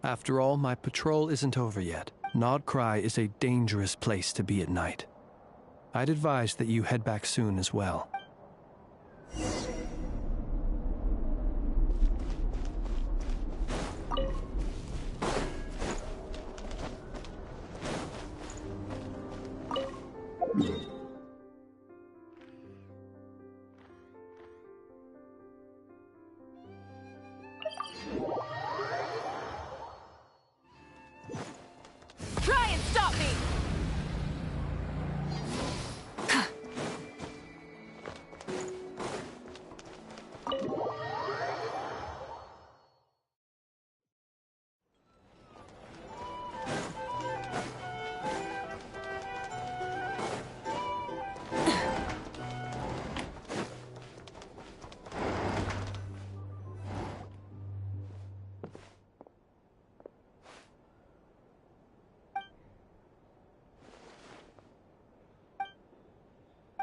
After all, my patrol isn't over yet. Nod-Krai is a dangerous place to be at night. I'd advise that you head back soon as well. Try and stop me!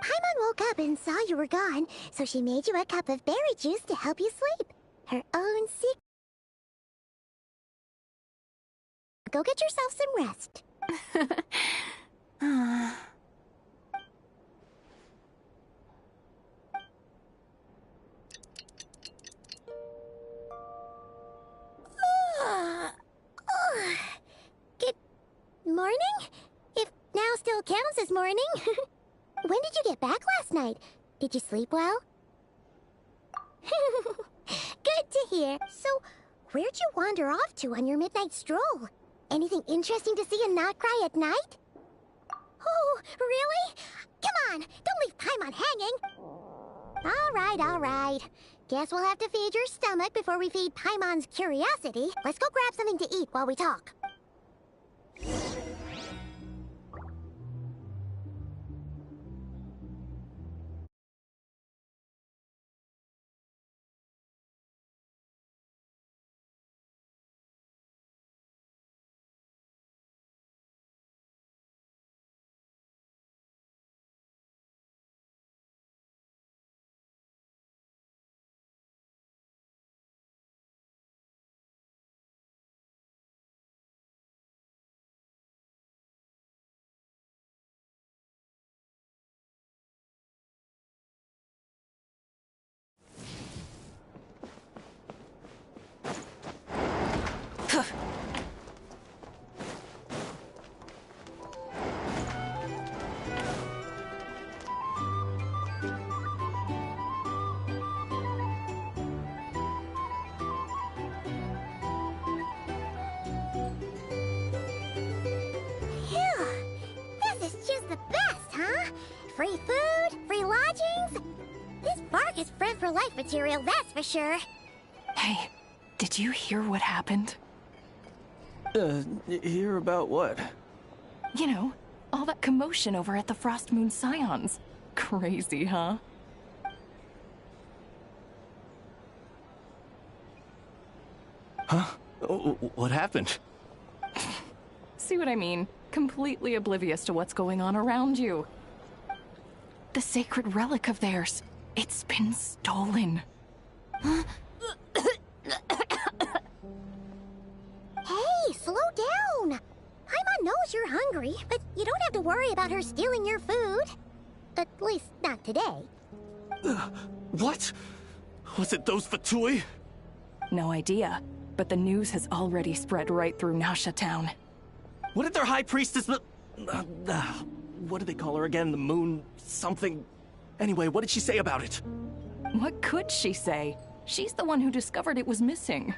Paimon woke up and saw you were gone, so she made you a cup of berry juice to help you sleep. Her own secret. Go get yourself some rest. Good morning? If now still counts as morning. When did you get back last night? Did you sleep well? Good to hear. So, where'd you wander off to on your midnight stroll? Anything interesting to see in Nod-Krai at night? Oh, really? Come on, don't leave Paimon hanging. All right. Guess we'll have to feed your stomach before we feed Paimon's curiosity. Let's go grab something to eat while we talk. Free food, free lodgings. This bark is friend for life material, that's for sure. Hey, Did you hear what happened? Hear about what? You know, all that commotion over at the Frost Moon Scions. Crazy, huh? Huh? What happened? See what I mean? Completely oblivious to what's going on around you. The sacred relic of theirs. It's been stolen. Hey, slow down! Paimon knows you're hungry, but you don't have to worry about her stealing your food. At least, not today. What? Was it those Fatui? No idea, but the news has already spread right through Nasha Town. What did their high priestess... what did they call her again? The moon... something... Anyway, what did she say about it? What could she say? She's the one who discovered it was missing.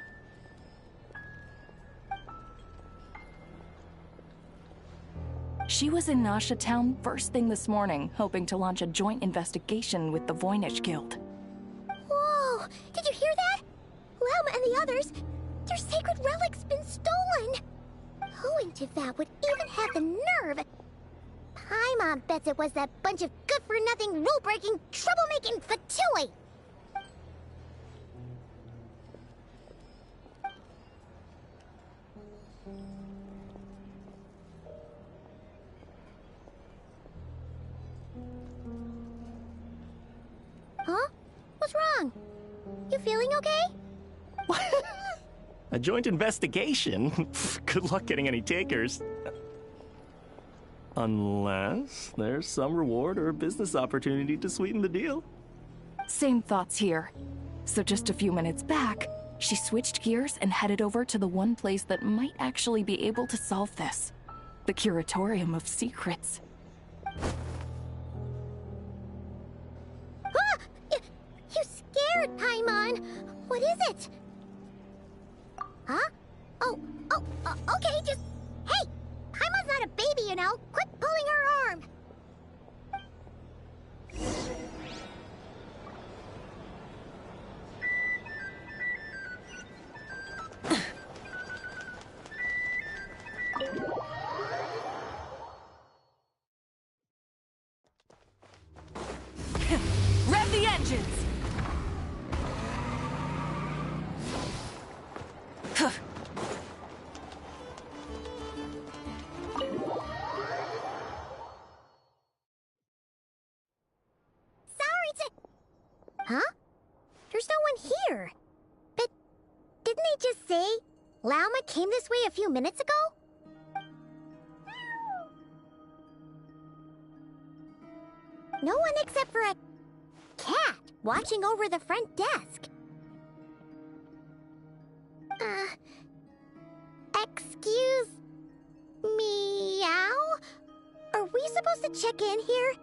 She was in Nasha Town first thing this morning, hoping to launch a joint investigation with the Voynich Guild. Whoa! Did you hear that? Lauma and the others, their sacred relic's been stolen! Who in Teyvat would even have the nerve? Paimon bets it was that bunch of good-for-nothing, rule-breaking, troublemaking Fatui! Huh? What's wrong? You feeling okay? A joint investigation? Good luck getting any takers. Unless there's some reward or business opportunity to sweeten the deal. Same thoughts here. So just a few minutes back, she switched gears and headed over to the one place that might actually be able to solve this. The Curatorium of Secrets. Ah! You scared, Paimon! What is it? Huh? Okay, just... Hey! Paimon's not a baby, you know! Quit pulling her arm! Rev the engines! Huh? There's no one here. But didn't they just say Lauma came this way a few minutes ago? No one except for a cat watching over the front desk. Excuse... meow? Are we supposed to check in here?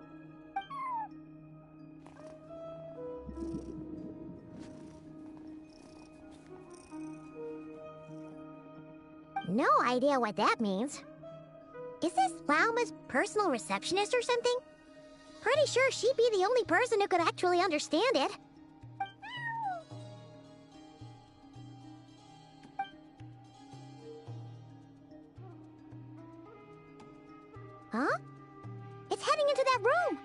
No idea what that means. Is this Lauma's personal receptionist or something? Pretty sure she'd be the only person who could actually understand it. Huh? It's heading into that room!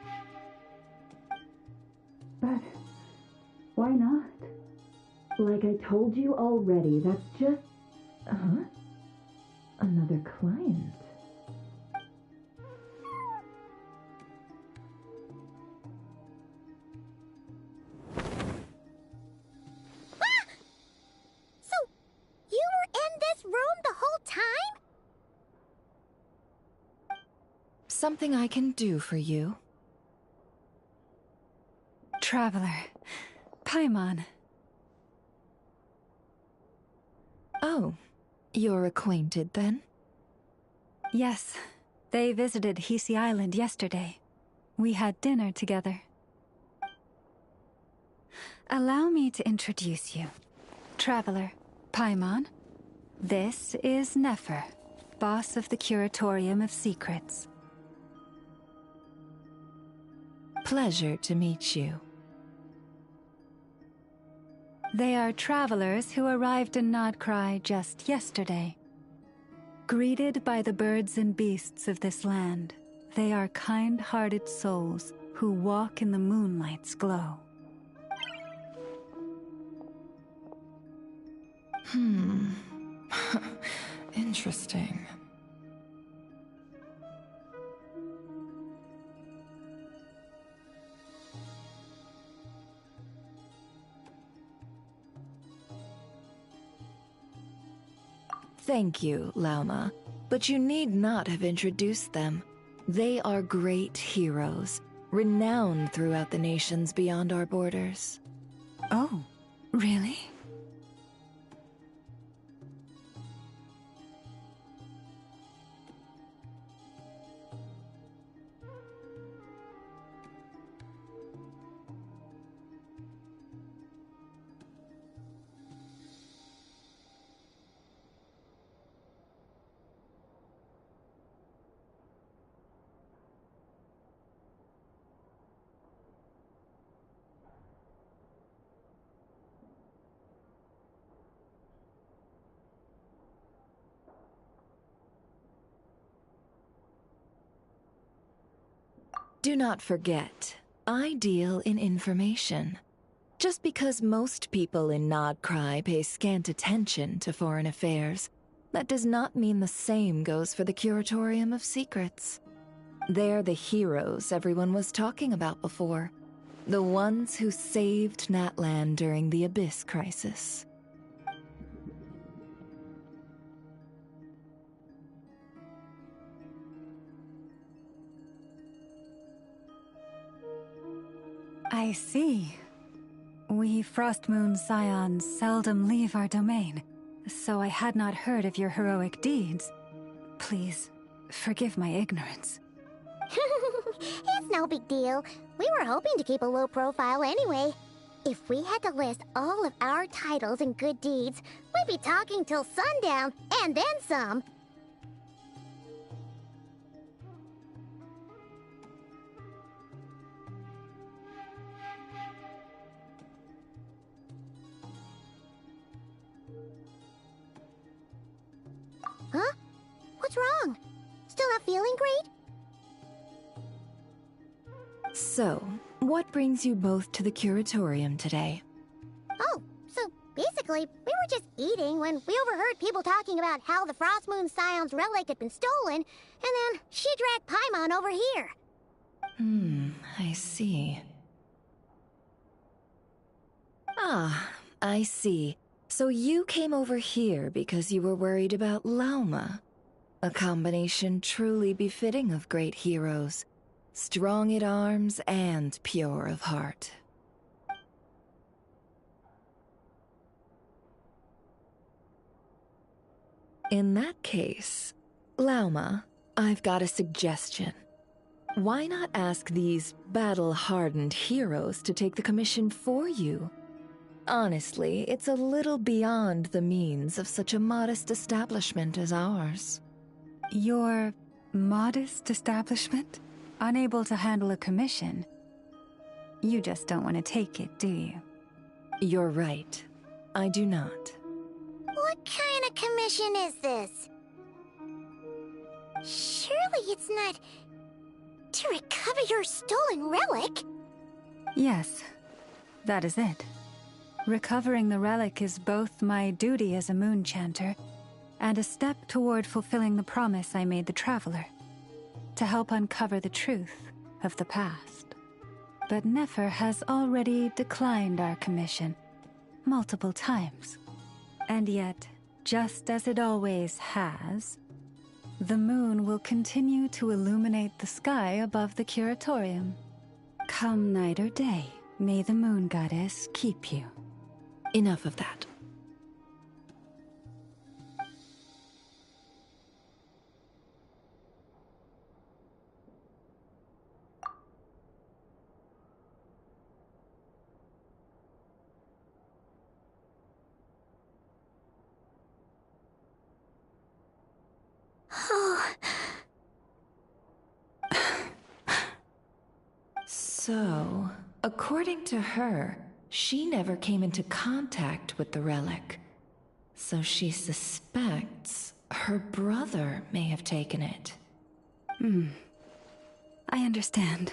But why not? Like I told you already, that's just... Huh? Another client. Ah! So, you were in this room the whole time? Something I can do for you? Traveler. Paimon. Oh, you're acquainted then? Yes. They visited Hisi Island yesterday. We had dinner together. Allow me to introduce you. Traveler, Paimon. This is Nefer, boss of the Curatorium of Secrets. Pleasure to meet you. They are travelers who arrived in Nod-Krai just yesterday. Greeted by the birds and beasts of this land, they are kind-hearted souls who walk in the moonlight's glow. Interesting. Thank you, Lauma, but you need not have introduced them. They are great heroes, renowned throughout the nations beyond our borders. Oh, really? Do not forget, I deal in information. Just because most people in Nod-Krai pay scant attention to foreign affairs, that does not mean the same goes for the Curatorium of Secrets. They're the heroes everyone was talking about before. The ones who saved Natlan during the Abyss Crisis. I see. We Frostmoon Scions seldom leave our domain, so I had not heard of your heroic deeds. Please, forgive my ignorance. It's no big deal. We were hoping to keep a low profile anyway. If we had to list all of our titles and good deeds, we'd be talking till sundown, and then some. Huh? What's wrong? Still not feeling great? So, what brings you both to the Curatorium today? Oh, so basically, we were just eating when we overheard people talking about how the Frostmoon Scion's relic had been stolen, and then she dragged Paimon over here. I see. Ah, I see. So you came over here because you were worried about Lauma. A combination truly befitting of great heroes. Strong at arms and pure of heart. In that case, Lauma, I've got a suggestion. Why not ask these battle-hardened heroes to take the commission for you? Honestly, it's a little beyond the means of such a modest establishment as ours. Your modest establishment? Unable to handle a commission? You just don't want to take it, do you? You're right. I do not. What kind of commission is this? Surely it's not to recover your stolen relic? Yes, that is it. Recovering the relic is both my duty as a moon chanter and a step toward fulfilling the promise I made the Traveler, to help uncover the truth of the past. But Nefer has already declined our commission multiple times. And yet, just as it always has, the moon will continue to illuminate the sky above the Curatorium. Come night or day, may the moon goddess keep you. Enough of that. So, according to her, She never came into contact with the relic, so she suspects her brother may have taken it. I understand.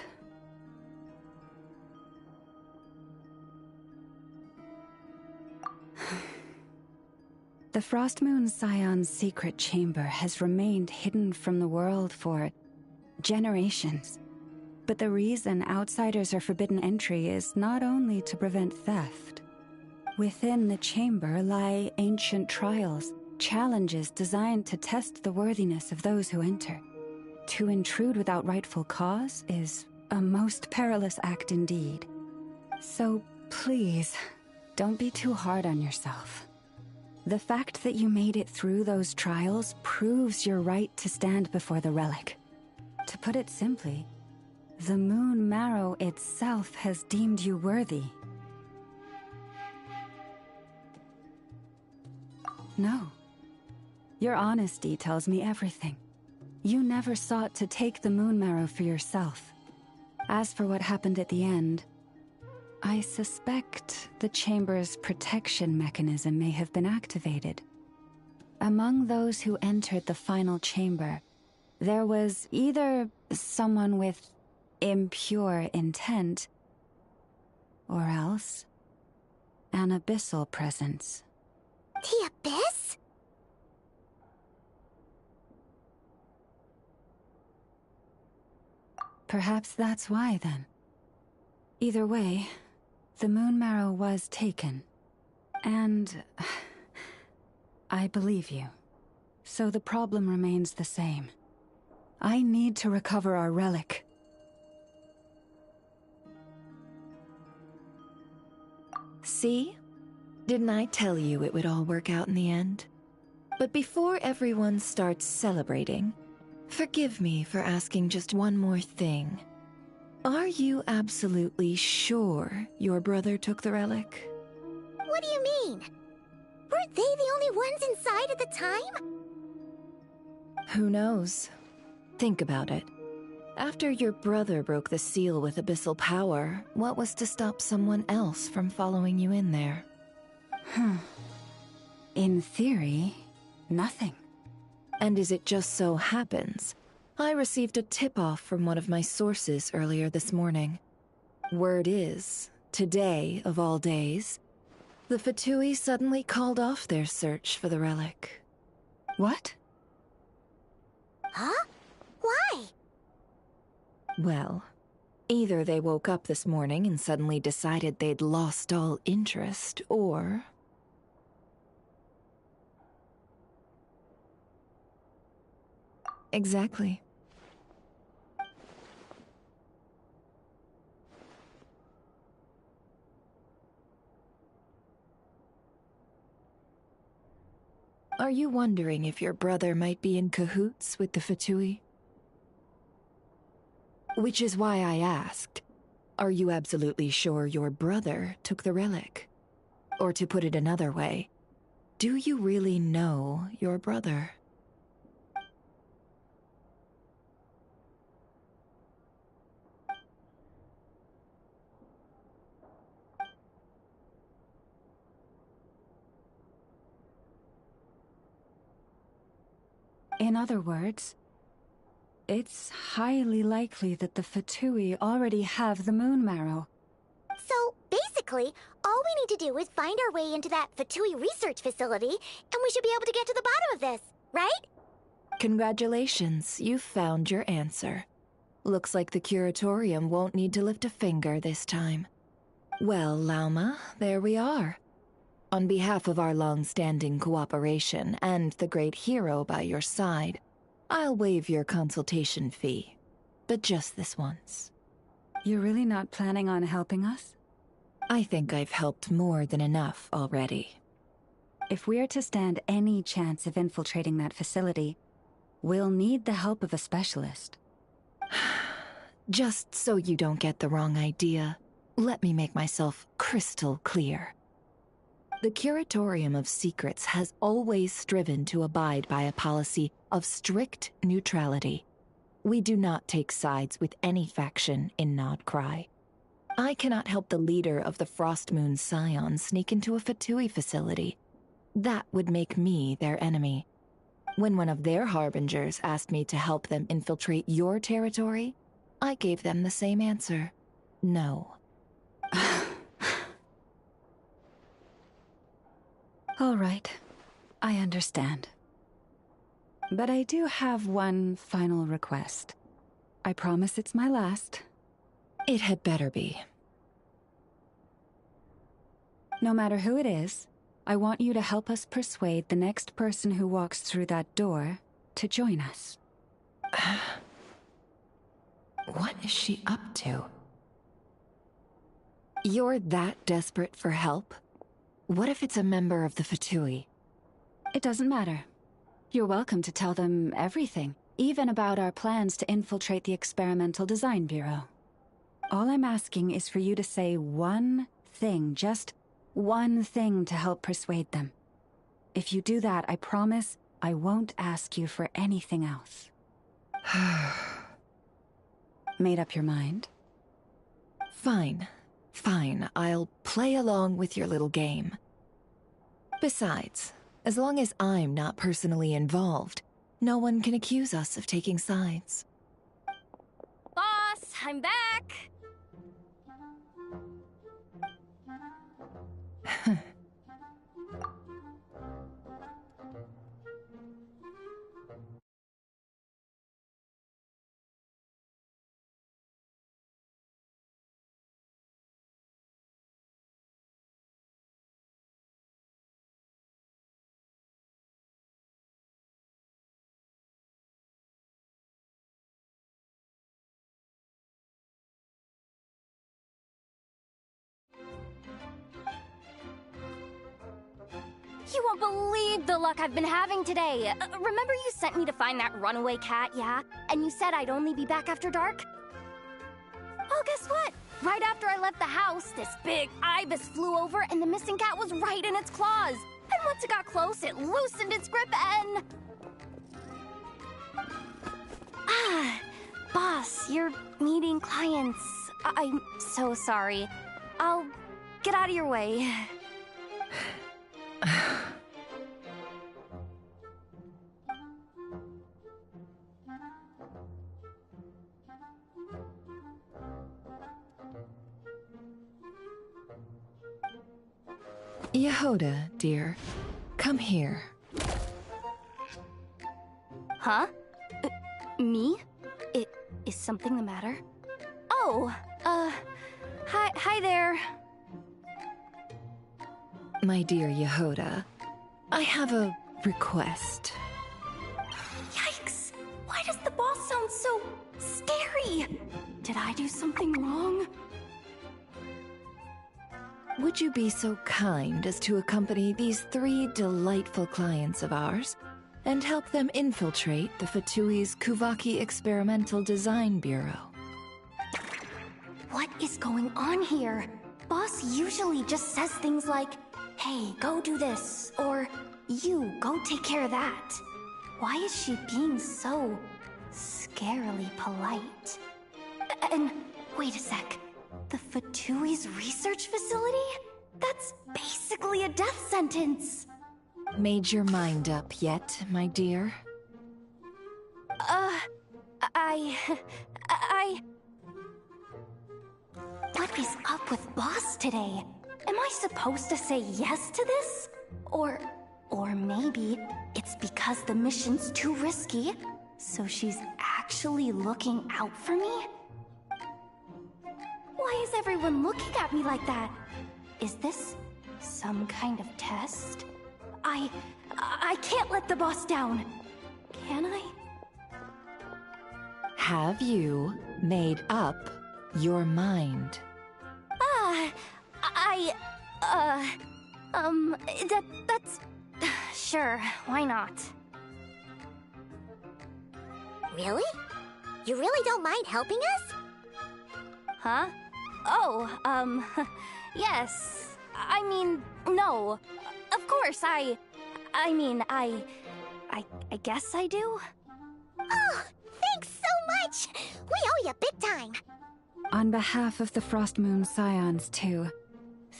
The Frostmoon Scion's secret chamber has remained hidden from the world for generations. But the reason outsiders are forbidden entry is not only to prevent theft. Within the chamber lie ancient trials, challenges designed to test the worthiness of those who enter. To intrude without rightful cause is a most perilous act indeed. So please, don't be too hard on yourself. The fact that you made it through those trials proves your right to stand before the relic. To put it simply, the Moon Marrow itself has deemed you worthy. No. Your honesty tells me everything. You never sought to take the Moon Marrow for yourself. As for what happened at the end, I suspect the chamber's protection mechanism may have been activated. Among those who entered the final chamber, there was either someone with impure intent, or else an abyssal presence. The Abyss? Perhaps that's why, then. Either way, the Moon Marrow was taken. And I believe you. So the problem remains the same. I need to recover our relic. See? Didn't I tell you it would all work out in the end? But before everyone starts celebrating, forgive me for asking just one more thing. Are you absolutely sure your brother took the relic? What do you mean? Weren't they the only ones inside at the time? Who knows? Think about it. After your brother broke the seal with abyssal power, what was to stop someone else from following you in there? In theory, nothing. And as it just so happens, I received a tip-off from one of my sources earlier this morning. Word is, today of all days, the Fatui suddenly called off their search for the relic. What? Huh? Why? Well, either they woke up this morning and suddenly decided they'd lost all interest, or... Exactly. Are you wondering if your brother might be in cahoots with the Fatui? Which is why I asked, are you absolutely sure your brother took the relic? Or to put it another way, do you really know your brother? In other words, it's highly likely that the Fatui already have the Moon Marrow. So, basically, all we need to do is find our way into that Fatui research facility, and we should be able to get to the bottom of this, right? Congratulations, you've found your answer. Looks like the Curatorium won't need to lift a finger this time. Well, Lauma, there we are. On behalf of our long-standing cooperation and the great hero by your side, I'll waive your consultation fee, but just this once. You're really not planning on helping us? I think I've helped more than enough already. If we're to stand any chance of infiltrating that facility, we'll need the help of a specialist. Just so you don't get the wrong idea, let me make myself crystal clear. The Curatorium of Secrets has always striven to abide by a policy of strict neutrality. We do not take sides with any faction in Nod-Krai. I cannot help the leader of the Frostmoon Scions sneak into a Fatui facility. That would make me their enemy. When one of their harbingers asked me to help them infiltrate your territory, I gave them the same answer. No. All right. I understand. But I do have one final request. I promise it's my last. It had better be. No matter who it is, I want you to help us persuade the next person who walks through that door to join us. What is she up to? You're that desperate for help? What if it's a member of the Fatui? It doesn't matter. You're welcome to tell them everything, even about our plans to infiltrate the Experimental Design Bureau. All I'm asking is for you to say one thing, just one thing to help persuade them. If you do that, I promise I won't ask you for anything else. Made up your mind? Fine. Fine, I'll play along with your little game. Besides, as long as I'm not personally involved, no one can accuse us of taking sides. Boss, I'm back! You won't believe the luck I've been having today. Remember you sent me to find that runaway cat, yeah? And you said I'd only be back after dark? Well, guess what? Right after I left the house, this big ibis flew over and the missing cat was right in its claws. And once it got close, it loosened its grip and... Boss, you're meeting clients. I'm so sorry. I'll get out of your way. Yehoda, dear, come here. Huh? Me? Is something the matter? Oh, hi there. My dear Yehoda, I have a request. Yikes! Why does the boss sound so scary? Did I do something wrong? Would you be so kind as to accompany these 3 delightful clients of ours and help them infiltrate the Fatui's Kuvaki Experimental Design Bureau? What is going on here? Boss usually just says things like, hey, go do this, or you, go take care of that. Why is she being so scarily polite? And wait a sec. The Fatui's research facility? That's basically a death sentence. Made your mind up yet, my dear? What is up with Boss today? Am I supposed to say yes to this? Or maybe it's because the mission's too risky, so she's actually looking out for me? Why is everyone looking at me like that? Is this some kind of test? I can't let the boss down. Can I? Have you made up your mind? That's... Sure, why not? Really? You really don't mind helping us? Huh? Oh, yes. I mean, no. Of course, I guess I do. Oh, thanks so much! We owe you big time! On behalf of the Frost Moon Scions, too,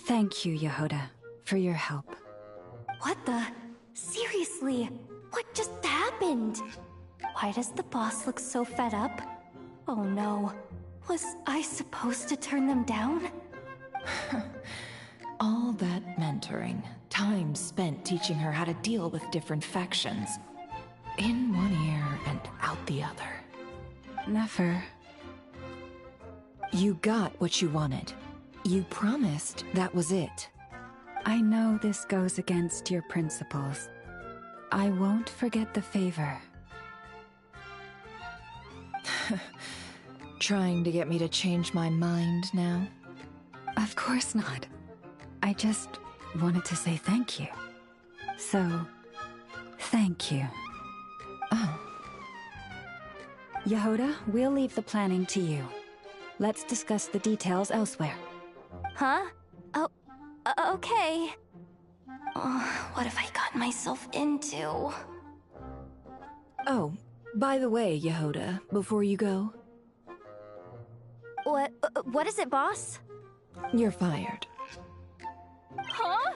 thank you, Yehoda, for your help. What the? Seriously, what just happened? Why does the boss look so fed up? Oh no, was I supposed to turn them down? All that mentoring, time spent teaching her how to deal with different factions. In one ear and out the other. Never. You got what you wanted. You promised that was it. I know this goes against your principles. I won't forget the favor. Trying to get me to change my mind now? Of course not. I just wanted to say thank you. So, thank you. Oh. Yehoda, we'll leave the planning to you. Let's discuss the details elsewhere. Huh? Oh, okay. Oh, what have I gotten myself into? Oh, by the way, Yehoda, before you go... What is it, boss? You're fired. Huh?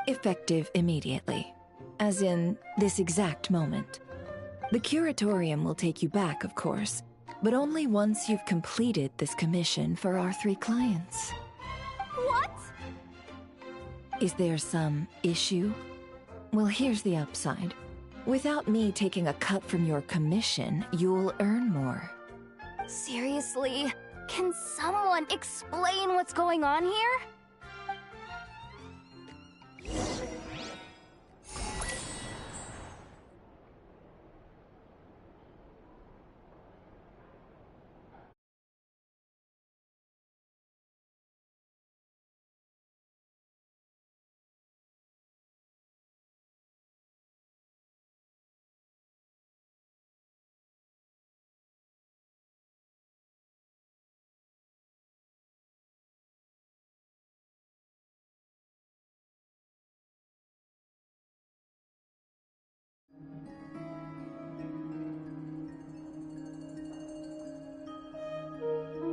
Effective immediately. As in, this exact moment. The Curatorium will take you back, of course, but only once you've completed this commission for our 3 clients. What? Is there some issue? Well, here's the upside. Without me taking a cut from your commission, you'll earn more. Seriously? Can someone explain what's going on here?